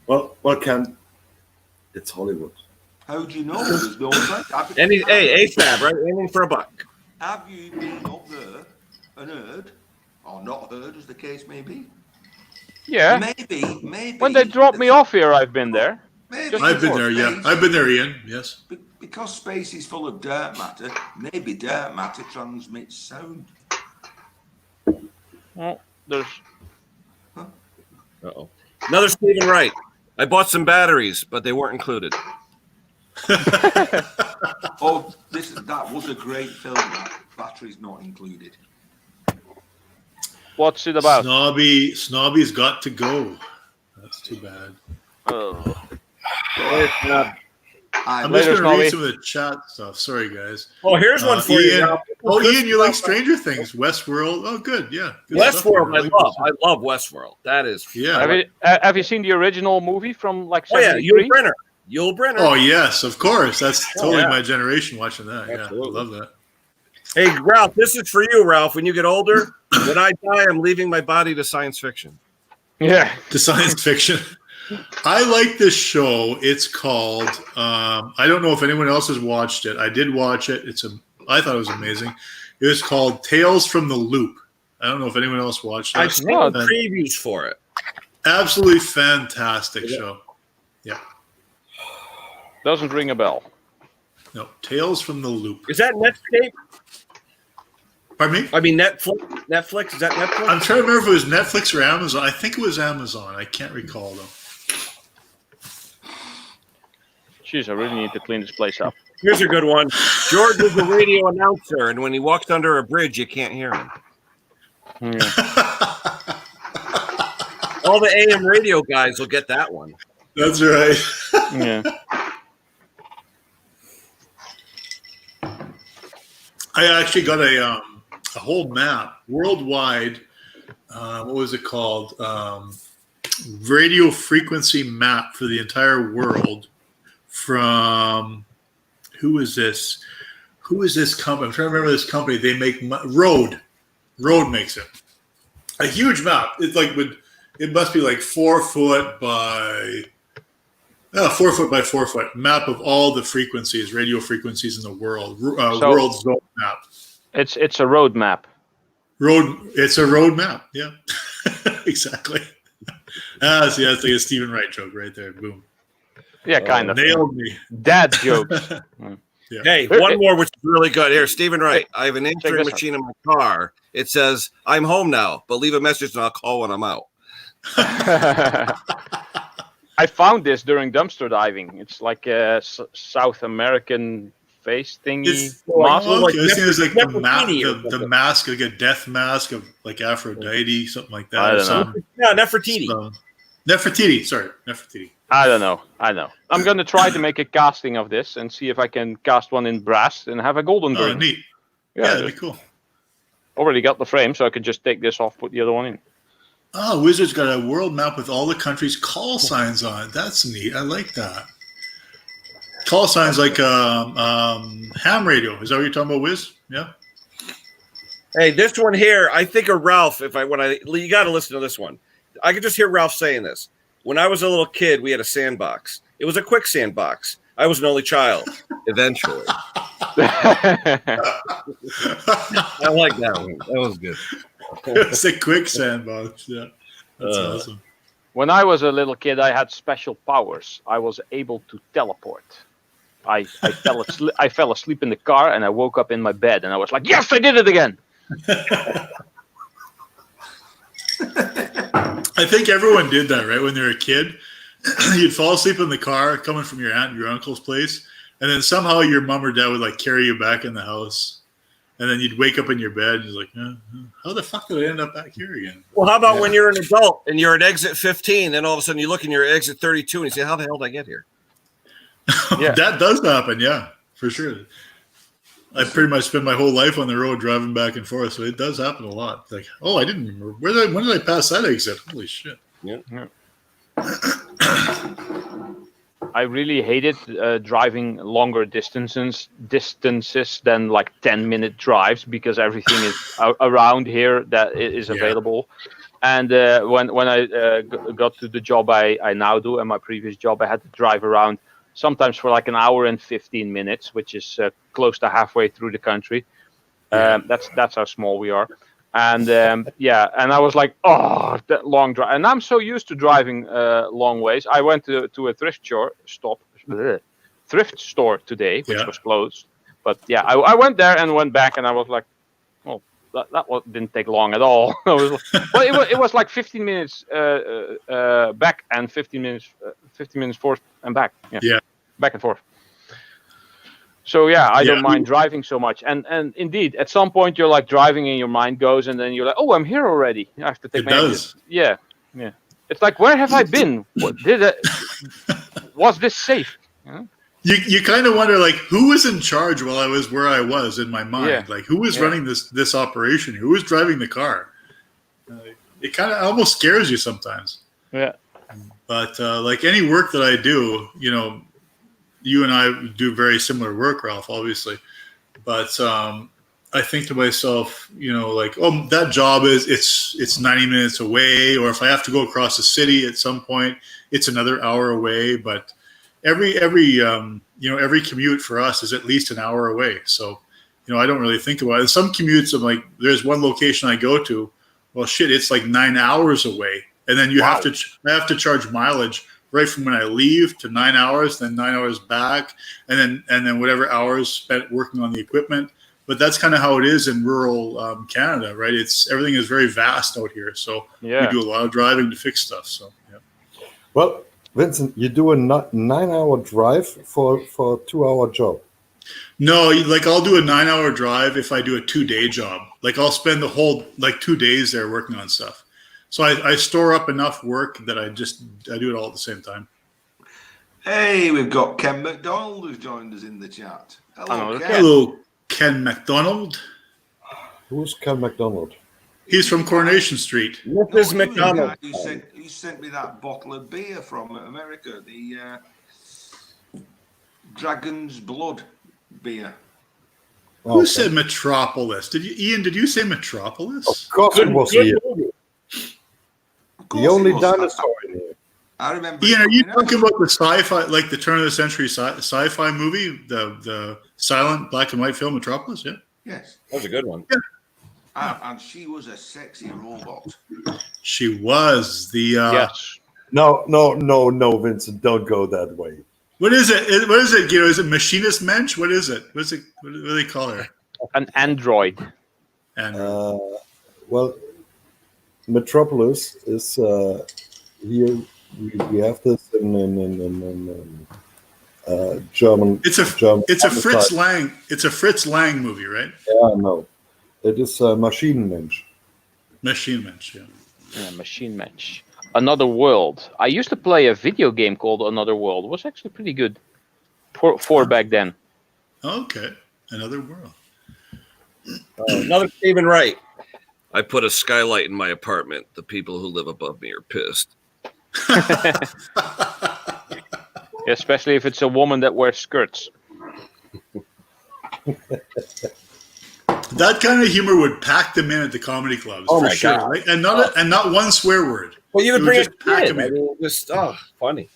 A: Well, Ken, it's Hollywood.
C: How do you know there's no sound?
E: Hey, AFAB, right? Aiming for a buck.
C: Have you been up there and heard, or not heard, as the case may be?
D: Yeah.
C: Maybe.
D: When they dropped me off here, I've been there.
C: Maybe
B: I've been there. Yeah, I've been there, Ian. Yes.
C: Because space is full of dark matter, maybe dark matter transmits sound.
D: Well, there's
E: Uh-oh. Another Stephen Wright. I bought some batteries, but they weren't included.
C: Oh, that was a great film. Batteries not included.
D: what's it about?
B: Snobby's got to go. That's too bad.
D: Oh.
B: I'm
D: Later,
B: just going to
D: Snobby.
B: read some of the chat stuff. Sorry, guys.
E: Oh, here's one for
B: Ian.
E: you.
B: Oh, Ian, you like Stranger Things, Westworld. Oh, good. Yeah. Good stuff
E: Westworld,
B: there.
E: I
B: like
E: love.
B: this.
E: I love Westworld. That is.
B: Yeah.
D: Have you seen the original movie from like
E: Oh yeah,
D: 73?
E: Yul Brynner. Yul Brynner.
B: Oh, yes, of course. That's totally
E: yeah.
B: my generation watching that.
E: Absolutely.
B: Yeah, I love that.
E: Hey, Ralph, this is for you, Ralph. When you get older, when I die, I'm leaving my body to science fiction.
D: Yeah.
B: To science fiction. I like this show. It's called. I don't know if anyone else has watched it. I did watch it. I thought it was amazing. It was called Tales from the Loop. I don't know if anyone else watched it.
E: I've seen
D: No,
E: the previews for it.
B: Absolutely fantastic show. Yeah.
D: Doesn't ring a bell.
B: No, Tales from the Loop.
E: Is that Netscape?
B: Pardon me?
E: I mean, Netflix. Netflix? Is that Netflix?
B: I'm trying to remember if it was Netflix or Amazon. I think it was Amazon. I can't recall though.
D: Jeez, I really need to clean this place up.
E: Here's a good one. George is a radio announcer, and when he walks under a bridge, you can't hear him.
D: Yeah.
E: All the AM radio guys will get that one.
B: That's right.
D: Yeah.
B: I actually got a whole map worldwide. What was it called? Radio frequency map for the entire world. From who is this? Who is this company? I'm trying to remember this company. They make Rode. Rode makes it. A huge map. It's like it must be like 4 foot by 4 foot by 4 foot map of all the frequencies, radio frequencies in the world. World zone map.
D: It's a road map.
B: It's a road map. Yeah, exactly. See, that's like a Stephen Wright joke right there. Boom.
D: Yeah, kind of.
B: Nailed me.
D: Dad jokes.
B: Yeah.
E: Hey, one more which is really good. Here, Stephen Wright. I have an
D: this
E: answering
D: out.
E: machine in my car. It says, "I'm home now, but leave a message and I'll call when I'm out."
D: I found this during dumpster diving. It's like a South American face thingy.
B: It's
D: mask.
E: like
B: okay. It's like the
E: Nefertiti or
B: the
E: something.
B: mask, like a death mask of like Aphrodite, something like that.
D: I
B: or
D: don't know.
B: something.
E: Yeah, Nefertiti.
B: Nefertiti. Sorry, Nefertiti.
D: I don't know. I'm gonna try to make a casting of this and see if I can cast one in brass and have a golden
B: Oh,
D: green.
B: neat. Yeah,
D: Yeah,
B: that'd be cool.
D: already got the frame, so I could just take this off, put the other one in.
B: Oh, Wizard's got a world map with all the countries' call signs on it. That's neat. I like that. Call signs like ham radio. Is that what you're talking about, Wiz? Yeah.
E: Hey, this one here, I think of Ralph. You got to listen to this one. I could just hear Ralph saying this. When I was a little kid, we had a sandbox. It was a quick sandbox. I was an only child. Eventually, I like that one. That was good.
B: It's a quick sandbox. Yeah. That's awesome.
D: When I was a little kid, I had special powers. I was able to teleport. I fell asleep in the car and I woke up in my bed and I was like, yes, I did it again.
B: I think everyone did that, right? When they were a kid, you'd fall asleep in the car coming from your aunt and your uncle's place, and then somehow your mom or dad would like carry you back in the house, and then you'd wake up in your bed and you're like, how the fuck did I end up back here again?
E: Well, how about when you're an adult and you're at exit 15, and all of a sudden you look and you're at exit 32 and you say, how the hell did I get here?
D: Yeah.
B: That does happen, yeah, for sure. I pretty much spend my whole life on the road driving back and forth, so it does happen a lot. Like, oh, I didn't remember. When did I pass that exit? Holy shit.
D: I really hated driving longer distances than like 10-minute drives because everything is around here that is
B: Yeah.
D: available. And when I got to the job I now do, and my previous job, I had to drive around sometimes for like an hour and 15 minutes, which is close to halfway through the country. That's how small we are. And and I was like, oh, that long drive. And I'm so used to driving long ways. I went to a thrift store today, which was closed. But yeah, I went there and went back, and I was like, oh, didn't take long at all. It was like 15 minutes back and 15 minutes forth and back. Yeah, back and forth. So yeah, I don't mind driving so much. And indeed, at some point you're like driving and your mind goes, and then you're like, oh, I'm here already. I have to take my exit. Yeah. It's like, where have I been? Was this safe?
B: You kind of wonder, like, who was in charge while I was where I was in my mind?
D: Yeah.
B: Like, who was running this operation? Who was driving the car? It kind of almost scares you sometimes.
D: Yeah.
B: But like any work that I do, you and I do very similar work, Ralph, obviously. But I think to myself, like, oh, that job it's 90 minutes away, or if I have to go across the city at some point, it's another hour away. But every commute for us is at least an hour away. So, I don't really think about it. And some commutes, I'm like, there's one location I go to. Well, shit, it's like 9 hours away, and then I have to charge mileage right from when I leave to 9 hours, then 9 hours back, and then whatever hours spent working on the equipment. But that's kind of how it is in rural Canada, right? Everything is very vast out here, so we do a lot of driving to fix stuff. So
F: Well, Vincent, you do a 9-hour drive for a 2-hour job.
B: No, like I'll do a 9-hour drive if I do a 2-day job. Like I'll spend the whole 2 days there working on stuff. So I store up enough work that I do it all at the same time.
C: Hey, we've got Ken McDonald who's joined us in the chat. Hello, Ken.
B: Hello, Ken McDonald.
F: Who's Ken McDonald?
B: He's from Coronation Street.
E: Mrs. McDonald.
C: Who sent me that bottle of beer from America, the Dragon's Blood beer.
B: Who said Metropolis? Ian, did you say Metropolis?
F: Of course it was Ian. The only dinosaur in here.
C: I remember.
B: Ian, are you talking about the sci-fi, like the turn of the century sci-fi movie, the silent black and white film Metropolis? Yeah.
C: Yes.
E: That was a good one.
C: Yeah. And she was a sexy robot.
B: She was the.
D: Yes.
F: No, Vincent, don't go that way.
B: What is it? What is it? Is it Machinist Mensch? What is it? What do they call her?
D: An android.
F: Well, Metropolis is here. We have this in German.
B: It's a Fritz Lang. It's a Fritz Lang movie, right?
F: Yeah, no, it is Maschinenmensch.
B: Machine Mensch,
D: Machine Match. Another World. I used to play a video game called Another World. It was actually pretty good for back then.
B: Okay, Another World.
E: Another Stephen Wright. I put a skylight in my apartment. The people who live above me are pissed.
D: Especially if it's a woman that wears skirts.
B: That kind of humor would pack them in at the comedy clubs for sure, God. Right? And not one swear word.
E: Well, you would bring
B: just pack them in.
E: Funny.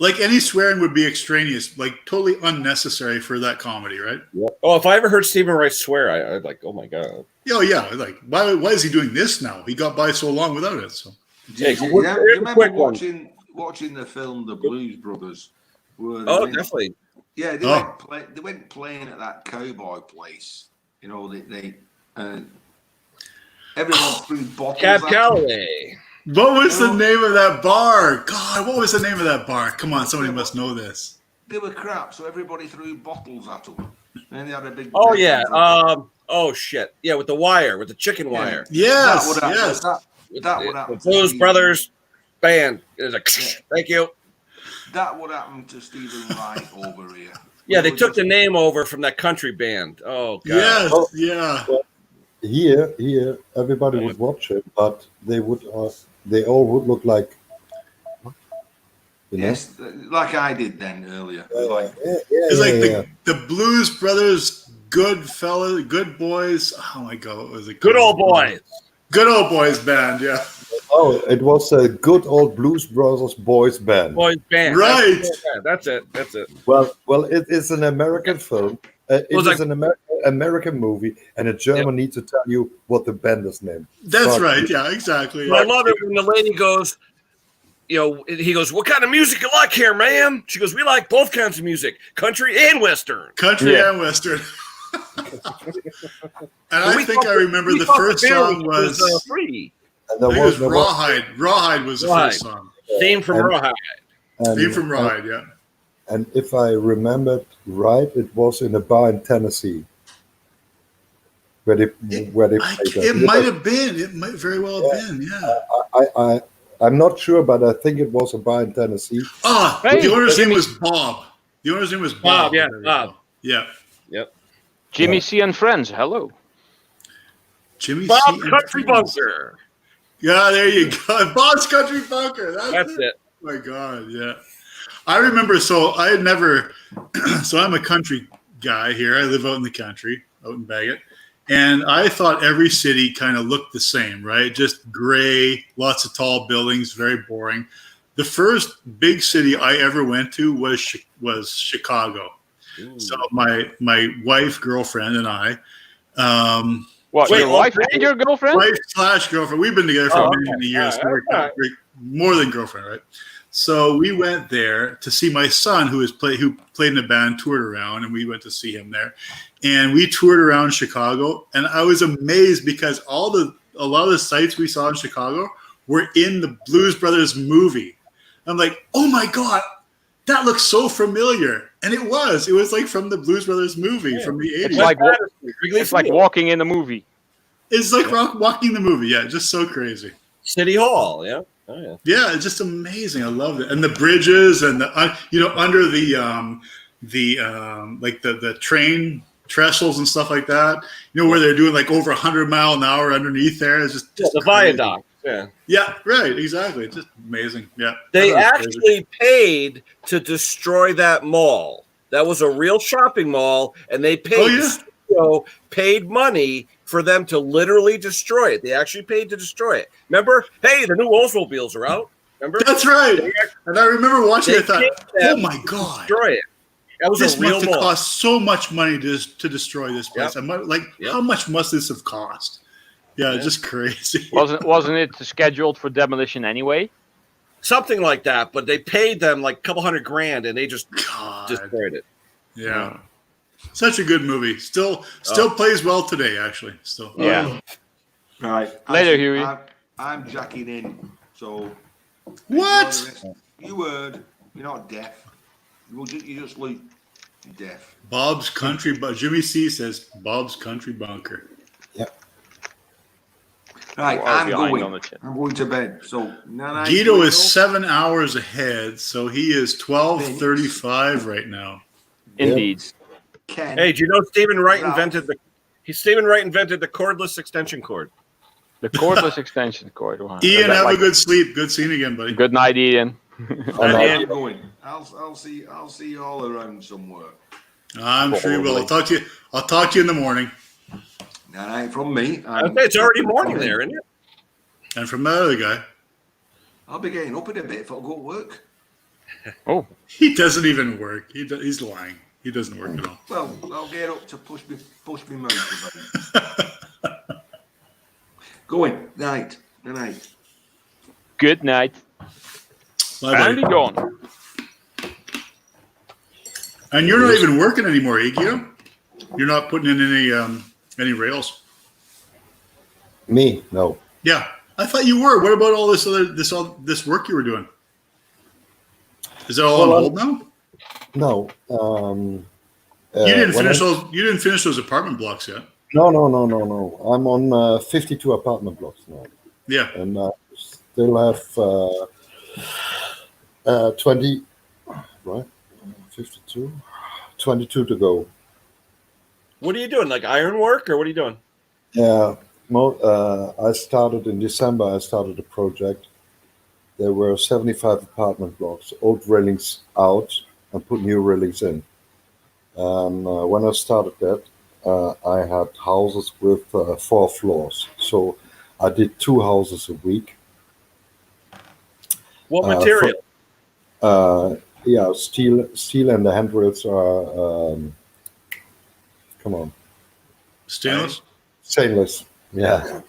B: Like any swearing would be extraneous, like totally unnecessary for that comedy, right?
E: Yep. Oh, if I ever heard Stephen Wright swear, I'd like, oh my God.
B: Oh yeah, like why is he doing this now? He got by so long without it. So.
C: Do you remember watching the film The Blues Brothers?
E: Definitely.
C: Yeah, they went playing at that cowboy place. They everyone threw bottles.
E: Cab Calloway.
B: What was the name of that bar? God, what was the name of that bar? Come on, somebody must know this.
C: They were crap, so everybody threw bottles at them. And they had a big.
E: Oh yeah. Oh shit. Yeah, with the wire, with the chicken wire.
B: Yes.
C: That would happen.
E: The Blues Brothers band is like, thank you.
C: That would happen to Stephen Wright over here.
E: Yeah, they took the name over from that country band. Oh god.
B: Yes. Yeah.
F: Well, here, everybody would watch it, but they all would look like.
C: Yes, like I did then earlier.
B: It's like the Blues Brothers Good Fella, Good Boys. Oh my God, what was it?
E: Good
B: called?
E: old boys.
B: Good Old Boys band. Yeah.
F: Oh, it was a good old Blues Brothers boys band.
E: Boys band.
B: Right.
E: That's it. That's it.
F: Well, it is an American film. It
E: was
F: is
E: like-
F: an American movie, and a German needs to tell you what the band is named.
B: That's
F: Fuck
B: right.
F: you.
B: Yeah, exactly.
E: I love it when the lady goes, he goes, "What kind of music you like here, ma'am?" She goes, "We like both kinds of music, country and western."
B: Country
D: Yeah.
B: and Western. And
E: But
B: I
E: we
B: think
E: thought-
B: I remember
E: we
B: the
E: thought
B: first
E: Village
B: song was,
E: free.
F: And
B: I
F: there
B: think it was
F: was,
B: Rawhide. Rawhide was the
E: Rawhide.
B: first song.
E: Theme from
F: And-
E: Rawhide.
B: Theme from Rawhide, yeah.
F: And if I remembered right, it was in a bar in Tennessee where they played that.
B: It might have been. It might very well have been, yeah.
F: I'm not sure, but I think it was a bar in Tennessee.
B: Oh,
D: Hey,
B: the owner's name
D: Jimmy.
B: was Bob. The owner's name was Bob.
E: Bob, yeah, Bob.
B: Yeah.
D: Jimmy C and Friends. Hello.
B: Jimmy
E: Bob
B: C. and
E: Country
B: Friends.
E: Bunker.
B: Yeah, there you go. Bob's Country Bunker.
E: That's it.
B: Oh my God, yeah. I remember, so I had never, so I'm a country guy here. I live out in the country, out in Bagot. And I thought every city kind of looked the same, right? Just gray, lots of tall buildings, very boring. The first big city I ever went to was Chicago. So my wife, girlfriend, and I,
D: What?
E: Wait,
D: Your wife
E: okay.
D: and your girlfriend?
B: wife/girlfriend. We've been together for
E: Oh,
B: many, many years.
E: okay.
B: So we're more than girlfriend, right? So we went there to see my son, who played in a band, toured around, and we went to see him there. And we toured around Chicago, and I was amazed because a lot of the sites we saw in Chicago were in the Blues Brothers movie. I'm like, oh my God, that looks so familiar. And it was like from the Blues Brothers movie from the 80s.
D: It's like
E: Wrigley
D: it's like
E: Field.
D: walking in the movie.
B: It's like walking the movie. Yeah, just so crazy.
E: City Hall. Yeah. Oh, yeah.
B: Yeah, it's just amazing. I loved it, and the bridges, and the under the train trestles and stuff like that. Where they're doing like over 100-mile-an-hour underneath there. It's just
E: The
B: crazy.
E: viaduct. Yeah.
B: Yeah, right. Exactly. It's just amazing. Yeah.
E: They
B: I thought it was crazy.
E: actually paid to destroy that mall. That was a real shopping mall, and they paid.
B: Oh, yeah.
E: The studio paid money for them to literally destroy it. They actually paid to destroy it. Remember? Hey, the new Oldsmobiles are out. Remember?
B: That's right. And I remember watching it. I
E: They
B: thought,
E: paid
B: oh
E: them
B: my
E: to
B: God.
E: destroy it. That was
B: This
E: a real
B: must have
E: mall.
B: cost so much money to destroy this place.
E: Yep. Yep.
B: How much must this have cost? Yeah, just crazy.
D: Wasn't it scheduled for demolition anyway?
E: Something like that, but they paid them like a couple $100,000 and they just
B: God.
E: destroyed it.
B: Yeah. Such a good movie. Still plays well today, actually. Still.
D: Yeah.
C: Right.
D: Later, Huey.
C: I'm jacking in. So
B: What?
C: you heard? You're not deaf. You just look deaf.
B: Bob's Country Jimmy C says Bob's Country Bunker.
C: Right,
D: Or
C: I'm
D: behind
C: going.
D: on the chin.
C: I'm going to bed. So night,
B: Guido
C: Guido.
B: is 7 hours ahead, so he is 12:35 right now.
D: Indeed.
C: Ken.
E: Hey, do you know Stephen Wright
C: Ralph.
E: invented the cordless extension cord?
D: The cordless extension cord. Wow.
B: Ian,
D: Is that
B: have
D: like-
B: a good sleep. Good seeing you again, buddy.
D: Good night, Ian.
C: I'm going. I'll see you all around somewhere.
B: I'm sure you will. I'll talk to you in the morning.
C: Night from me.
E: It's already morning there, isn't it?
B: And from that other guy,
C: I'll be getting up in a bit if I go to work.
D: Oh,
B: he doesn't even work. He's lying. He doesn't work at all.
C: Well, I'll get up to push me mountain. Going. Night. Night.
D: good night.
B: Bye,
D: And
B: buddy.
D: be gone.
B: And you're not even working anymore, Guido. You're not putting in any rails.
F: Me? No.
B: Yeah, I thought you were. What about all this work you were doing? Is it all on
F: Well,
B: hold now?
F: No.
B: You didn't
F: when
B: finish
F: I-
B: those. You didn't finish those apartment blocks yet.
F: No. I'm on 52 apartment blocks now,
B: Yeah.
F: and still have 20, right? 52, 22 to go.
E: What are you doing? Like iron work, or what are you doing?
F: Yeah, I started in December. I started a project. There were 75 apartment blocks, old railings out, and put new railings in. And when I started that, I had houses with 4 floors. So I did 2 houses a week.
E: What
F: Uh,
E: material?
F: Yeah, steel, and the handrails are come on,
B: Stainless.
F: stainless. Yeah.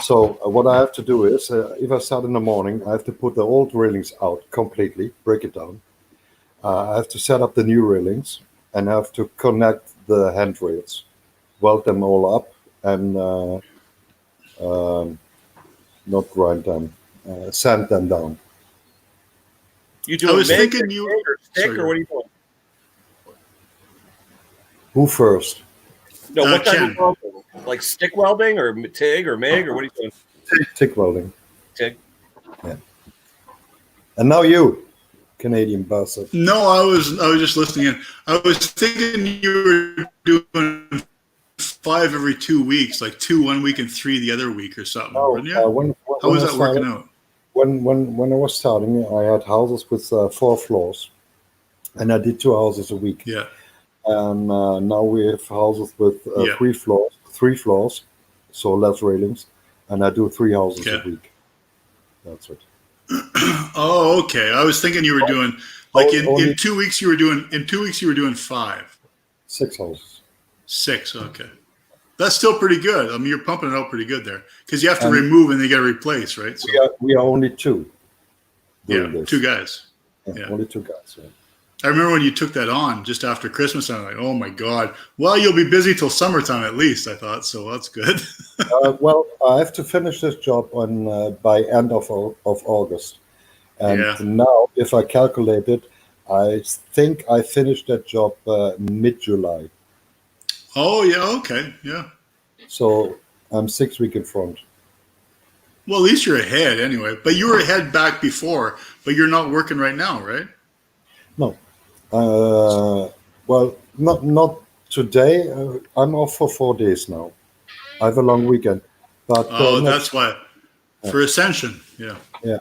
F: So what I have to do is, if I start in the morning, I have to put the old railings out completely, break it down. I have to set up the new railings, and I have to connect the handrails, weld them all up, and not grind them, sand them down.
E: You
B: I
E: doing
B: was
E: MIG
B: thinking you.
E: or stick
B: Sorry,
E: or what are you doing?
F: Who first?
E: No, what kind
B: Ken.
E: of welding? Like stick welding or TIG or MIG or what are you doing?
F: TIG welding.
E: TIG.
F: And now you, Canadian bastard.
B: No, I was just listening in. I was thinking you were doing 5 every 2 weeks, like 2 1 week and 3 the other week or something, weren't you? How was that working out?
F: When I was starting, I had houses with 4 floors, and I did 2 houses a week.
B: Yeah.
F: And now we have houses with
B: Yeah.
F: 3 floors, so less railings, and I do 3 houses a
B: Okay.
F: week. That's it.
B: Oh, okay. I was thinking you were doing like in
F: Only-
B: 2 weeks. You were doing 5,
F: 6 houses.
B: 6. Okay, that's still pretty good. I mean, you're pumping it out pretty good there because you have to remove and they got to replace, right? So
F: We are only 2
B: yeah,
F: doing this.
B: 2 guys.
F: Yeah,
B: yeah.
F: Only 2 guys. Yeah.
B: I remember when you took that on just after Christmas. I'm like, oh my god. Well, you'll be busy till summertime at least. I thought so. That's good.
F: Well, I have to finish this job on by end of August, and
B: Yeah.
F: now if I calculate it, I think I finished that job mid-July.
B: Oh yeah. Okay. Yeah.
F: So I'm 6 weeks in front.
B: Well, at least you're ahead anyway. But you were ahead back before. But you're not working right now, right?
F: No, well, not today. I'm off for 4 days now. I have a long weekend, but
B: Oh,
F: next-
B: that's why. For Ascension, yeah.
F: Yeah.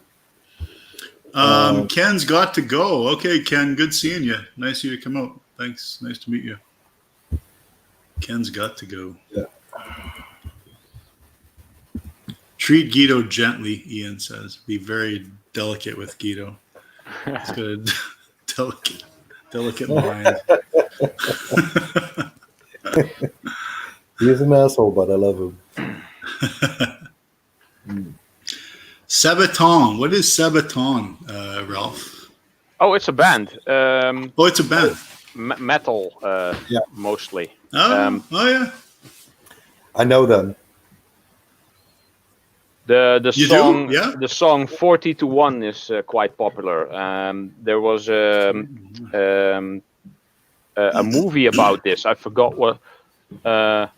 B: Ken's got to go. Okay, Ken, good seeing you. Nice of you to come out. Thanks. Nice to meet you. Ken's got to go.
F: Yeah.
B: Treat Guido gently, Ian says. Be very delicate with Guido. He's got a delicate mind.
F: he's an asshole, but I love him.
B: Sabaton. What is Sabaton, Ralph?
D: Oh, it's a band.
B: Oh, it's a band.
D: Metal,
F: Yeah.
D: mostly.
B: Oh, yeah.
F: I know them.
D: The
B: You do?
D: song
B: Yeah?
D: the song 40 to 1 is quite popular. There was a movie about this. I forgot what the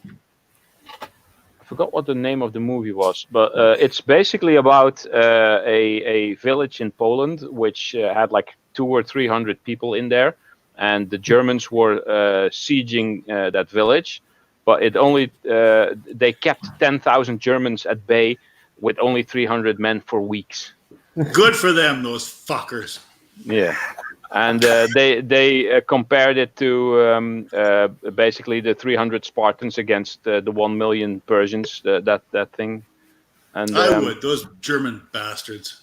D: name of the movie was, but it's basically about a village in Poland which had like 200 or 300 people in there, and the Germans were sieging that village, but it only they kept 10,000 Germans at bay with only 300 men for weeks.
B: Good for them, those fuckers.
D: Yeah, and they compared it to basically the 300 Spartans against the 1 million Persians. That thing, and
B: I would. Those German bastards.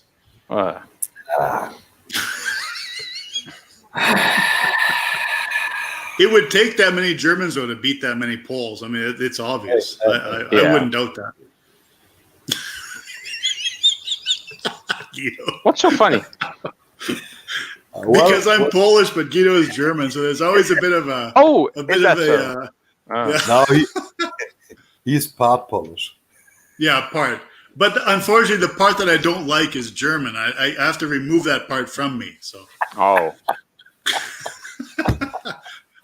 B: It would take that many Germans, though, to beat that many Poles. I mean, it's obvious. I
D: Yeah.
B: wouldn't doubt that. Guido.
D: What's so funny?
F: Well,
B: Because I'm Polish, but Guido is German, so there's always a bit of a
D: Oh,
B: a bit
D: is
B: of
D: that so?
B: yeah,
F: now he's part Polish.
B: yeah, part. But unfortunately, the part that I don't like is German. I have to remove that part from me. So,
D: Oh,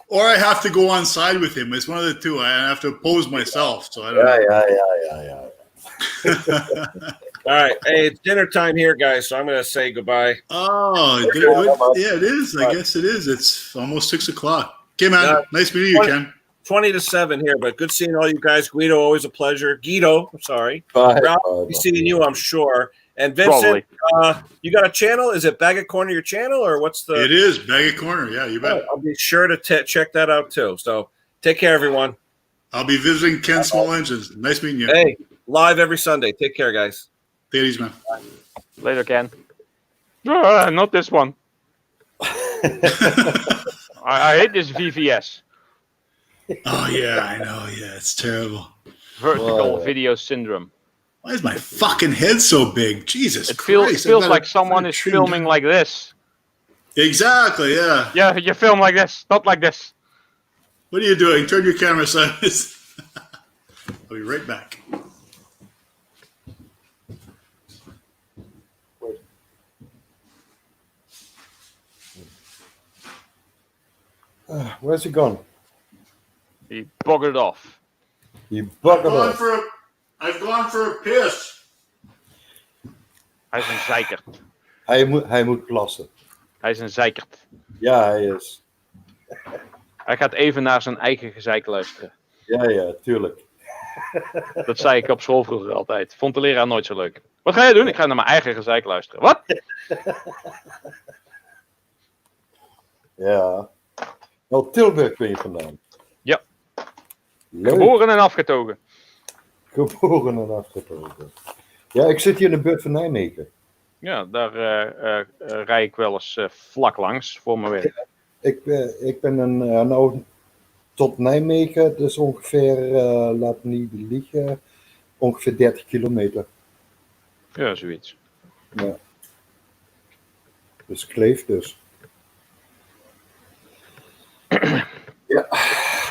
B: or I have to go on side with him. It's one of the two. I have to oppose myself. So I don't know.
F: Yeah.
E: All right. Hey, it's dinner time here, guys. So I'm going to say goodbye.
B: Oh, yeah, it is. I guess it is. It's almost 6 o'clock. Okay, man. Nice meeting you, Ken.
E: 20 to 7 here, but good seeing all you guys. Guido, always a pleasure. Guido, I'm sorry.
F: Bye.
E: Ralph,
F: Bye.
E: be seeing you, I'm sure. And Vincent,
D: probably.
E: you got a channel? Is it Bag of Corner your channel, or what's the?
B: It is Bag of Corner. Yeah, you bet.
E: I'll be sure to check that out too. So Take care, everyone.
B: I'll be visiting Ken Small Engines. Nice meeting you.
E: Hey, live every Sunday. Take care, guys.
B: Take it easy, man.
D: Later, Ken. Not this one. I hate this VVS.
B: Oh, yeah, I know. Yeah, it's terrible.
D: Vertical video syndrome.
B: Why is my fucking head so big? Jesus
D: It feels
B: Christ.
D: feels
B: I've
D: like
B: gotta
D: someone is
B: trim
D: filming
B: down.
D: like this.
B: Exactly, yeah.
D: Yeah, you film like this, not like this.
B: What are you doing? Turn your camera sideways. I'll be right back.
F: Where's he gone?
D: He buggered off.
F: He buggered off.
B: I've gone for a piss.
D: Hij is een zeikert.
F: Hij moet plassen.
D: Hij is een zeikert.
F: Ja, hij is.
D: Hij gaat even naar zijn eigen gezeik luisteren.
F: Ja, tuurlijk.
D: Dat zei ik op school vroeger altijd. Vond de leraar nooit zo leuk. Wat ga je doen? Ik ga naar mijn eigen gezeik luisteren. Wat?
F: Ja. Nou, Tilburg ben je vandaan.
D: Ja.
F: Leuk.
D: Geboren en afgetogen.
F: Geboren en afgetogen. Ja, ik zit hier in de buurt van Nijmegen.
D: Ja, daar rij ik wel eens vlak langs voor mijn werk.
F: Ik ben nou tot Nijmegen, dus ongeveer, laat me niet liegen, ongeveer 30 kilometer.
D: Ja, zoiets.
F: Ja. Dus Kleef dus. Ja,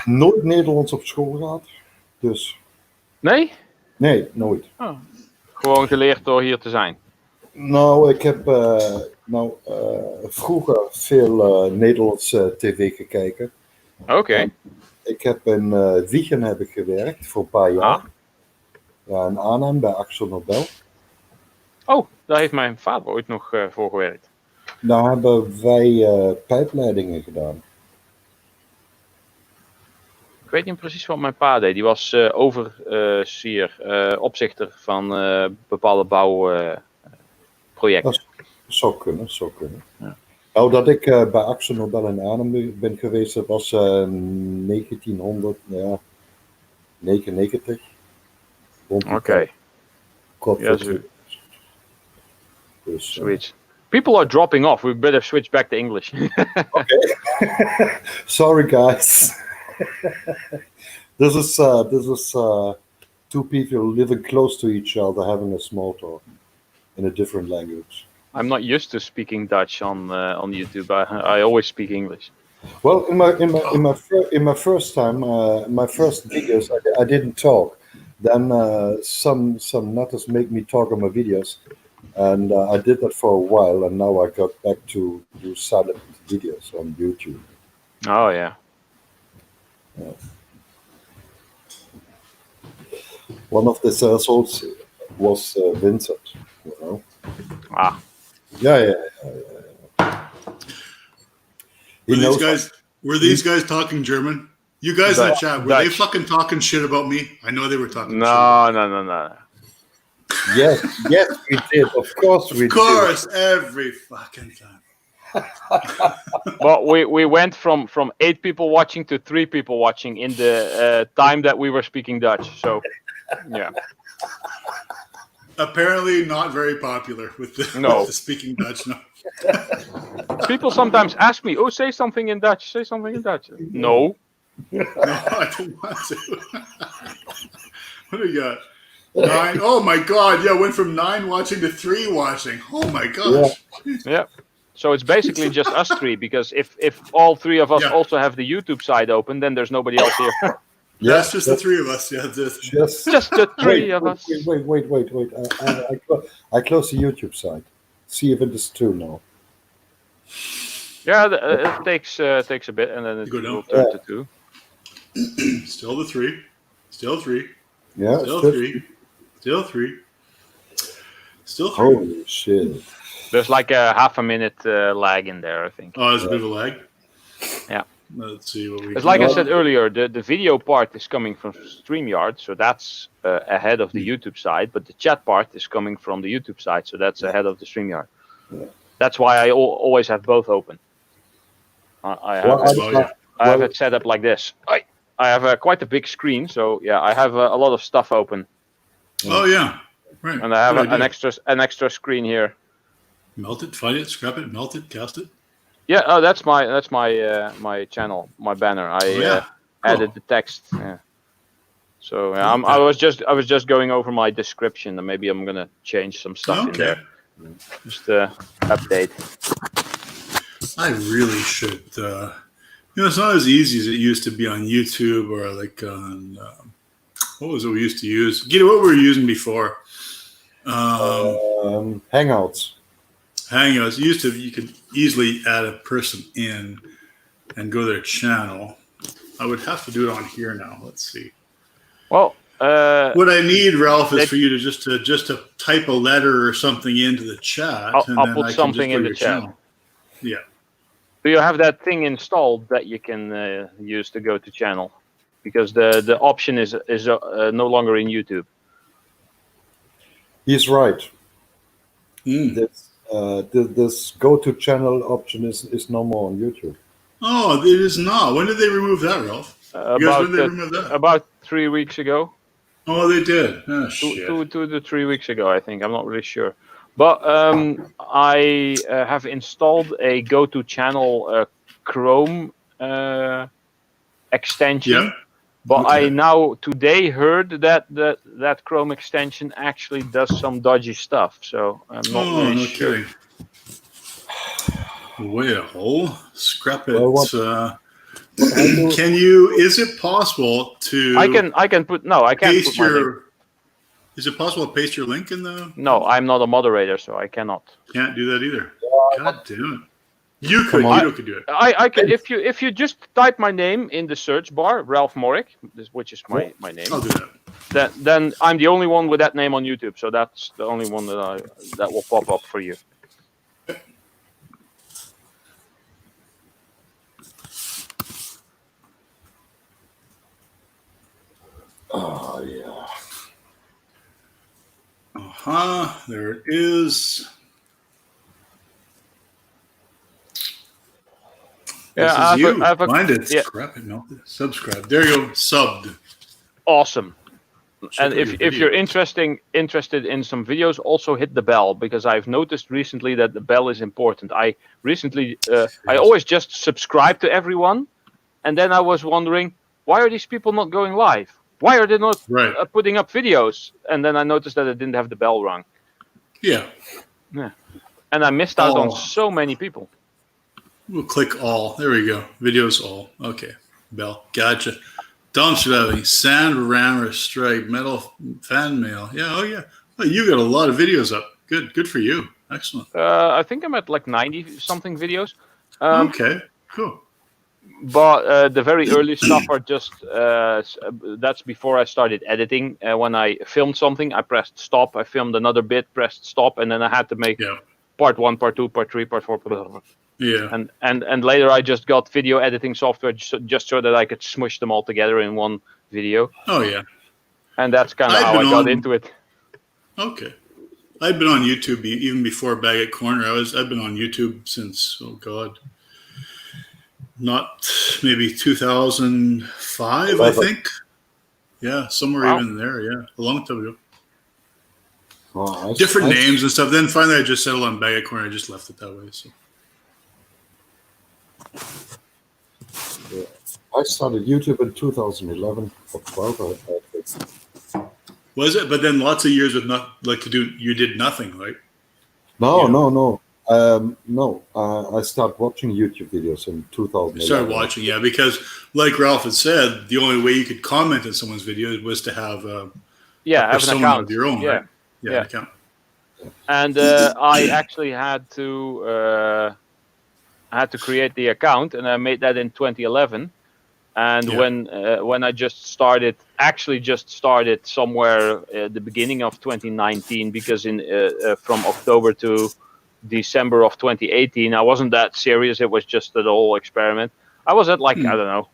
F: nooit Nederlands op school gehad. Dus,
D: Nee?
F: nee, nooit.
D: Gewoon geleerd door hier te zijn.
F: Nou, ik heb vroeger veel Nederlandse tv gekeken.
D: Oké.
F: Ik heb in Wijchen heb ik gewerkt voor een paar jaar.
D: Ah.
F: Ja, in Arnhem bij Axel Nobel.
D: Oh, daar heeft mijn vader ooit nog voor gewerkt.
F: Daar hebben wij pijpleidingen gedaan.
D: Ik weet niet precies wat mijn pa deed. Die was overzier, opzichter van bepaalde bouwprojecten.
F: Zou kunnen.
D: Ja.
F: Nou, dat ik bij Axel Nobel in Arnhem ben geweest, dat was 1999.
D: Oké, ja,
F: Dus,
D: zoiets. People are dropping off. We better switch back to English.
F: sorry guys. This is two people living close to each other having a small talk in a different language.
D: I'm not used to speaking Dutch on YouTube. I always speak English.
F: Well, in my first time, my first videos, I didn't talk. Then some nutters make me talk on my videos, and I did that for a while, and now I got back to do silent videos on YouTube.
D: Oh yeah.
F: One of the assholes was Vincent, you know.
D: Ah,
F: Yeah. He knows.
B: Were these guys talking German? You guys in the chat, were they
D: Dutch.
B: fucking talking shit about me? I know they were talking shit.
D: no.
F: Yes, we did. Of course we
B: Of course, every fucking time.
D: Well, we went from 8 people watching to 3 people watching in the time that we were speaking Dutch. So, yeah.
B: Apparently not very popular with the,
D: No.
B: with the speaking Dutch. No.
D: People sometimes ask me, "Oh, say something in Dutch. Say something in Dutch." No.
B: No, I don't want to. What do we got? 9. Oh my god, yeah, went from 9 watching to 3 watching. Oh my gosh.
D: Yeah. So it's basically just us 3, because if all 3 of us
B: Yeah.
D: also have the YouTube side open, then there's nobody else here.
B: That's just the 3 of us. Yeah, just,
D: Just the 3 of us.
F: Wait. I close the YouTube side. See if it is true now.
D: Yeah, it takes a bit, and then it
B: You go down.
D: will turn to 2.
B: still the 3. Still 3.
F: Yeah.
B: Still
F: it's
B: 3. Still 3. Still 3.
F: Holy shit.
D: There's like a half a minute lag in there, I think.
B: Oh, there's a bit of a lag.
D: Yeah.
B: Let's see what we.
D: It's like I said earlier, the video part is coming from StreamYard, so that's ahead of the YouTube side, but the chat part is coming from the YouTube side, so that's ahead of the StreamYard.
F: Yeah.
D: That's why I always have both open. I have,
F: Well,
B: Well, yeah.
D: I have it set up like this. I I have quite a big screen, so yeah, I have a lot of stuff open,
B: Oh yeah, right.
D: and I have
B: Good idea.
D: an extra screen here.
B: Melt it, fight it, scrap it, melt it, cast it.
D: Yeah, oh, that's my channel, my banner. I
B: Yeah,
D: added the text. Yeah. So I was just going over my description, and maybe I'm gonna change some stuff in
B: Okay.
D: there. Just update.
B: I really should. It's not as easy as it used to be on YouTube or like on what was it we used to use? What were we using before?
F: Hangouts.
B: Hangouts. You could easily add a person in and go to their channel. I would have to do it on here now. Let's see.
D: Well,
B: What I need, Ralph, is
D: that-
B: for you to just to type a letter or something into the chat,
D: I'll
B: and
D: put
B: then I can
D: something
B: just go
D: in
B: to
D: the
B: your
D: chat.
B: channel. Yeah.
D: do you have that thing installed that you can use to go to channel? Because the option is no longer in YouTube.
F: He's right.
B: Mm.
F: This go to channel option is no more on YouTube.
B: Oh, it is not. When did they remove that, Ralph? You guys, when did they remove that?
D: About 3 weeks ago.
B: Oh, they did. Oh,
D: Two
B: shit.
D: to 3 weeks ago, I think. I'm not really sure. But I have installed a GoToChannel Chrome extension.
B: Yeah.
D: But
B: Okay.
D: I now today heard that Chrome extension actually does some dodgy stuff. So I'm not
B: Oh,
D: really
B: no
D: sure.
B: kidding. Well, scrap it.
F: Well, what-
B: Can you? Is it possible to?
D: I can put no. I can't
B: paste
D: put my link.
B: your. Is it possible to paste your link in the?
D: No, I'm not a moderator, so I cannot.
B: Can't do that either. God damn it! You could.
F: Come on.
B: You could do it.
D: I can if you just type my name in the search bar, Ralph Morick, which is my name.
B: I'll do that.
D: Then I'm the only one with that name on YouTube, so that's the only one that will pop up for you.
F: Oh yeah.
B: There it is.
D: Yeah,
B: This is
D: I have
B: you.
D: I have
B: Find it.
D: yeah.
B: Scrap it. Melted. Subscribe. There you go. Subbed.
D: Awesome.
B: Check
D: And
B: out your
D: if you're
B: video.
D: interested in some videos, also hit the bell, because I've noticed recently that the bell is important. I recently I always just subscribe to everyone, and then I was wondering, why are these people not going live? Why are they not
B: Right.
D: putting up videos? And then I noticed that it didn't have the bell rung,
B: Yeah.
D: and I missed out on
B: Oh.
D: so many people.
B: We'll click all. There we go. Videos all. Okay. Bell. Gotcha. Dumpster Sand Rammer Strike, Metal Fan Mail. Yeah. Oh, yeah. Oh, you got a lot of videos up. Good. Good for you. Excellent.
D: I think I'm at like 90 something videos.
B: Okay. Cool.
D: But the very early stuff are just that's before I started editing. When I filmed something, I pressed stop. I filmed another bit, pressed stop, and then I had to make
B: Yeah.
D: part 1, part 2, part 3, part 4, blah, blah, blah.
B: Yeah.
D: and later I just got video editing software just so that I could smush them all together in one video,
B: Oh, yeah.
D: and that's kind of
B: I've
D: how I
B: been
D: got
B: on-
D: into it.
B: Okay. I've been on YouTube even before Baggett Corner. I've been on YouTube since, oh God, not maybe 2005, I think. Yeah, somewhere
D: Wow.
B: even there. Yeah, a long time ago.
F: Oh,
B: Different names and stuff. Then finally, I just settled on Baggett Corner. I just left it that way. So
F: I started YouTube in 2011 or 12. I think.
B: was it? But then lots of years with not like to do. You did nothing, right?
F: No,
B: Yeah.
F: no. I started watching YouTube videos in 2011.
B: You started watching, yeah, because like Ralph had said, the only way you could comment on someone's video was to have a
D: Yeah, have an
B: persona
D: account.
B: of your own,
D: Yeah.
B: right? Yeah,
D: Yeah.
B: an account.
D: And I actually had to create the account, and I made that in 2011. And
B: Yeah.
D: when I just started somewhere at the beginning of 2019, because from October to December of 2018, I wasn't that serious. It was just a whole experiment. I was at like I don't know,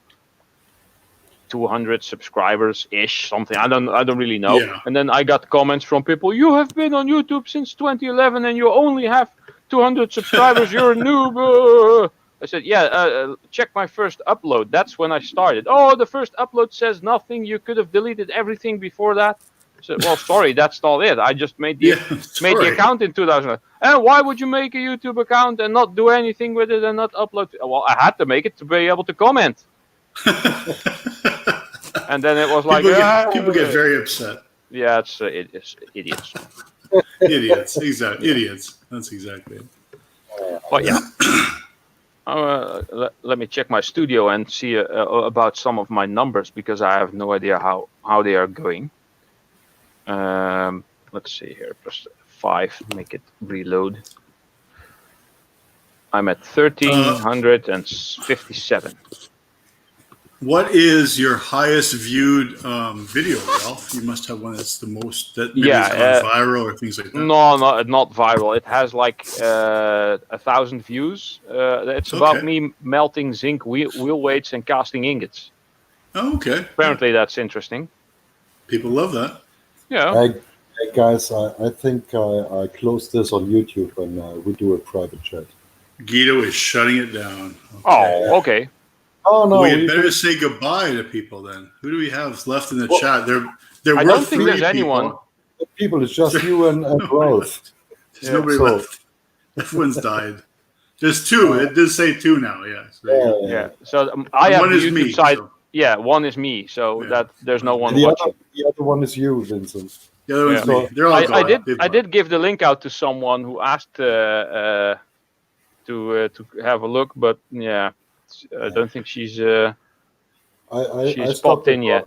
D: 200 subscribers ish, something. I don't really know.
B: Yeah.
D: And then I got comments from people. You have been on YouTube since 2011, and you only have 200 subscribers. You're a noob. I said, yeah, check my first upload. That's when I started. Oh, the first upload says nothing. You could have deleted everything before that. I said, well, sorry, that's not it. I just made the
B: sorry.
D: account in 2000. And why would you make a YouTube account and not do anything with it and not upload? Well, I had to make it to be able to comment. And then it was like,
B: people get very upset.
D: yeah, it's idiots.
B: Idiots, exactly. Idiots. That's exactly it.
D: But yeah. Let me check my studio and see about some of my numbers because I have no idea how they are going. Let's see here, plus 5, make it reload. I'm at 1,357.
B: What is your highest viewed video, Ralph? You must have one that's the most that maybe it's gone viral or things like that.
D: No, not viral. It has like 1,000 views. It's about me melting zinc wheel weights and casting ingots.
B: Oh, okay.
D: Apparently, that's interesting.
B: People love that.
D: Yeah.
F: Hey guys, I think I close this on YouTube and we do a private chat.
B: Guido is shutting it down.
D: Oh, okay.
F: Oh no!
B: We had better say goodbye to people then. Who do we have left in the chat? There
D: I
B: were
D: don't think
B: 3
D: there's
B: people.
D: anyone.
F: People, it's just you and Ralph.
B: There's nobody left. Everyone's died. There's 2. It does say 2 now. Yes.
D: Yeah. So I have
B: One
D: the
B: is
D: YouTube
B: me.
D: side.
B: So.
D: Yeah, one is me. So
B: Yeah.
D: that there's no one
F: The
D: watching.
F: other one is you, Vincent.
B: The other one's
F: Yeah.
B: me. They're all
D: I
B: gone.
D: I did give the link out to someone who asked to have a look, but yeah, I don't think she's
F: I
D: popped
F: stopped
D: in yet.